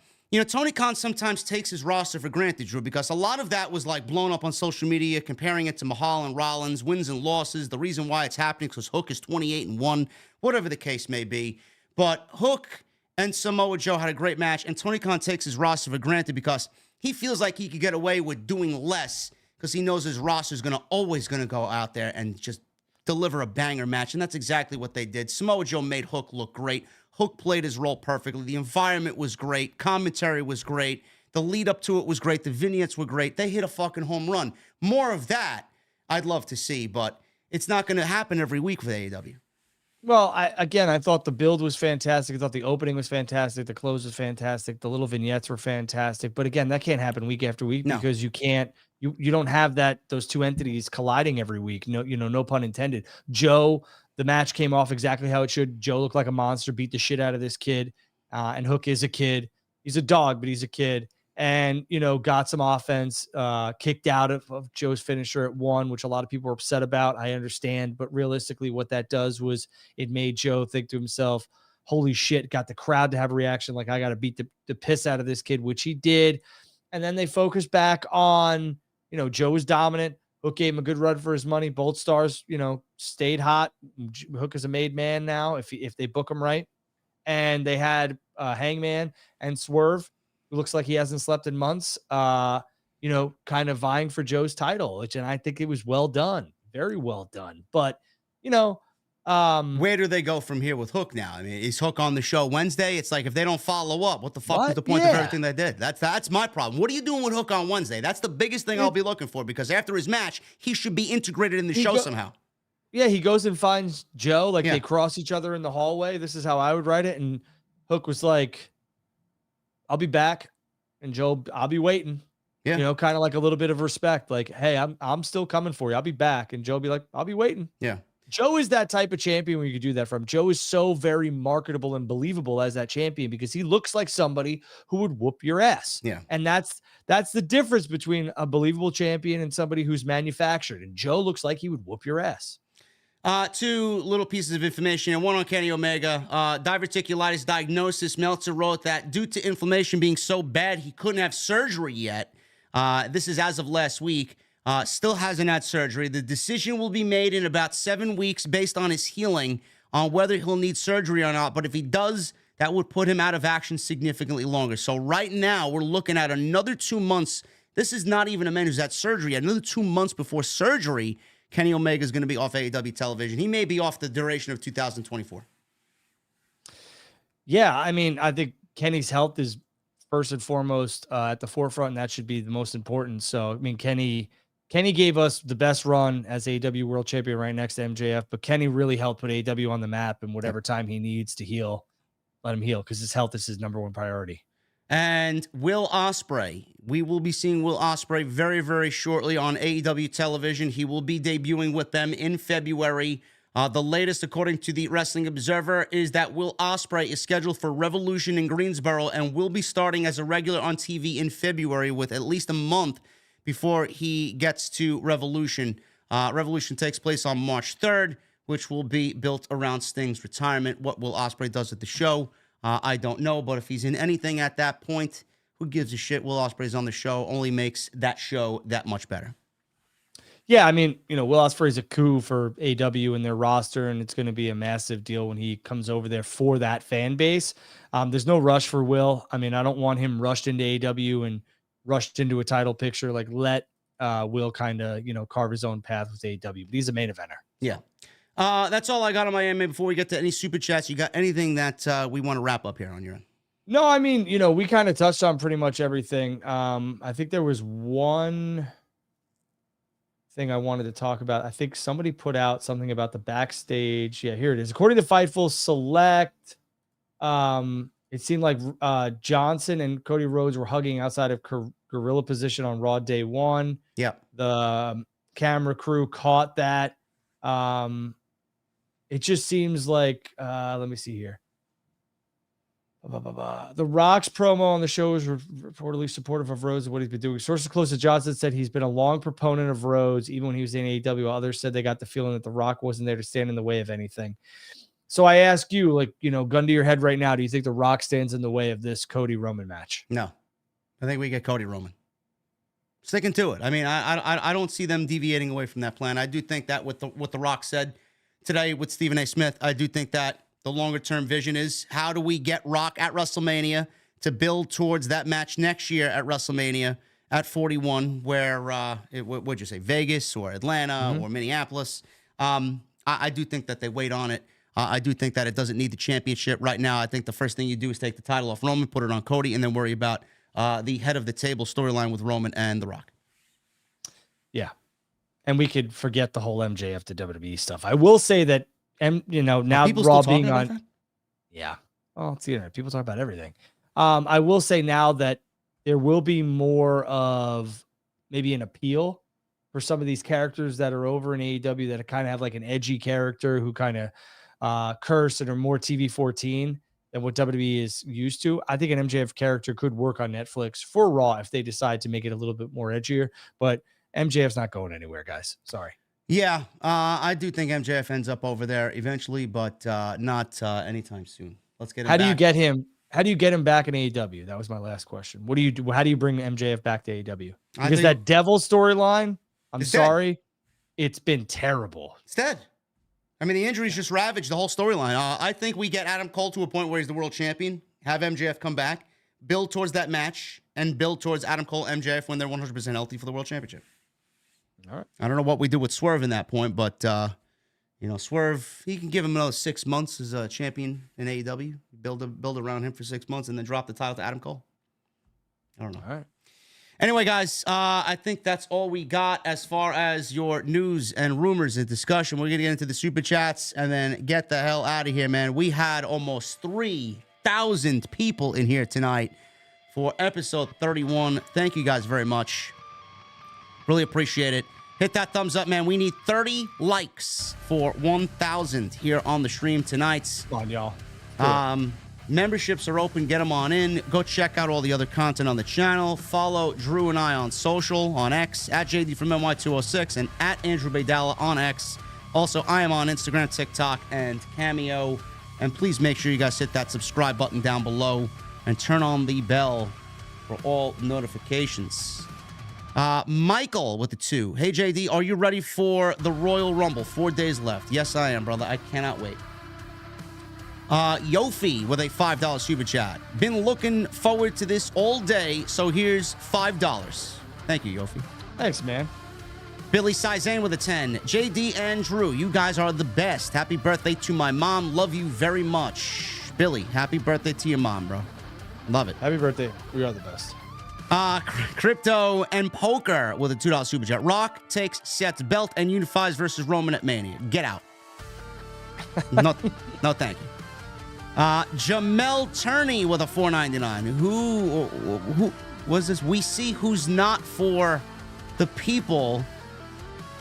Tony Khan sometimes takes his roster for granted, Drew, because a lot of that was like blown up on social media, comparing it to Mahal and Rollins, wins and losses. The reason why it's happening because Hook is 28-1, whatever the case may be. But Hook and Samoa Joe had a great match, and Tony Khan takes his roster for granted because he feels like he could get away with doing less because he knows his roster is always going to go out there and just deliver a banger match. And that's exactly what they did. Samoa Joe made Hook look great. Hook played his role perfectly. The environment was great. Commentary was great. The lead up to it was great. The vignettes were great. They hit a fucking home run. More of that I'd love to see, but it's not going to happen every week with AEW. Well, I thought the build was fantastic. I thought the opening was fantastic. The close was fantastic. The little vignettes were fantastic. But again, that can't happen week after week because you don't have those two entities colliding every week. No pun intended. Joe, the match came off exactly how it should. Joe looked like a monster, beat the shit out of this kid. And Hook is a kid. He's a dog, but he's a kid. And, got some offense, kicked out of Joe's finisher at 1, which a lot of people were upset about. I understand. But realistically, what that does was it made Joe think to himself, holy shit, got the crowd to have a reaction like I got to beat the piss out of this kid, which he did. And then they focused back on, Joe was dominant. Hook gave him a good run for his money. Both stars, stayed hot. Hook is a made man now if they book him right. And they had Hangman and Swerve, who looks like he hasn't slept in months, kind of vying for Joe's title, and I think it was well done. Very well done. But, where do they go from here with Hook now? I mean, is Hook on the show Wednesday? It's like if they don't follow up, what the fuck is the point of everything they did? That's my problem. What are you doing with Hook on Wednesday? That's the biggest thing I'll be looking for because after his match, he should be integrated in the show somehow. Yeah, he goes and finds Joe. They cross each other in the hallway. This is how I would write it. And Hook was like, I'll be back. And Joe, I'll be waiting. Yeah. You know, kind of like a little bit of respect. Like, hey, I'm still coming for you. I'll be back. And Joe be like, I'll be waiting. Yeah. Joe is that type of champion where you could do that from. Joe is so very marketable and believable as that champion because he looks like somebody who would whoop your ass. Yeah. And that's the difference between a believable champion and somebody who's manufactured. And Joe looks like he would whoop your ass. Two little pieces of information, and one on Kenny Omega. Diverticulitis diagnosis. Meltzer wrote that due to inflammation being so bad, he couldn't have surgery yet. This is as of last week. Still hasn't had surgery. The decision will be made in about 7 weeks based on his healing on whether he'll need surgery or not. But if he does, that would put him out of action significantly longer. So right now, we're looking at another 2 months. This is not even a man who's had surgery yet. Another 2 months before surgery, Kenny Omega is going to be off AEW television. He may be off the duration of 2024. Yeah, I mean, I think Kenny's health is first and foremost at the forefront, and that should be the most important. So, I mean, Kenny gave us the best run as AEW World Champion right next to MJF, but Kenny really helped put AEW on the map, and whatever time he needs to heal, let him heal, because his health is his number one priority. And Will Ospreay. We will be seeing Will Ospreay very, very shortly on AEW television. He will be debuting with them in February. The latest, according to the Wrestling Observer, is that Will Ospreay is scheduled for Revolution in Greensboro and will be starting as a regular on TV in February with at least a month before he gets to Revolution. Revolution takes place on March 3rd, which will be built around Sting's retirement. What Will Ospreay does at the show, I don't know, but if he's in anything at that point, who gives a shit? Will Ospreay's on the show, only makes that show that much better. Yeah, I mean, you know, Will Ospreay's a coup for AW and their roster, and it's going to be a massive deal when he comes over there for that fan base. There's no rush for Will. I mean, I don't want him rushed into AW and rushed into a title picture. Like, let Will kind of, you know, carve his own path with AW. But he's a main eventer. Yeah. That's all I got on my end. Before we get to any super chats, you got anything that we want to wrap up here on your end? No, I mean, you know, we kind of touched on pretty much everything. I think there was one thing I wanted to talk about. I think somebody put out something about the backstage. Yeah, here it is. According to Fightful Select, it seemed like Johnson and Cody Rhodes were hugging outside of gorilla position on Raw Day 1. Yeah. The camera crew caught that. It just seems like, let me see here. The Rock's promo on the show is reportedly supportive of Rhodes and what he's been doing. Sources close to Johnson said he's been a long proponent of Rhodes, even when he was in AEW. Others said they got the feeling that The Rock wasn't there to stand in the way of anything. So I ask you, like, you know, gun to your head right now, do you think The Rock stands in the way of this Cody Roman match? No. I think we get Cody Roman. Sticking to it. I mean, I don't see them deviating away from that plan. I do think that what The Rock said today with Stephen A. Smith, I do think that the longer-term vision is how do we get Rock at WrestleMania to build towards that match next year at WrestleMania at 41, where, what'd you say, Vegas or Atlanta or Minneapolis. I do think that they wait on it. I do think that it doesn't need the championship right now. I think the first thing you do is take the title off Roman, put it on Cody, and then worry about the head of the table storyline with Roman and The Rock. Yeah. And we could forget the whole MJF to WWE stuff. I will say that, you know, now Raw being on. That? Yeah. Oh, it's the internet. People talk about everything. I will say now that there will be more of maybe an appeal for some of these characters that are over in AEW that kind of have like an edgy character who kind of curse and are more TV 14 than what WWE is used to. I think an MJF character could work on Netflix for Raw if they decide to make it a little bit more edgier, but MJF's not going anywhere, guys. Sorry. Yeah, I do think MJF ends up over there eventually, but not anytime soon. Let's get him How back. do you get him? How do you get him back in AEW? That was my last question. What do you do? How do you bring MJF back to AEW? Because that Devil storyline, I'm sorry, it's been terrible. It's dead. I mean, the injuries just ravaged the whole storyline. I think we get Adam Cole to a point where he's the world champion, have MJF come back, build towards that match, and build towards Adam Cole, MJF when they're 100% healthy for the world championship. All right. I don't know what we do with Swerve in that point, but, you know, Swerve, he can give him another 6 months as a champion in AEW, build around him for 6 months, and then drop the title to Adam Cole. I don't know. All right. Anyway, guys, I think that's all we got as far as your news and rumors and discussion. We're going to get into the super chats and then get the hell out of here, man. We had almost 3 1,000 people in here tonight for episode 31. Thank you guys very much. Really appreciate it. Hit that thumbs up, man. We need 30 likes for 1,000 here on the stream tonight. Come on, y'all. Memberships are open. Get them on in. Go check out all the other content on the channel. Follow Drew and I on social, on X, at JD from NY206, and at Andrew Baydala on X. Also, I am on Instagram, TikTok, and Cameo. And please make sure you guys hit that subscribe button down below and turn on the bell for all notifications. Michael with the 2. Hey, JD, are you ready for the Royal Rumble? 4 days left. Yes, I am, brother. I cannot wait. Yofi with a $5 super chat. Been looking forward to this all day, so here's $5. Thank you, Yofi. Thanks, man. Billy Sizane with a 10. JD and Drew, you guys are the best. Happy birthday to my mom. Love you very much. Billy, happy birthday to your mom, bro. Love it. Happy birthday. We are the best. Crypto and Poker with a $2 super chat. Rock takes Seth's belt and unifies versus Roman at Mania. Get out. No, thank you. Jamel Turney with a $4.99. Who was this? We see who's not for the people,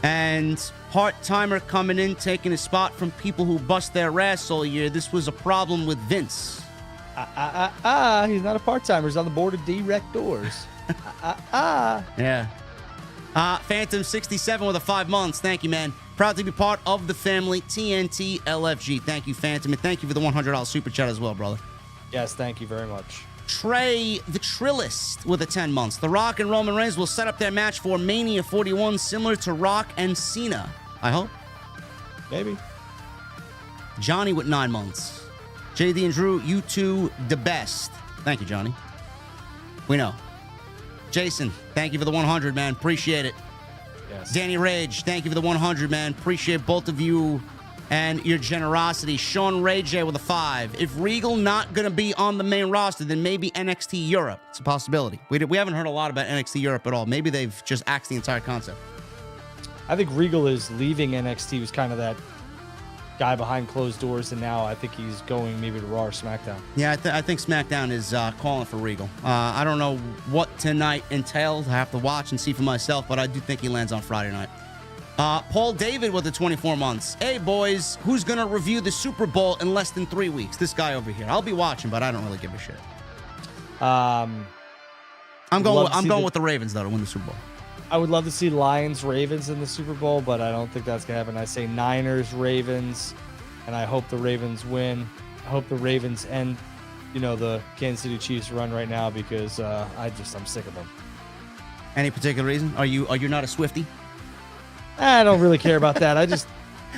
and part-timer coming in, taking a spot from people who bust their ass all year. This was a problem with Vince. He's not a part-timer. He's on the board of directors. Yeah. Phantom 67 with a 5 months. Thank you, man. Proud to be part of the family. TNT LFG. Thank you, Phantom. And thank you for the $100 super chat as well, brother. Yes, thank you very much. Trey the Trillist with a 10 months. The Rock and Roman Reigns will set up their match for Mania 41, similar to Rock and Cena. I hope. Maybe. Johnny with 9 months. JD and Drew, you two the best. Thank you, Johnny. We know. Jason, thank you for the 100, man. Appreciate it. Yes. Danny Rage, thank you for the 100, man. Appreciate both of you and your generosity. Sean Ray J with a 5. If Regal not going to be on the main roster, then maybe NXT Europe. It's a possibility. We haven't heard a lot about NXT Europe at all. Maybe they've just axed the entire concept. I think Regal is leaving NXT. He was kind of that guy behind closed doors, and now I think he's going maybe to Raw or SmackDown. Yeah, I think SmackDown is calling for Regal. I don't know what tonight entails. I have to watch and see for myself, but I do think he lands on Friday night. Paul David with the 24 months. Hey, boys, who's going to review the Super Bowl in less than 3 weeks? This guy over here. I'll be watching, but I don't really give a shit. I'm going with the Ravens, though, to win the Super Bowl. I would love to see Lions-Ravens in the Super Bowl, but I don't think that's going to happen. I say Niners-Ravens, and I hope the Ravens win. I hope the Ravens end, the Kansas City Chiefs run right now, because I'm sick of them. Any particular reason? Are you not a Swiftie? I don't really care about that.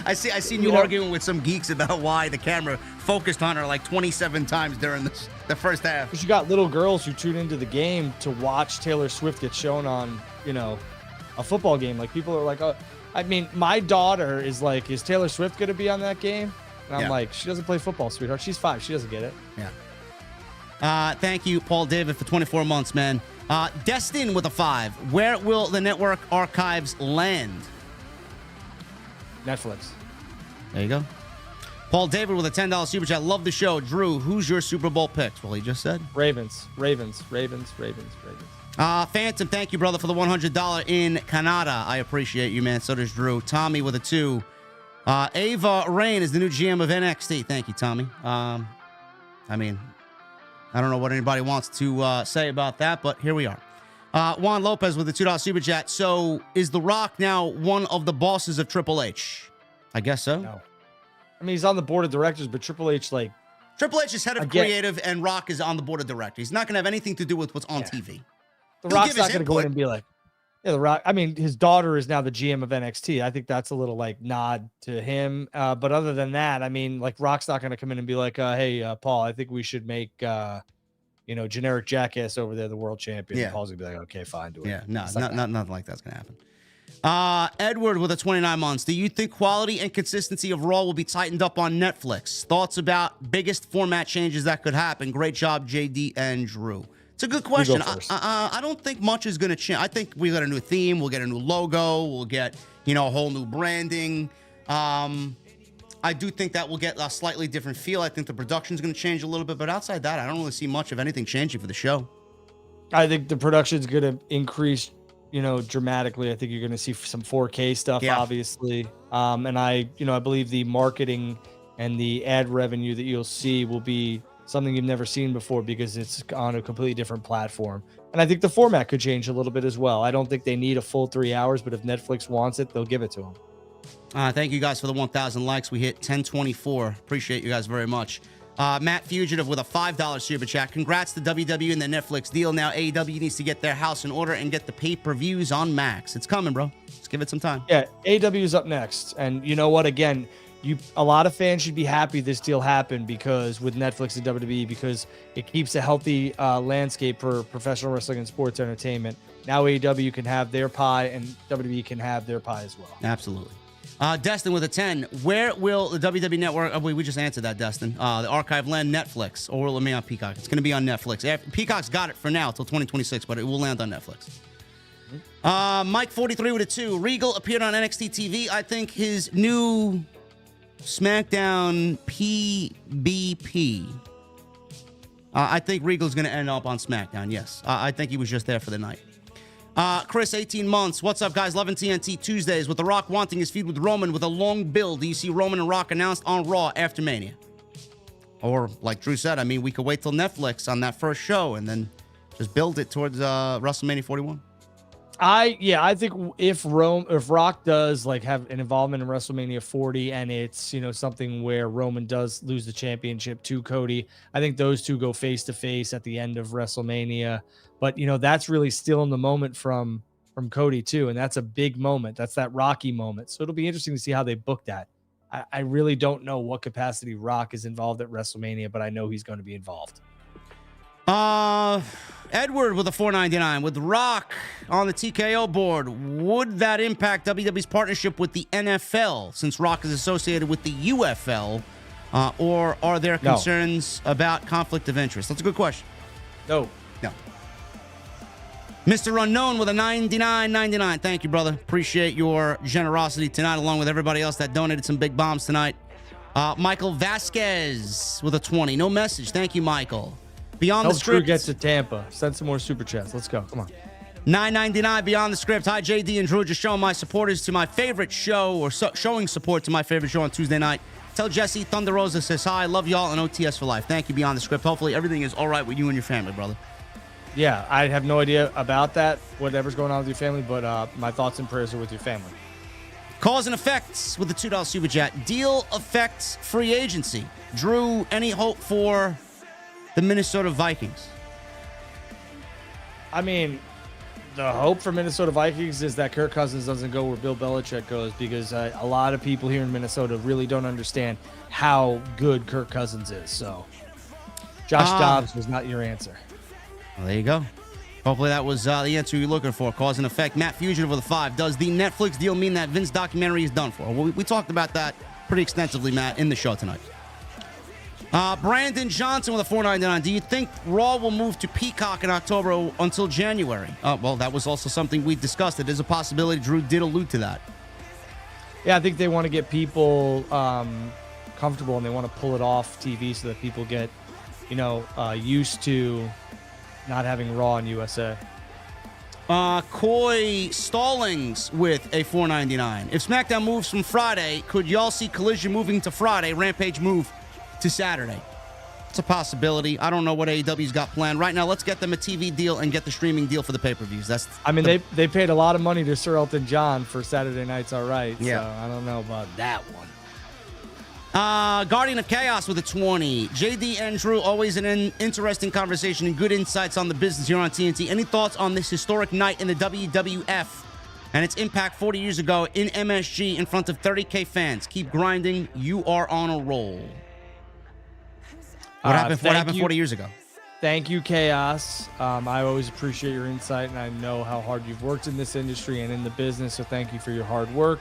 I seen you arguing with some geeks about why the camera focused on her like 27 times during the first half. Because you got little girls who tune into the game to watch Taylor Swift get shown on, a football game. Like, people are like, oh, I mean, my daughter is like, is Taylor Swift going to be on that game? And I'm like, she doesn't play football, sweetheart. She's 5. She doesn't get it. Yeah. Thank you, Paul David, for 24 months, man. Destin with a 5. Where will the network archives land? Netflix. There you go. Paul David with a $10 super chat. Love the show. Drew, who's your Super Bowl picks? Well, he just said. Ravens. Phantom, thank you, brother, for the $100 in Canada. I appreciate you, man. So does Drew. Tommy with a 2. Ava Rain is the new GM of NXT. Thank you, Tommy. I mean, I don't know what anybody wants to say about that, but here we are. Juan Lopez with the $2 super chat. So is The Rock now one of the bosses of Triple H? I guess so. No. I mean, he's on the board of directors, but Triple H, Triple H is head of creative, and Rock is on the board of directors. He's not going to have anything to do with what's on TV. The Rock's not going to go in and be like, yeah, The Rock. I mean, his daughter is now the GM of NXT. I think that's a little nod to him. But other than that, I mean, Rock's not going to come in and be like, hey, Paul, I think we should make, generic jackass over there the world champion. Yeah. Paul's going to be like, okay, fine, do it. Yeah, no, nothing like that's going to happen. Edward with a 29 months. Do you think quality and consistency of Raw will be tightened up on Netflix? Thoughts about biggest format changes that could happen? Great job, JD and Drew. It's a good question. I don't think much is going to change. I think we got a new theme. We'll get a new logo. We'll get, a whole new branding. I I do think that will get a slightly different feel. I think the production's going to change a little bit, but outside that, I don't really see much of anything changing for the show. I think the production's going to increase, dramatically. I think you're going to see some 4K stuff, obviously. And I believe the marketing and the ad revenue that you'll see will be something you've never seen before because it's on a completely different platform. And I think the format could change a little bit as well. I don't think they need a full 3 hours, but if Netflix wants it, they'll give it to them. Thank you guys for the 1,000 likes. We hit 1024. Appreciate you guys very much. Matt Fugitive with a $5 super chat. Congrats to WWE and the Netflix deal. Now AEW needs to get their house in order and get the pay-per-views on Max. It's coming, bro. Just give it some time. Yeah, AEW is up next. And you know what? Again, a lot of fans should be happy this deal happened because with Netflix and WWE, because it keeps a healthy landscape for professional wrestling and sports entertainment. Now AEW can have their pie and WWE can have their pie as well. Absolutely. Destin with a 10. Where will the WWE Network? Oh, we just answered that, Destin. The archive land, Netflix, or will it be on Peacock? It's going to be on Netflix. Peacock's got it for now till 2026, but it will land on Netflix. Mike 43 with a 2. Regal appeared on NXT TV. I think his new SmackDown PBP. I think Regal's going to end up on SmackDown. Yes, I think he was just there for the night. Chris, 18 months. What's up, guys? Loving TNT Tuesdays. With The Rock wanting his feud with Roman with a long build, do you see Roman and Rock announced on Raw after Mania? Or, like Drew said, I mean, we could wait till Netflix on that first show and then just build it towards WrestleMania 41. I think if Rock does like have an involvement in WrestleMania 40 and it's, something where Roman does lose the championship to Cody, I think those two go face to face at the end of WrestleMania. But, that's really still in the moment from Cody too. And that's a big moment. That's that Rocky moment. So it'll be interesting to see how they book that. I really don't know what capacity Rock is involved at WrestleMania, but I know he's going to be involved. Edward with a $4.99. With Rock on the TKO board, would that impact WWE's partnership with the NFL since Rock is associated with the UFL? Or are there concerns about conflict of interest? That's a good question. No. Mr. Unknown with a $99.99. Thank you, brother. Appreciate your generosity tonight, along with everybody else that donated some big bombs tonight. Michael Vasquez with a 20. No message. Thank you, Michael. Beyond the Script. Drew gets to Tampa. Send some more super chats. Let's go. Come on. $9.99 Beyond the Script. Hi, JD and Drew. Just showing my supporters to my favorite show, or showing support to my favorite show on Tuesday night. Tell Jesse Thunder Rosa says hi. Love y'all and OTS for life. Thank you, Beyond the Script. Hopefully everything is all right with you and your family, brother. Yeah, I have no idea about that, whatever's going on with your family, but my thoughts and prayers are with your family. Cause and effects with the $2 super chat. Deal affects free agency. Drew, any hope for the Minnesota Vikings? I mean, the hope for Minnesota Vikings is that Kirk Cousins doesn't go where Bill Belichick goes, because a lot of people here in Minnesota really don't understand how good Kirk Cousins is. So Josh Dobbs was not your answer. Well, there you go. Hopefully that was the answer you're looking for. Cause and effect. Matt Fugitive with a 5. Does the Netflix deal mean that Vince documentary is done for? Well, we talked about that pretty extensively, Matt, in the show tonight. Brandon Johnson with a $4.99. Do you think Raw will move to Peacock in October until January? Well, that was also something we discussed. It is a possibility. Drew did allude to that. Yeah, I think they want to get people comfortable, and they want to pull it off TV so that people get, used to not having Raw on USA. Coy Stallings with a $4.99. If SmackDown moves from Friday, could y'all see Collision moving to Friday, Rampage move to Saturday? It's a possibility. I don't know what AEW's got planned. Right now, let's get them a TV deal and get the streaming deal for the pay-per-views. They paid a lot of money to Sir Elton John for Saturday Night's All Right. Yeah. So I don't know about that one. Guardian of Chaos with a 20. JD and Drew, always an interesting conversation and good insights on the business here on TNT. Any thoughts on this historic night in the WWF and its impact 40 years ago in MSG in front of 30K fans? Keep grinding. You are on a roll. What happened 40 years ago? Thank you, Chaos. I always appreciate your insight, and I know how hard you've worked in this industry and in the business, so thank you for your hard work.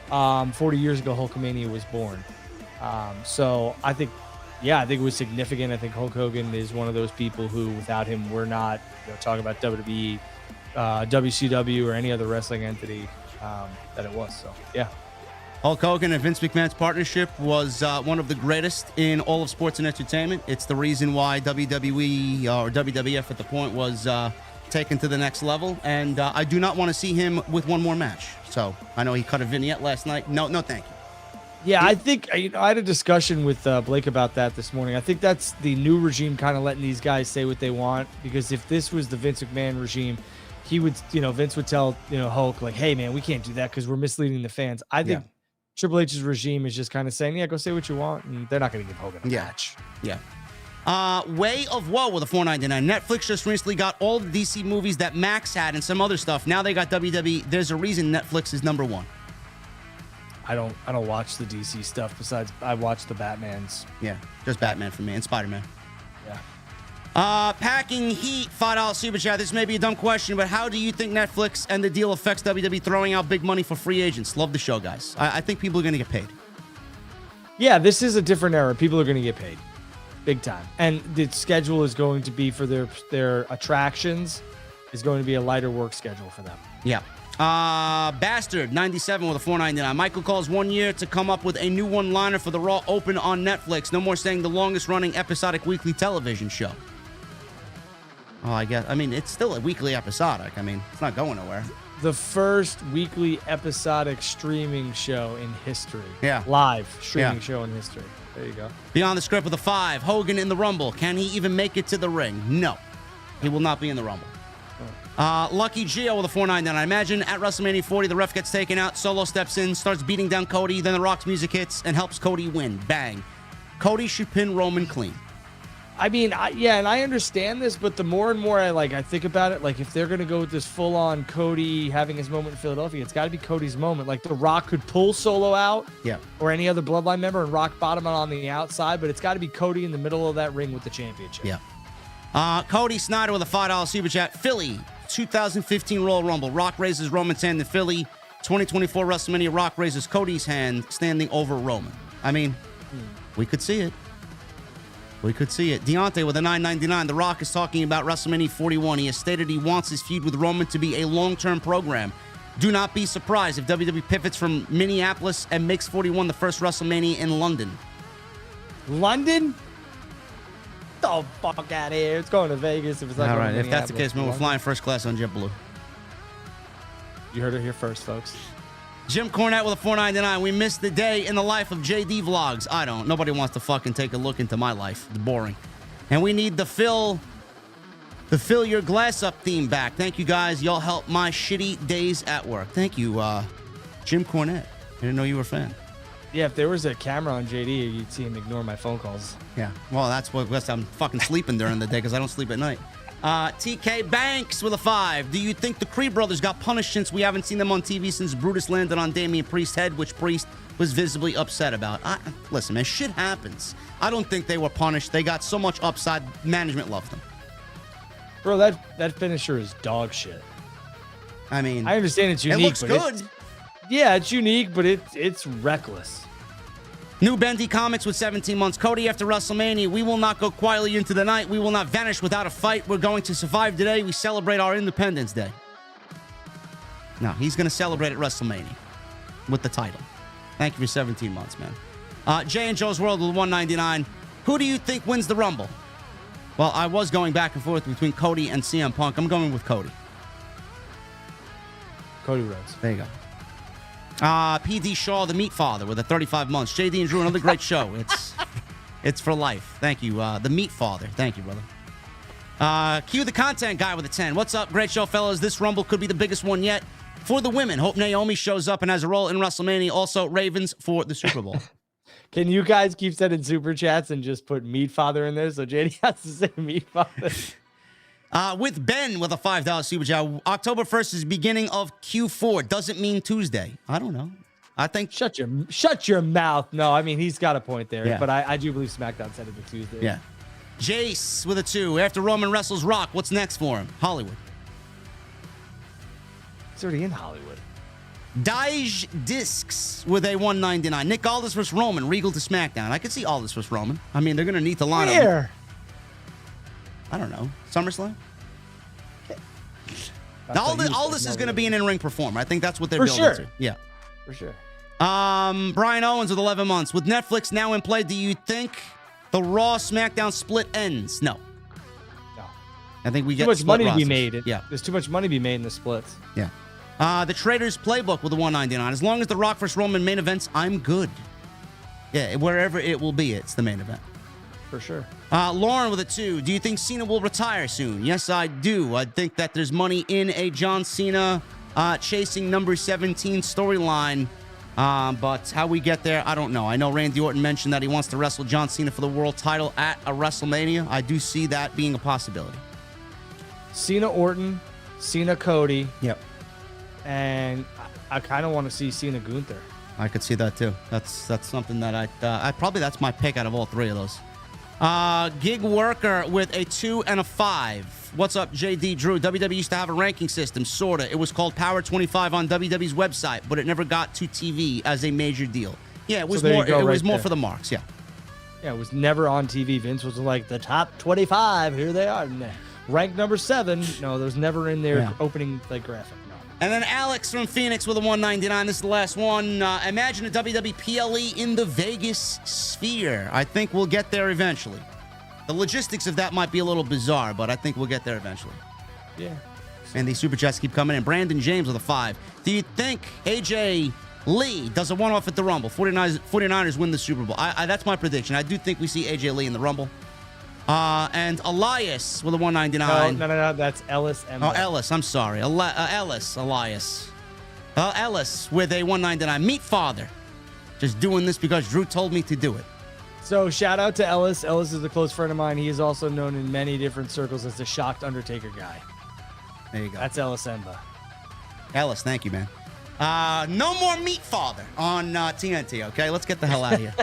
40 years ago, Hulkamania was born. So I think it was significant. I think Hulk Hogan is one of those people who, without him, we're not talking about WWE, WCW, or any other wrestling entity that it was. So, yeah. Hulk Hogan and Vince McMahon's partnership was one of the greatest in all of sports and entertainment. It's the reason why WWE or WWF at the point was taken to the next level. And I do not want to see him with one more match. So I know he cut a vignette last night. No, thank you. Yeah, I think I had a discussion with Blake about that this morning. I think that's the new regime kind of letting these guys say what they want, because if this was the Vince McMahon regime, he would, Vince would tell, Hulk, like, hey, man, we can't do that because we're misleading the fans. I think Triple H's regime is just kind of saying, yeah, go say what you want, and they're not going to give Hogan a match. Yeah. Way of Woe with a $4.99. Netflix just recently got all the DC movies that Max had and some other stuff. Now they got WWE. There's a reason Netflix is number one. I don't watch the DC stuff. Besides, I watch the Batmans. Yeah, just Batman for me and Spider-Man. Yeah. Packing Heat, $5 super chat. This may be a dumb question, but how do you think Netflix and the deal affects WWE throwing out big money for free agents? Love the show, guys. I think people are going to get paid. Yeah, this is a different era. People are going to get paid big time. And the schedule is going to be for their attractions is going to be a lighter work schedule for them. Yeah. Bastard 97 with a $4.99. Michael calls 1 year to come up with a new one-liner for the Raw Open on Netflix. No more saying the longest-running episodic weekly television show. Oh, it's still a weekly episodic. It's not going nowhere. The first weekly episodic streaming show in history. Yeah. Live streaming show in history. There you go. Beyond the Script with a 5. Hogan in the Rumble. Can he even make it to the ring? No. He will not be in the Rumble. Lucky Gio with a $4.99. I imagine at WrestleMania 40, the ref gets taken out, Solo steps in, starts beating down Cody, then The Rock's music hits and helps Cody win. Bang. Cody should pin Roman clean. And I understand this, but the more and more I think about it, like if they're going to go with this full-on Cody having his moment in Philadelphia, it's got to be Cody's moment. Like The Rock could pull Solo out, or any other Bloodline member, and Rock bottom on the outside, but it's got to be Cody in the middle of that ring with the championship. Yeah. Cody Snyder with a $5 super chat. Philly 2015 Royal Rumble. Rock raises Roman's hand in Philly. 2024 WrestleMania. Rock raises Cody's hand, standing over Roman. We could see it. Deontay with a $9.99. The Rock is talking about WrestleMania 41. He has stated he wants his feud with Roman to be a long-term program. Do not be surprised if WWE pivots from Minneapolis and makes 41 the first WrestleMania in London. London? The fuck out of here. It's going to Vegas if it's not all going right. to If that's the case, man, we're flying first class on JetBlue. You heard it here first, folks. Jim Cornette with a $4.99. We missed the day in the life of JD vlogs. I don't. Nobody wants to fucking take a look into my life. It's boring. And we need the fill your glass up theme back. Thank you guys. Y'all help my shitty days at work. Thank you, Jim Cornette. I didn't know you were a fan. Yeah, if there was a camera on JD, you'd see him ignore my phone calls. Yeah, well, that's what I'm fucking sleeping during the day because I don't sleep at night. TK Banks with a 5. Do you think the Creed brothers got punished since we haven't seen them on TV since Brutus landed on Damian Priest's head, which Priest was visibly upset about? Listen, man, shit happens. I don't think they were punished. They got so much upside. Management loved them. Bro, that finisher is dog shit. I understand it's unique. It looks good. It's unique, but it's reckless. New Bendy Comics with 17 months. Cody, after WrestleMania, we will not go quietly into the night. We will not vanish without a fight. We're going to survive today. We celebrate our Independence Day. No, he's going to celebrate at WrestleMania with the title. Thank you for 17 months, man. Jay and Joe's World with $1.99. Who do you think wins the Rumble? Well, I was going back and forth between Cody and CM Punk. I'm going with Cody. Cody Rhodes. There you go. PD Shaw, the Meat Father, with a 35 months. JD and Drew, another great show. It's for life. Thank you. The Meat Father. Thank you, brother. Q the Content Guy with a 10. What's up? Great show, fellas. This Rumble could be the biggest one yet. For the women, hope Naomi shows up and has a role in WrestleMania. Also, Ravens for the Super Bowl. Can you guys keep sending super chats and just put Meat Father in there so JD has to say Meat Father? With Ben with a $5 super chat. October 1st is beginning of Q4. Doesn't mean Tuesday. I don't know. I think shut your mouth. No, he's got a point there. Yeah. But I do believe SmackDown said it to Tuesday. Yeah. Jace with a 2. After Roman wrestles Rock, what's next for him? Hollywood. He's already in Hollywood. Dij Discs with a $1.99. Nick Aldis versus Roman. Regal to SmackDown. I could see Aldis versus Roman. They're going to need to line up. Where? I don't know. SummerSlam? Aldis is going to be an in-ring performer. I think that's what they're building to. Yeah. For sure. Brian Owens with 11 months. With Netflix now in play, do you think the Raw SmackDown split ends? No. No. I think we get too much split money to rosters. be made. Yeah. There's too much money to be made in the splits. Yeah. The Trader's Playbook with the 199. As long as the Rock vs. Roman main events, I'm good. Yeah, wherever it will be, it's the main event. For sure. Lauren with a 2. Do you think Cena will retire soon? Yes, I do. I think that there's money in a John Cena chasing number 17 storyline. But how we get there, I don't know. I know Randy Orton mentioned that he wants to wrestle John Cena for the world title at a WrestleMania. I do see that being a possibility. Cena Orton, Cena Cody. Yep. And I kind of want to see Cena Gunther. I could see that too. That's something that I probably that's my pick out of all three of those. Gig Worker with a 2 and a 5. What's up, JD Drew? WWE used to have a ranking system, sorta. It was called Power 25 on WWE's website, but it never got to TV as a major deal. Yeah, it was more. It was more for the marks. Yeah. Yeah, it was never on TV. Vince was like the top 25. Here they are. Ranked number 7. No, there was never in their opening graphic. No. And then Alex from Phoenix with a 199. This is the last one. Imagine a WWE PLE in the Vegas sphere. I think we'll get there eventually. The logistics of that might be a little bizarre, but I think we'll get there eventually. Yeah. And these super chats keep coming in. Brandon James with a 5. Do you think AJ Lee does a one-off at the Rumble? 49ers win the Super Bowl. That's my prediction. I do think we see AJ Lee in the Rumble. And Elias with a 199. No. That's Ellis. Oh, Ellis. I'm sorry. Elias with a 199. Meat Father. Just doing this because Drew told me to do it. So shout out to Ellis. Ellis is a close friend of mine. He is also known in many different circles as the shocked Undertaker guy. There you go. That's Ellis Emba. Ellis, thank you, man. No more Meat Father on TNT. Okay, let's get the hell out of here.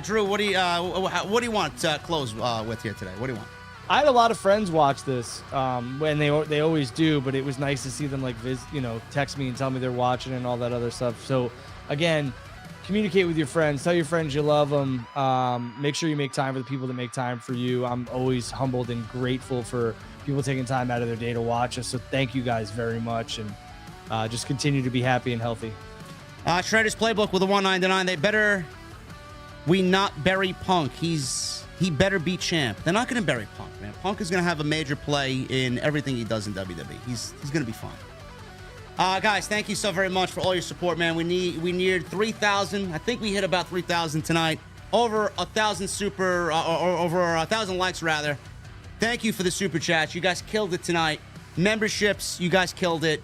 Drew, what do you want to close with here today? What do you want? I had a lot of friends watch this, and they always do. But it was nice to see them text me and tell me they're watching and all that other stuff. So again, communicate with your friends. Tell your friends you love them. Make sure you make time for the people that make time for you. I'm always humbled and grateful for people taking time out of their day to watch us. So thank you guys very much, and just continue to be happy and healthy. Shredder's Playbook with a 199. They better not bury Punk. He better be champ. They're not going to bury Punk, man. Punk is going to have a major play in everything he does in WWE. He's going to be fine. Guys, thank you so very much for all your support, man. We neared 3,000. I think we hit about 3,000 tonight. Over 1,000 over 1,000 likes rather. Thank you for the super chats. You guys killed it tonight. Memberships, you guys killed it.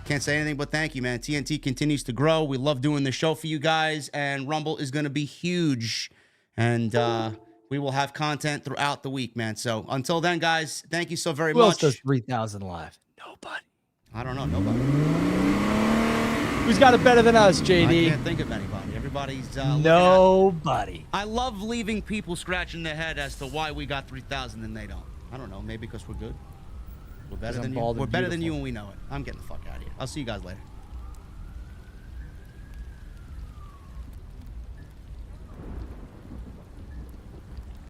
Can't say anything but thank you, man. TNT continues to grow. We love doing the show for you guys, and Rumble is going to be huge. And we will have content throughout the week, man. So until then, guys, thank you so very much. Who else does 3,000 live? Nobody. I don't know. Nobody. Who's got it better than us, JD? I can't think of anybody. Everybody's nobody. I love leaving people scratching their head as to why we got 3,000 and they don't. I don't know. Maybe because we're good. We're better than you. We're better than you and we know it. I'm getting the fuck out of here. I'll see you guys later.